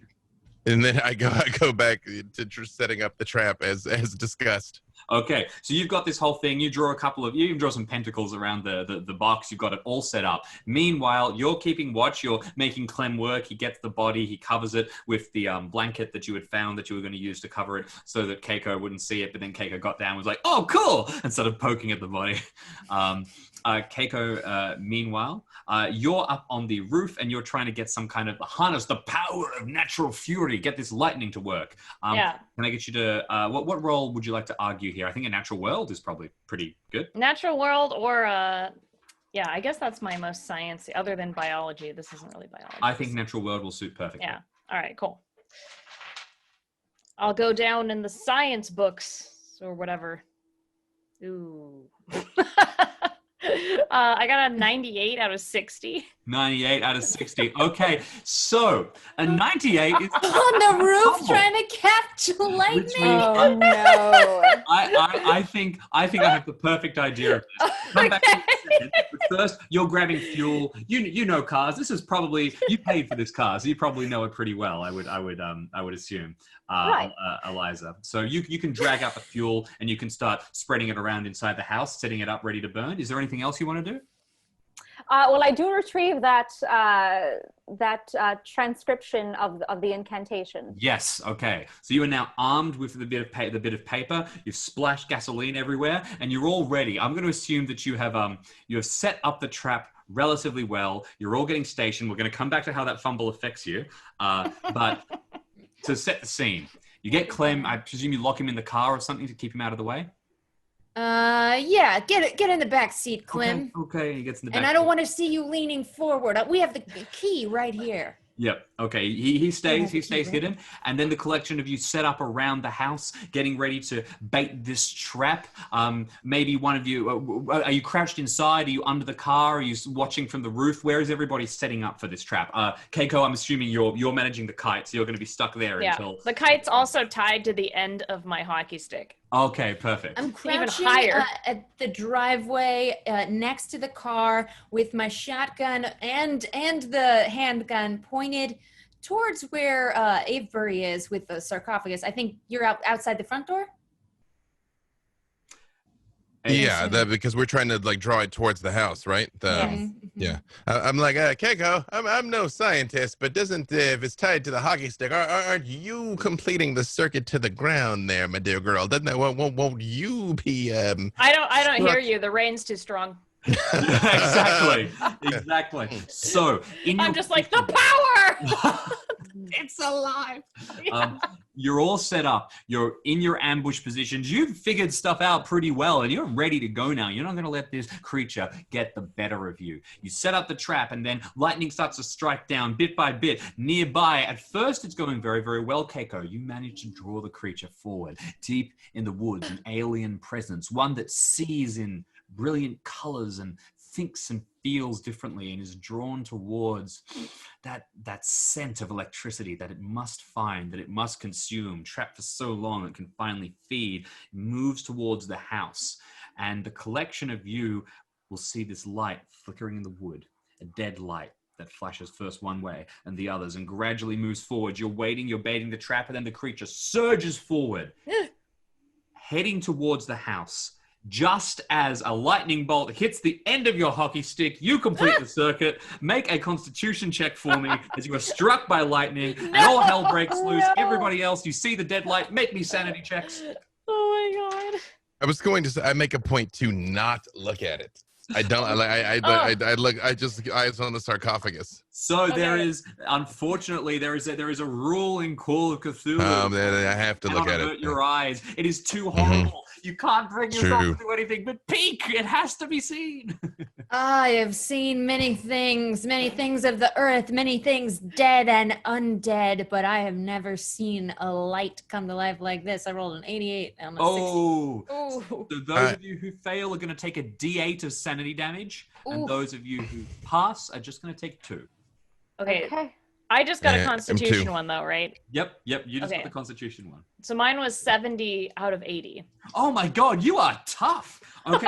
[SPEAKER 4] And then I go back to setting up the trap as discussed.
[SPEAKER 1] Okay, so you've got this whole thing. You even draw some pentacles around the box. You've got it all set up. Meanwhile, you're keeping watch. You're making Clem work. He gets the body. He covers it with the blanket that you had found that you were going to use to cover it so that Keiko wouldn't see it. But then Keiko got down and was like, oh, cool, and started poking at the body. Keiko, meanwhile, you're up on the roof and you're trying to get some kind of harness the power of natural fury, get this lightning to work.
[SPEAKER 5] Yeah.
[SPEAKER 1] Can I get you to, what role would you like to argue here? I think a natural world is probably pretty good.
[SPEAKER 5] Natural world or, yeah, I guess that's my most science, other than biology. This isn't really biology.
[SPEAKER 1] I think natural world will suit perfectly.
[SPEAKER 5] Yeah. All right, cool. I'll go down in the science books or whatever. Ooh. I got a 98 out of 60.
[SPEAKER 1] 98 out of 60. Okay, so a 98 is
[SPEAKER 2] On the roof
[SPEAKER 1] humble,
[SPEAKER 2] trying to catch lightning.
[SPEAKER 1] which means
[SPEAKER 3] Oh no.
[SPEAKER 1] I think I have the perfect idea of this. Come back to the second, but first, you're grabbing fuel. You know cars. This is probably you paid for this car, so you probably know it pretty well. I would assume,
[SPEAKER 3] Right.
[SPEAKER 1] Eliza. So you can drag out the fuel and you can start spreading it around inside the house, setting it up ready to burn. Is there anything else you want to do?
[SPEAKER 3] Well, I do retrieve that transcription of the incantation.
[SPEAKER 1] Yes. Okay. So you are now armed with the bit of paper. You've splashed gasoline everywhere, and you're all ready. I'm going to assume that you have set up the trap relatively well. You're all getting stationed. We're going to come back to how that fumble affects you, but to set the scene, you get Clem. I presume you lock him in the car or something to keep him out of the way.
[SPEAKER 2] Yeah, get in the back seat, Clem.
[SPEAKER 1] Okay. He gets in the back.
[SPEAKER 2] And I don't want to see you leaning forward. We have the key right here.
[SPEAKER 1] Yep. Okay. He stays hidden, and then the collection of you set up around the house, getting ready to bait this trap. Maybe one of you are you crouched inside? Are you under the car? Are you watching from the roof? Where is everybody setting up for this trap? Keiko, I'm assuming you're managing the kite, so you're going to be stuck there until
[SPEAKER 5] the kite's also tied to the end of my hockey stick.
[SPEAKER 1] Okay, perfect.
[SPEAKER 2] I'm crouching
[SPEAKER 5] Even higher.
[SPEAKER 2] at the driveway next to the car with my shotgun and the handgun pointed towards where Avery is with the sarcophagus. I think you're outside the front door?
[SPEAKER 4] Yeah, because we're trying to like draw it towards the house, right? Yeah. I'm like, Keiko, I'm no scientist, but doesn't if it's tied to the hockey stick, aren't you completing the circuit to the ground there, my dear girl? Doesn't that won't you be?
[SPEAKER 5] I don't hear you. The rain's too strong.
[SPEAKER 1] Exactly. So
[SPEAKER 5] I'm just like the power.
[SPEAKER 1] It's alive. You're all set up. You're in your ambush positions. You've figured stuff out pretty well, and you're ready to go now. You're not going to let this creature get the better of you. You set up the trap, and then lightning starts to strike down bit by bit nearby. At first, it's going very, very well, Keiko. You manage to draw the creature forward, deep in the woods, an alien presence, one that sees in brilliant colors and thinks and feels differently and is drawn towards that scent of electricity that it must find, that it must consume, trapped for so long it can finally feed. It moves towards the house, and the collection of you will see this light flickering in the wood, a dead light that flashes first one way and the others and gradually moves forward. You're waiting, you're baiting the trap, and then the creature surges forward, heading towards the house. Just as a lightning bolt hits the end of your hockey stick, you complete the circuit. Make a constitution check for me as you are struck by lightning and all hell breaks loose. Everybody else, you see the dead light. Make me sanity checks.
[SPEAKER 5] Oh my god.
[SPEAKER 4] I was going to say, I make a point to not look at it. I don't. I look. I just eyes on the sarcophagus.
[SPEAKER 1] So there is, unfortunately, there is a rule in Call of Cthulhu.
[SPEAKER 4] I have to look at it.
[SPEAKER 1] Your eyes. It is too horrible. You can't bring yourself to do anything but peek. It has to be seen.
[SPEAKER 2] I have seen many things of the earth, many things dead and undead, but I have never seen a light come to life like this. I rolled an 88 on a 60.
[SPEAKER 1] So those of you who fail are going to take a D8 of sanity damage, and those of you who pass are just going to take 2.
[SPEAKER 5] Okay. I just got a Constitution one though, right?
[SPEAKER 1] Yep. You just got the Constitution one.
[SPEAKER 5] So mine was 70 out of 80.
[SPEAKER 1] Oh my God, you are tough. Okay,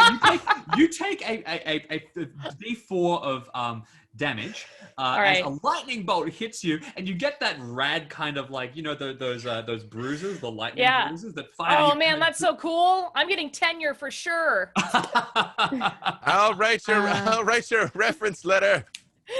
[SPEAKER 1] you take a D4 of damage as a lightning bolt hits you, and you get that rad kind of like those bruises, the lightning bruises that fire.
[SPEAKER 5] Oh man, that's so cool! I'm getting tenure for sure.
[SPEAKER 4] I'll write your reference letter.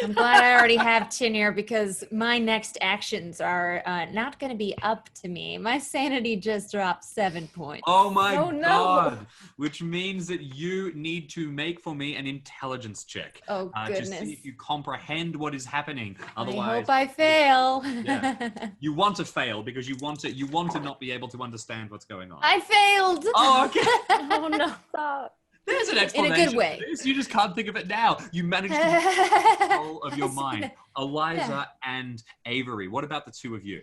[SPEAKER 2] I'm glad I already have tenure because my next actions are not going to be up to me. My sanity just dropped 7 points.
[SPEAKER 1] Oh my God. Which means that you need to make for me an intelligence check.
[SPEAKER 2] Oh, goodness.
[SPEAKER 1] To see if you comprehend what is happening. Otherwise,
[SPEAKER 2] I hope I fail.
[SPEAKER 1] Yeah. You want to fail because you want to not be able to understand what's going on.
[SPEAKER 2] I failed.
[SPEAKER 1] Oh, okay.
[SPEAKER 5] Oh no.
[SPEAKER 3] Stop.
[SPEAKER 1] There's an explanation.
[SPEAKER 2] In a good way.
[SPEAKER 1] For this. You just can't think of it now. You managed to get control of your mind. Eliza and Avery. What about the two of you?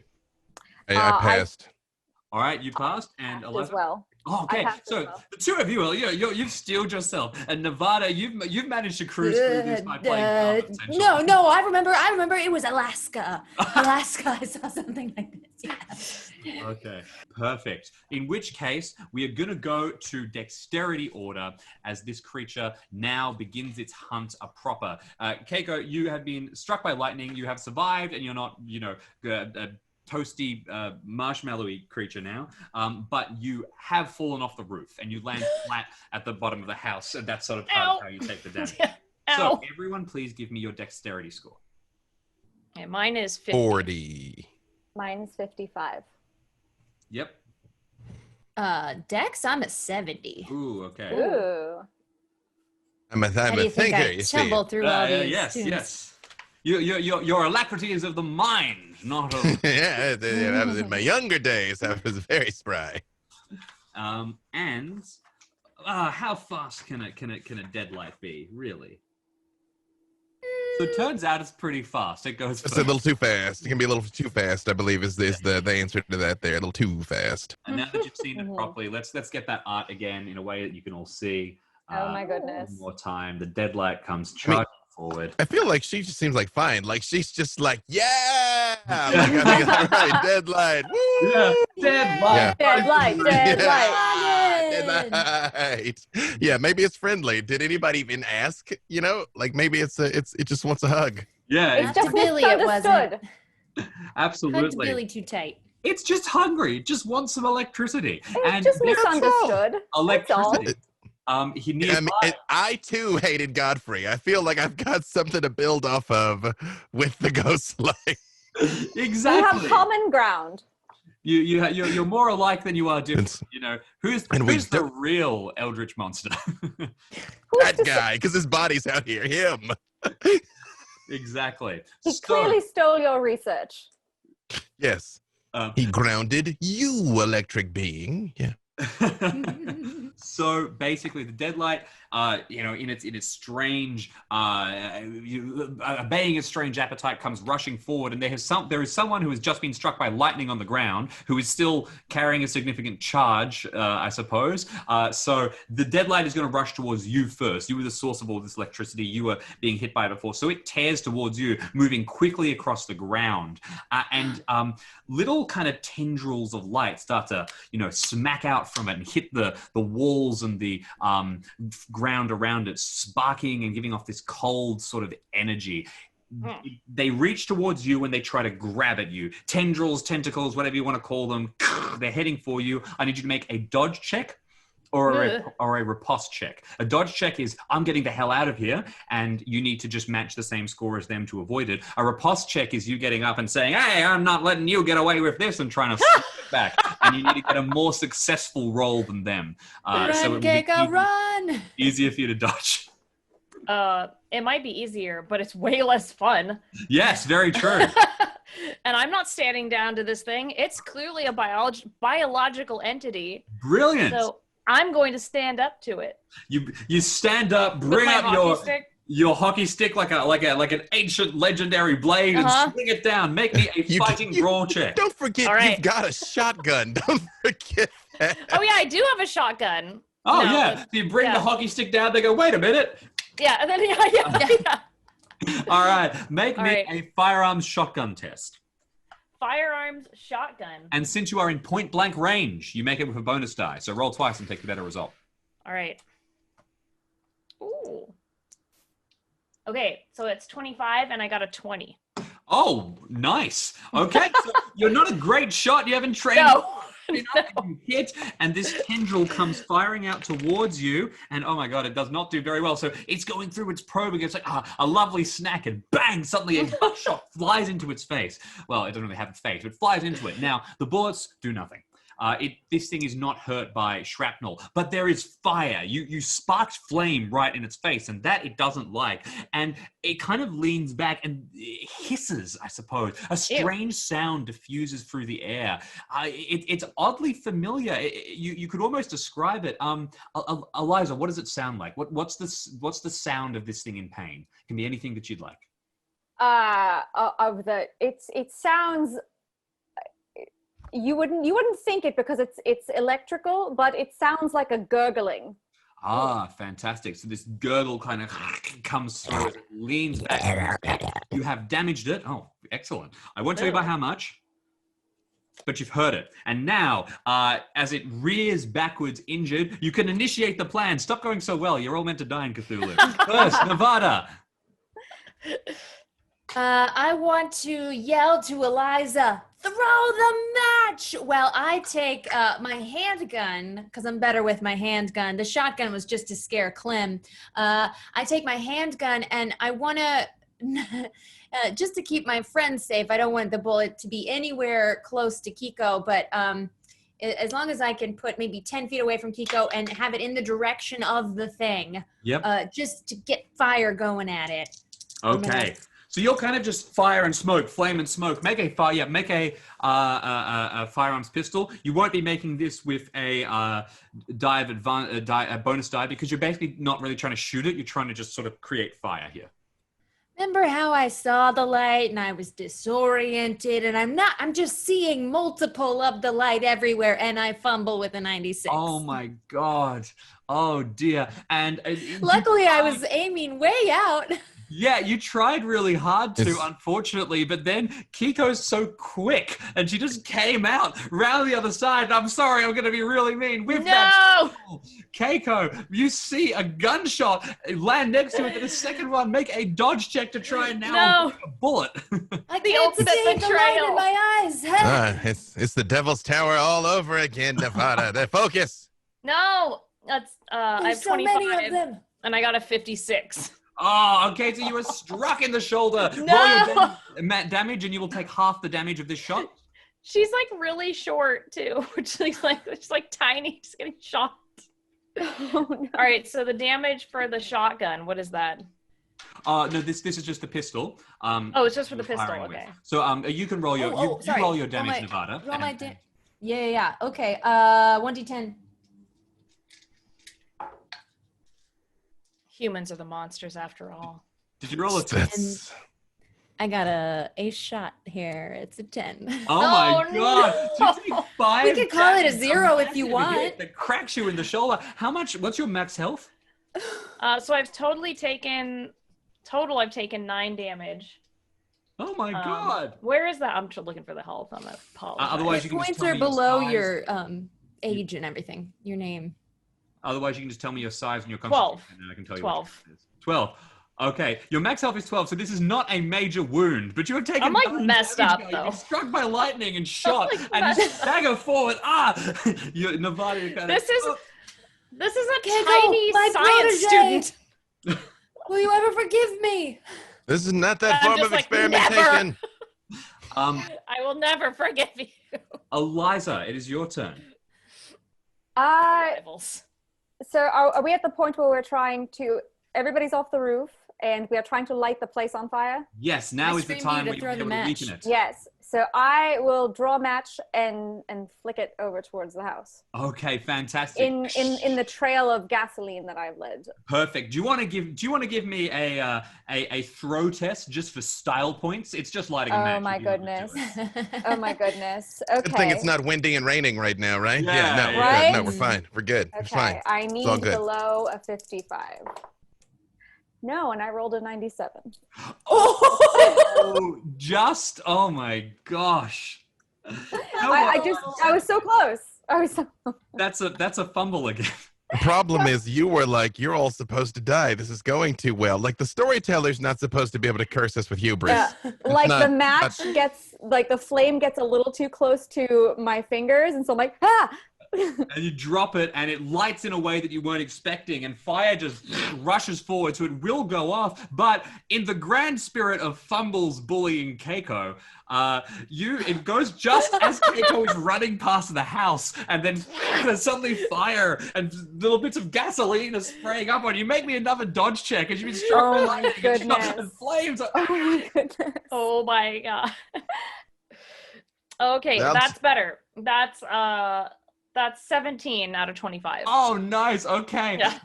[SPEAKER 4] I passed.
[SPEAKER 1] All right, you passed, and
[SPEAKER 3] As
[SPEAKER 1] Eliza.
[SPEAKER 3] well.
[SPEAKER 1] Oh, okay, so the two of you, you've steeled yourself, and Nevada, you've managed to cruise through this by playing dumb, essentially.
[SPEAKER 6] No, I remember it was Alaska. Alaska, I saw something like this. Yeah.
[SPEAKER 1] Okay, perfect. In which case, we are going to go to dexterity order as this creature now begins its hunt proper. Keiko, you have been struck by lightning. You have survived, and you're not, a toasty, marshmallowy creature now. But you have fallen off the roof, and you land flat at the bottom of the house, and that's sort of how you take the damage. So, everyone, please give me your dexterity score.
[SPEAKER 5] Yeah, mine is 50.
[SPEAKER 4] 40.
[SPEAKER 3] Mine's 55.
[SPEAKER 1] Yep.
[SPEAKER 6] Dex, I'm a 70.
[SPEAKER 1] Ooh, okay.
[SPEAKER 3] Ooh.
[SPEAKER 4] I'm a
[SPEAKER 6] How do you think
[SPEAKER 4] thinker,
[SPEAKER 6] I
[SPEAKER 4] you see.
[SPEAKER 6] tumble through all these
[SPEAKER 1] Yes,
[SPEAKER 6] tunes?
[SPEAKER 1] yes. Your alacrity is of the mind, not of...
[SPEAKER 4] Yeah, in my younger days, I was very spry.
[SPEAKER 1] And how fast can a deadlight be, really? So it turns out it's pretty fast. It goes
[SPEAKER 4] It's a little too fast. It can be a little too fast, I believe, is the answer to that there. A little too fast.
[SPEAKER 1] And now that you've seen it properly, let's get that art again in a way that you can all see.
[SPEAKER 3] Oh my goodness.
[SPEAKER 1] One more time. The deadlight comes charging forward.
[SPEAKER 4] I feel like she just seems like fine. Like she's just like, yeah! Like, I think, all right, deadlight. Woo!
[SPEAKER 1] Yeah, deadlight.
[SPEAKER 3] Deadlight,
[SPEAKER 4] Yeah, deadlight. Yeah, maybe it's friendly. Did anybody even ask? Like maybe it just wants a hug.
[SPEAKER 1] Yeah,
[SPEAKER 3] It's just
[SPEAKER 6] Billy, it
[SPEAKER 3] misunderstood.
[SPEAKER 1] absolutely.
[SPEAKER 6] Hugged Billy too tight.
[SPEAKER 1] It's just hungry. It just wants some electricity.
[SPEAKER 3] It's just misunderstood.
[SPEAKER 1] Electricity. He needs.
[SPEAKER 4] I too hated Godfrey. I feel like I've got something to build off of with the ghost light.
[SPEAKER 1] Exactly.
[SPEAKER 3] We have common ground.
[SPEAKER 1] You're more alike than you are different. Who's the
[SPEAKER 4] don't-
[SPEAKER 1] real Eldritch monster?
[SPEAKER 4] That guy, because his body's out here. Him.
[SPEAKER 1] Exactly.
[SPEAKER 3] He clearly stole your research.
[SPEAKER 4] Yes. He grounded you, electric being. Yeah.
[SPEAKER 1] So basically, the deadlight, in its strange, obeying its strange appetite, comes rushing forward, and there is someone who has just been struck by lightning on the ground, who is still carrying a significant charge, I suppose. So the deadlight is going to rush towards you first. You were the source of all this electricity. You were being hit by it before, so it tears towards you, moving quickly across the ground, and little kind of tendrils of light start to, smack out from it and hit the walls and the ground around it, sparking and giving off this cold sort of energy. They reach towards you when they try to grab at you. Tendrils, tentacles, whatever you want to call them, they're heading for you. I need you to make a dodge check or a riposte check. A dodge check is, I'm getting the hell out of here, and you need to just match the same score as them to avoid it. A riposte check is you getting up and saying, hey, I'm not letting you get away with this, and trying to slip it back. And you need to get a more successful roll than them.
[SPEAKER 6] Run, Keiko, run!
[SPEAKER 1] Easier for you to dodge.
[SPEAKER 5] It might be easier, but it's way less fun.
[SPEAKER 1] Yes, very true.
[SPEAKER 5] And I'm not standing down to this thing. It's clearly a biological entity.
[SPEAKER 1] Brilliant.
[SPEAKER 5] So I'm going to stand up to it.
[SPEAKER 1] You stand up, bring up your hockey stick like an ancient legendary blade, and swing it down. Make me a fighting brawl check.
[SPEAKER 4] Don't forget you've got a shotgun. Don't forget that.
[SPEAKER 5] Oh yeah, I do have a shotgun.
[SPEAKER 1] Oh yeah. So you bring the hockey stick down. They go, wait a minute.
[SPEAKER 5] Yeah, and then yeah.
[SPEAKER 1] All right, make me a firearms shotgun test.
[SPEAKER 5] Firearms shotgun.
[SPEAKER 1] And since you are in point blank range, you make it with a bonus die. So roll twice and take the better result.
[SPEAKER 5] All right. Ooh. Okay, so it's 25 and I got a 20.
[SPEAKER 1] Oh, nice. Okay, so you're not a great shot. You haven't trained.
[SPEAKER 5] No.
[SPEAKER 1] You hit, and this tendril comes firing out towards you, and oh my god, it does not do very well. So it's going through its probing. It's like a lovely snack, and bang! Suddenly a buckshot flies into its face. Well, it doesn't really have a face, but it flies into it. Now the bullets do nothing. This thing is not hurt by shrapnel, but there is fire. You sparked flame right in its face, and that it doesn't like. And it kind of leans back and hisses, I suppose. A strange sound diffuses through the air. It's oddly familiar. You could almost describe it. Eliza, what does it sound like? What's the sound of this thing in pain? It can be anything that you'd like.
[SPEAKER 3] You wouldn't think it because it's electrical, but it sounds like a gurgling.
[SPEAKER 1] Ah, fantastic. So this gurgle kind of comes through, it leans back. You have damaged it. Oh, excellent. I won't tell you by how much, but you've heard it. And now, as it rears backwards injured, you can initiate the plan. Stop going so well. You're all meant to die in Cthulhu. First, Nevada.
[SPEAKER 6] I want to yell to Eliza, throw the match! Well, I take my handgun, because I'm better with my handgun. The shotgun was just to scare Clem. I take my handgun and I want to, just to keep my friends safe, I don't want the bullet to be anywhere close to Kiko, but as long as I can put maybe 10 feet away from Kiko and have it in the direction of the thing, just to get fire going at it.
[SPEAKER 1] Okay. So you'll kind of just fire and smoke, flame and smoke. Make a firearms pistol. You won't be making this with a bonus die because you're basically not really trying to shoot it. You're trying to just sort of create fire here.
[SPEAKER 6] Remember how I saw the light and I was disoriented and I'm just seeing multiple of the light everywhere and I fumble with a 96.
[SPEAKER 1] Oh my God. Oh dear. And
[SPEAKER 6] luckily I was aiming way out.
[SPEAKER 1] Yeah, you tried really hard to, unfortunately, but then Kiko's so quick, and she just came out round the other side. I'm sorry, I'm going to be really mean. With that, Keiko, you see a gunshot land next to it, and the second one, make a dodge check to try and now a bullet.
[SPEAKER 6] I can't see the light in my eyes.
[SPEAKER 4] It's the Devil's Tower all over again, Nevada. The focus.
[SPEAKER 5] No, that's I have
[SPEAKER 6] so
[SPEAKER 5] 25,
[SPEAKER 6] many of them.
[SPEAKER 5] And I got a 56.
[SPEAKER 1] Oh, okay, so you were struck in the shoulder.
[SPEAKER 5] No!
[SPEAKER 1] Roll your damage, and you will take half the damage of this shot.
[SPEAKER 5] She's like really short too, which is like tiny, just getting shot.
[SPEAKER 3] Oh, no.
[SPEAKER 5] All right, so the damage for the shotgun, what is that?
[SPEAKER 1] No, this is just the pistol.
[SPEAKER 5] Oh, it's just for the pistol. Okay.
[SPEAKER 1] So you can roll your you roll your damage, Nevada.
[SPEAKER 6] Roll my yeah. Okay. 1d10.
[SPEAKER 5] Humans are the monsters after all.
[SPEAKER 1] Did you roll a 10?
[SPEAKER 2] I got a shot here. It's a 10.
[SPEAKER 1] Oh my God.
[SPEAKER 5] No.
[SPEAKER 1] So you take 5
[SPEAKER 6] We could call it a 0 if you want.
[SPEAKER 1] That cracks you in the shoulder. What's your max health?
[SPEAKER 5] So I've taken 9 damage.
[SPEAKER 1] Oh my God.
[SPEAKER 5] Where is that? I'm looking for the health on that.
[SPEAKER 1] Otherwise, you can
[SPEAKER 2] points
[SPEAKER 1] just tell
[SPEAKER 2] are
[SPEAKER 1] me
[SPEAKER 2] below
[SPEAKER 1] your
[SPEAKER 2] age and everything. Your name.
[SPEAKER 1] Otherwise, you can just tell me your size and your
[SPEAKER 5] 12.
[SPEAKER 1] constitution, and I can tell you
[SPEAKER 5] 12.
[SPEAKER 1] what it is. 12. Okay, your max health is 12, so this is not a major wound, but you have taken.
[SPEAKER 5] I'm like messed up though.
[SPEAKER 1] You're struck by lightning and shot,
[SPEAKER 5] like
[SPEAKER 1] and you stagger forward. You're Nevada.
[SPEAKER 5] This is a tiny science student.
[SPEAKER 6] Will you ever forgive me?
[SPEAKER 4] This is not that
[SPEAKER 5] I'm
[SPEAKER 4] form
[SPEAKER 5] just
[SPEAKER 4] of
[SPEAKER 5] like,
[SPEAKER 4] experimentation.
[SPEAKER 5] I will never forgive you.
[SPEAKER 1] Eliza, it is your turn.
[SPEAKER 3] So are we at the point where we're trying to, everybody's off the roof and we are trying to light the place on fire?
[SPEAKER 1] Yes, now is the time where you'll be able to weaken it.
[SPEAKER 3] Yes, so I will draw a match and flick it over towards the house.
[SPEAKER 1] Okay, fantastic.
[SPEAKER 3] In the trail of gasoline that I've led.
[SPEAKER 1] Perfect. Do you want to give me a throw test just for style points? It's just lighting a match.
[SPEAKER 3] Oh my goodness. Oh my goodness. Okay.
[SPEAKER 4] Good thing it's not windy and raining right now, right?
[SPEAKER 1] Yeah,
[SPEAKER 3] right?
[SPEAKER 4] No, we're fine. We're good.
[SPEAKER 3] Okay.
[SPEAKER 4] We're fine.
[SPEAKER 3] I need below a 55. No, and I rolled a 97.
[SPEAKER 1] Oh my gosh.
[SPEAKER 3] I was so close.
[SPEAKER 1] That's a fumble again.
[SPEAKER 4] The problem is you were like, you're all supposed to die. This is going too well. Like the storyteller's not supposed to be able to curse us with hubris.
[SPEAKER 3] Yeah. Like the match gets, like the flame gets a little too close to my fingers. And so I'm like,
[SPEAKER 1] And you drop it and it lights in a way that you weren't expecting and fire just rushes forward, so it will go off. But in the grand spirit of Fumbles bullying Keiko, it goes just as Keiko is running past the house, and then there's suddenly fire and little bits of gasoline are spraying up on you. Make me another dodge check as you've been struck by lightning and flames.
[SPEAKER 3] Oh my goodness.
[SPEAKER 5] Oh my God. Okay, that's better. That's 17 out of 25.
[SPEAKER 1] Oh, nice. Okay.
[SPEAKER 5] Yeah,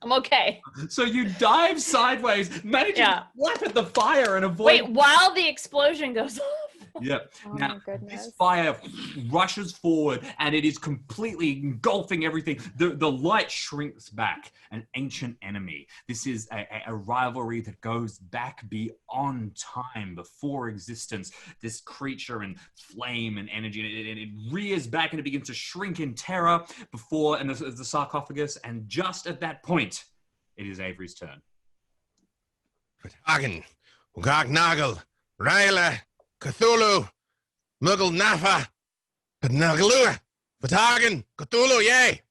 [SPEAKER 5] I'm okay.
[SPEAKER 1] So you dive sideways, managing to slap at the fire and avoid.
[SPEAKER 5] Wait, while the explosion goes off.
[SPEAKER 1] Yep.
[SPEAKER 3] Oh
[SPEAKER 1] Now,
[SPEAKER 3] my goodness.
[SPEAKER 1] this fire rushes forward and it is completely engulfing everything. The light shrinks back. An ancient enemy. This is a rivalry that goes back beyond time, before existence. This creature and flame and energy, and it rears back and it begins to shrink in terror before and the sarcophagus. And just at that point, it is Avery's turn.
[SPEAKER 4] Hagen, Ugagnagel, Ryla, Cthulhu, Muggle Nafa, Nagalua, Fatagan, Cthulhu, yay!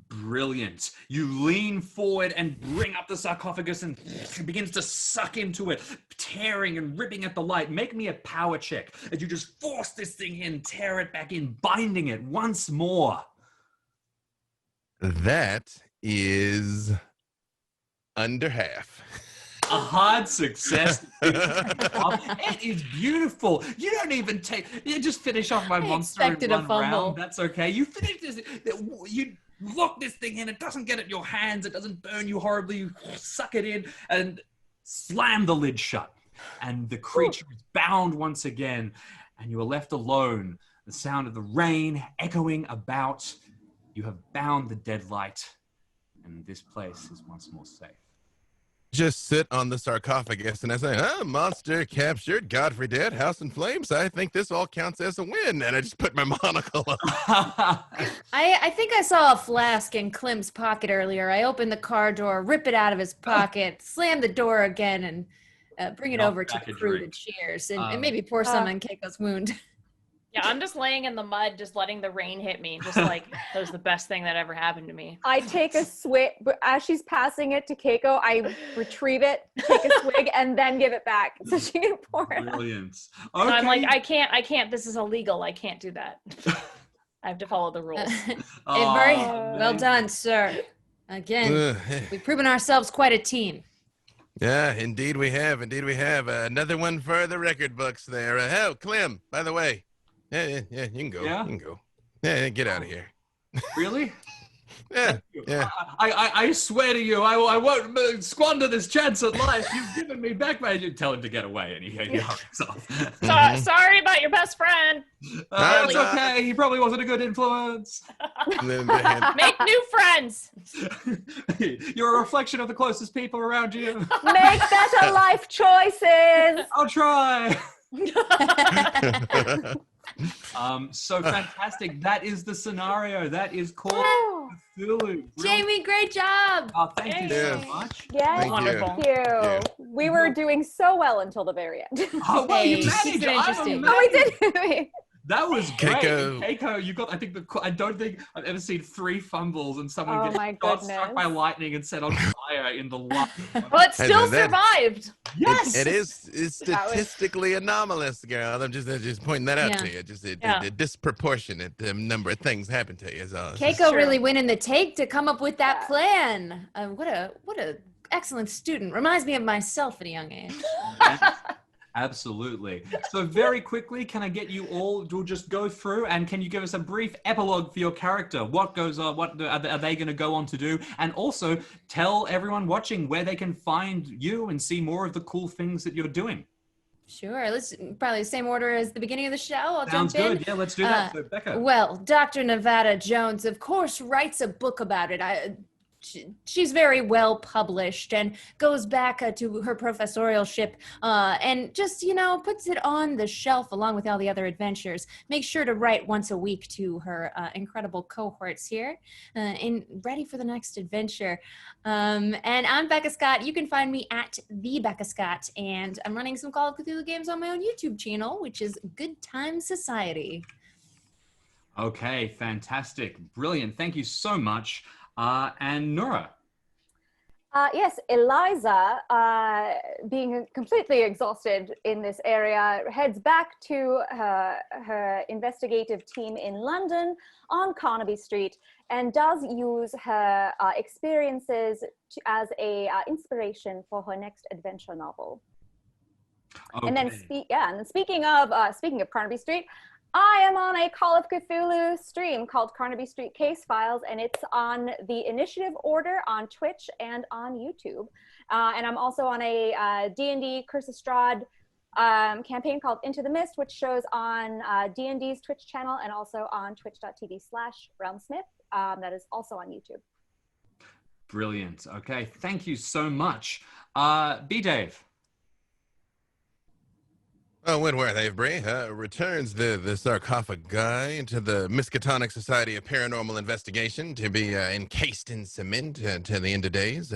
[SPEAKER 1] Brilliant. You lean forward and bring up the sarcophagus and it begins to suck into it, tearing and ripping at the light. Make me a power check as you just force this thing in, tear it back in, binding it once more.
[SPEAKER 4] That is under half.
[SPEAKER 1] A hard success. It is beautiful. You don't even you just finish off my monster in
[SPEAKER 2] expected a
[SPEAKER 1] one
[SPEAKER 2] fumble.
[SPEAKER 1] round. That's okay. You finish this. You lock this thing in. It doesn't get at your hands. It doesn't burn you horribly. You suck it in and slam the lid shut. And the creature is bound once again. And you are left alone. The sound of the rain echoing about. You have bound the dead light. And this place is once more safe.
[SPEAKER 4] Just sit on the sarcophagus and I say, monster captured, Godfrey dead, house in flames. I think this all counts as a win. And I just put my monocle on.
[SPEAKER 2] I think I saw a flask in Klim's pocket earlier. I opened the car door, rip it out of his pocket, slam the door again, and bring it
[SPEAKER 1] Knock
[SPEAKER 2] over to
[SPEAKER 1] back
[SPEAKER 2] the
[SPEAKER 1] a
[SPEAKER 2] crew to
[SPEAKER 1] drink.
[SPEAKER 2] cheers, and maybe pour some on Keiko's wound.
[SPEAKER 5] Yeah, I'm just laying in the mud, just letting the rain hit me. Just like, that was the best thing that ever happened to me.
[SPEAKER 3] I take a swig, but as she's passing it to Keiko, I retrieve it, take a swig, and then give it back so she can pour it.
[SPEAKER 1] Brilliant.
[SPEAKER 5] And
[SPEAKER 1] Okay.
[SPEAKER 5] I'm like, I can't, this is illegal. I can't do that. I have to follow the rules.
[SPEAKER 2] Very
[SPEAKER 1] Aw,
[SPEAKER 2] well
[SPEAKER 1] man.
[SPEAKER 2] done, sir. Again, we've proven ourselves quite a team.
[SPEAKER 4] Yeah, indeed we have. Indeed we have. Another one for the record books there. Oh, Clem, by the way. Yeah, you can go.
[SPEAKER 1] Yeah?
[SPEAKER 4] You can go. Yeah, get out of here.
[SPEAKER 1] Really?
[SPEAKER 4] Yeah, yeah.
[SPEAKER 1] I swear to you, I won't squander this chance at life. You've given me back my... You tell him to get away, and he hurries off.
[SPEAKER 5] Sorry about your best friend.
[SPEAKER 1] It's okay. He probably wasn't a good influence.
[SPEAKER 5] Make new friends.
[SPEAKER 1] You're a reflection of the closest people around you.
[SPEAKER 3] Make better life choices.
[SPEAKER 1] I'll try. So fantastic. That is the scenario. That is called Cthulhu.
[SPEAKER 2] Jamie, great job.
[SPEAKER 1] Oh, thank you so
[SPEAKER 4] Yes.
[SPEAKER 1] much.
[SPEAKER 3] Yes,
[SPEAKER 4] Thank
[SPEAKER 5] Wonderful.
[SPEAKER 3] thank you. We were doing so well until the very end.
[SPEAKER 1] Oh, well, you
[SPEAKER 2] Hey,
[SPEAKER 1] managed.
[SPEAKER 2] keep it
[SPEAKER 1] I'm
[SPEAKER 2] interesting.
[SPEAKER 1] amazed.
[SPEAKER 3] Oh, we did.
[SPEAKER 1] That was great.
[SPEAKER 4] Keiko.
[SPEAKER 1] Keiko, you got, I think, I don't think I've ever seen 3 fumbles and someone
[SPEAKER 3] Oh my
[SPEAKER 1] got struck by
[SPEAKER 3] goodness.
[SPEAKER 1] lightning and set on fire in the light.
[SPEAKER 5] But it still
[SPEAKER 4] that-
[SPEAKER 5] survived.
[SPEAKER 1] Yes!
[SPEAKER 4] It's statistically anomalous, girl. I'm just pointing that out
[SPEAKER 2] Yeah.
[SPEAKER 4] to you. Just a
[SPEAKER 5] Yeah.
[SPEAKER 4] disproportionate number of things happen to you. Is all.
[SPEAKER 2] Keiko
[SPEAKER 5] Sure.
[SPEAKER 2] really went in the take to come up with that
[SPEAKER 3] Yeah.
[SPEAKER 2] plan. What a excellent student. Reminds me of myself at a young age.
[SPEAKER 1] Absolutely. So very quickly, can I get you all to just go through and can you give us a brief epilogue for your character? What goes on? What are they going to go on to do? And also tell everyone watching where they can find you and see more of the cool things that you're doing.
[SPEAKER 2] Sure. Let's probably the same order as the beginning of the show. I'll
[SPEAKER 1] Sounds
[SPEAKER 2] jump in.
[SPEAKER 1] good. Yeah, let's do that. So Becca.
[SPEAKER 2] Well, Dr. Nevada Jones, of course, writes a book about it. She's very well published and goes back to her professorship and just, puts it on the shelf along with all the other adventures. Make sure to write once a week to her incredible cohorts here and ready for the next adventure. And I'm Becca Scott. You can find me at the Becca Scott, and I'm running some Call of Cthulhu games on my own YouTube channel, which is Good Time Society.
[SPEAKER 1] Okay, fantastic. Brilliant. Thank you so much. And Noura.
[SPEAKER 3] Yes, Eliza, being completely exhausted in this area, heads back to her investigative team in London on Carnaby Street and does use her experiences as a inspiration for her next adventure novel.
[SPEAKER 1] Okay.
[SPEAKER 3] And then, speaking of Carnaby Street, I am on a Call of Cthulhu stream called Carnaby Street Case Files, and it's on the Initiative Order on Twitch and on YouTube. And I'm also on a D&D Curse of Strahd campaign called Into the Mist, which shows on D&D's Twitch channel and also on twitch.tv/realmsmith. That is also on YouTube.
[SPEAKER 1] Brilliant. Okay, thank you so much. B. Dave.
[SPEAKER 4] Oh, Wentworth Avery returns the sarcophagi into the Miskatonic Society of Paranormal Investigation to be encased in cement to the end of days.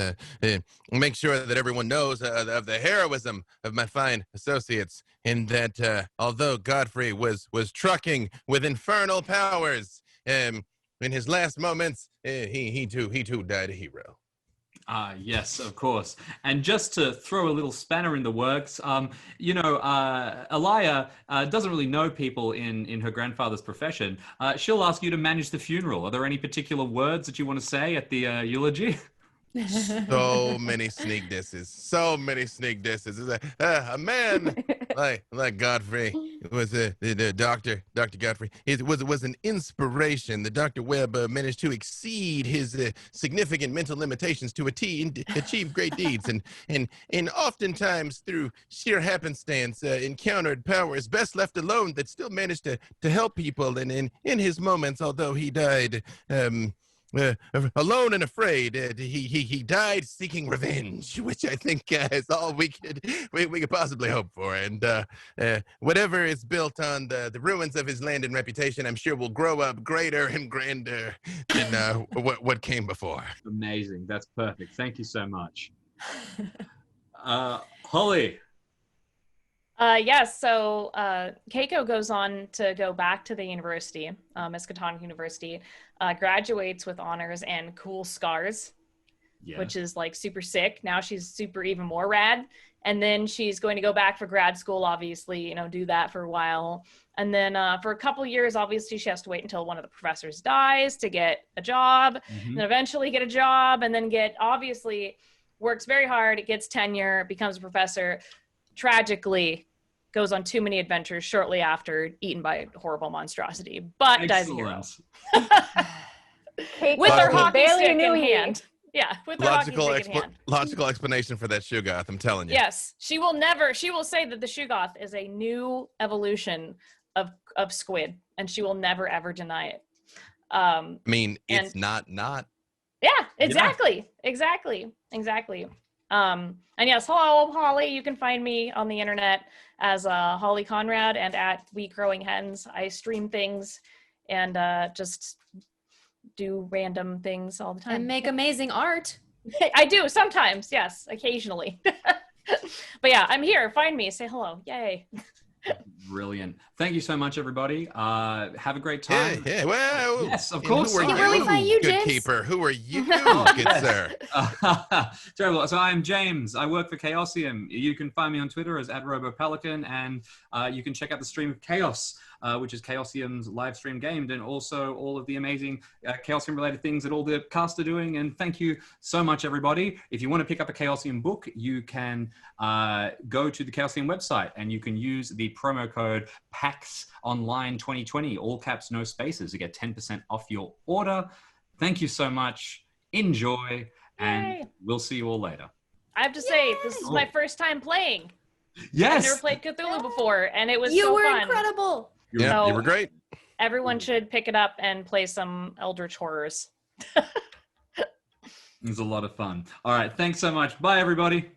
[SPEAKER 4] Make sure that everyone knows of the heroism of my fine associates, in that although Godfrey was trucking with infernal powers, in his last moments, he too died a hero.
[SPEAKER 1] Yes, of course. And just to throw a little spanner in the works, Elia doesn't really know people in her grandfather's profession. She'll ask you to manage the funeral. Are there any particular words that you want to say at the eulogy?
[SPEAKER 4] So many sneak disses. So many sneak disses. It's a man like Godfrey was the Dr. Godfrey. It was an inspiration. The Dr. Webb managed to exceed his significant mental limitations to achieve great deeds, and oftentimes through sheer happenstance encountered powers best left alone that still managed to help people. And in his moments, although he died alone and afraid, he died seeking revenge, which I think is all we could possibly hope for. And whatever is built on the ruins of his land and reputation, I'm sure will grow up greater and grander than what came before.
[SPEAKER 1] Amazing. That's perfect. Thank you so much. Holly.
[SPEAKER 5] Yes, so Keiko goes on to go back to the university, Miskatonic University, graduates with honors and cool scars, which is like super sick. Now she's super even more rad. And then she's going to go back for grad school, obviously, do that for a while. And then for a couple years, obviously, she has to wait until one of the professors dies to get a job, and then eventually get a job, and then obviously works very hard, gets tenure, becomes a professor, tragically goes on too many adventures shortly after, eaten by a horrible monstrosity, but dies a hero. With her hockey stick in hand. Yeah, with her hockey stick in hand.
[SPEAKER 4] Logical explanation for that Shuggoth, I'm telling you.
[SPEAKER 5] Yes, she will say that the Shuggoth is a new evolution of squid, and she will never ever deny it.
[SPEAKER 4] It's not.
[SPEAKER 5] Yeah, exactly. And yes, hello, Holly. You can find me on the internet as Holly Conrad and at We Growing Hens. I stream things and just do random things all the time.
[SPEAKER 6] And make amazing art.
[SPEAKER 5] I do sometimes, yes, occasionally. But yeah, I'm here. Find me. Say hello. Yay.
[SPEAKER 1] Brilliant. Thank you so much, everybody. Have a great time.
[SPEAKER 4] Yeah. Well,
[SPEAKER 1] yes, of course.
[SPEAKER 4] Who are
[SPEAKER 6] you? Really find you,
[SPEAKER 4] good
[SPEAKER 6] James?
[SPEAKER 4] keeper? Who are you, good sir?
[SPEAKER 1] Terrible. So I'm James. I work for Chaosium. You can find me on Twitter as @RoboPelican, and you can check out the Stream of Chaos, which is Chaosium's live stream game, and also all of the amazing Chaosium related things that all the cast are doing. And thank you so much, everybody. If you want to pick up a Chaosium book, you can go to the Chaosium website and you can use the promo code PAX Online 2020, all caps, no spaces, to get 10% off your order. Thank you so much. Enjoy, and we'll see you all later.
[SPEAKER 5] I have to say, this is my first time playing.
[SPEAKER 1] Yes.
[SPEAKER 5] I've never played Cthulhu before, and it was
[SPEAKER 6] You
[SPEAKER 5] so
[SPEAKER 6] were
[SPEAKER 5] fun.
[SPEAKER 6] incredible.
[SPEAKER 4] Yeah, you were great.
[SPEAKER 5] Everyone should pick it up and play some Eldritch Horrors.
[SPEAKER 1] It was a lot of fun. All right. Thanks so much. Bye, everybody.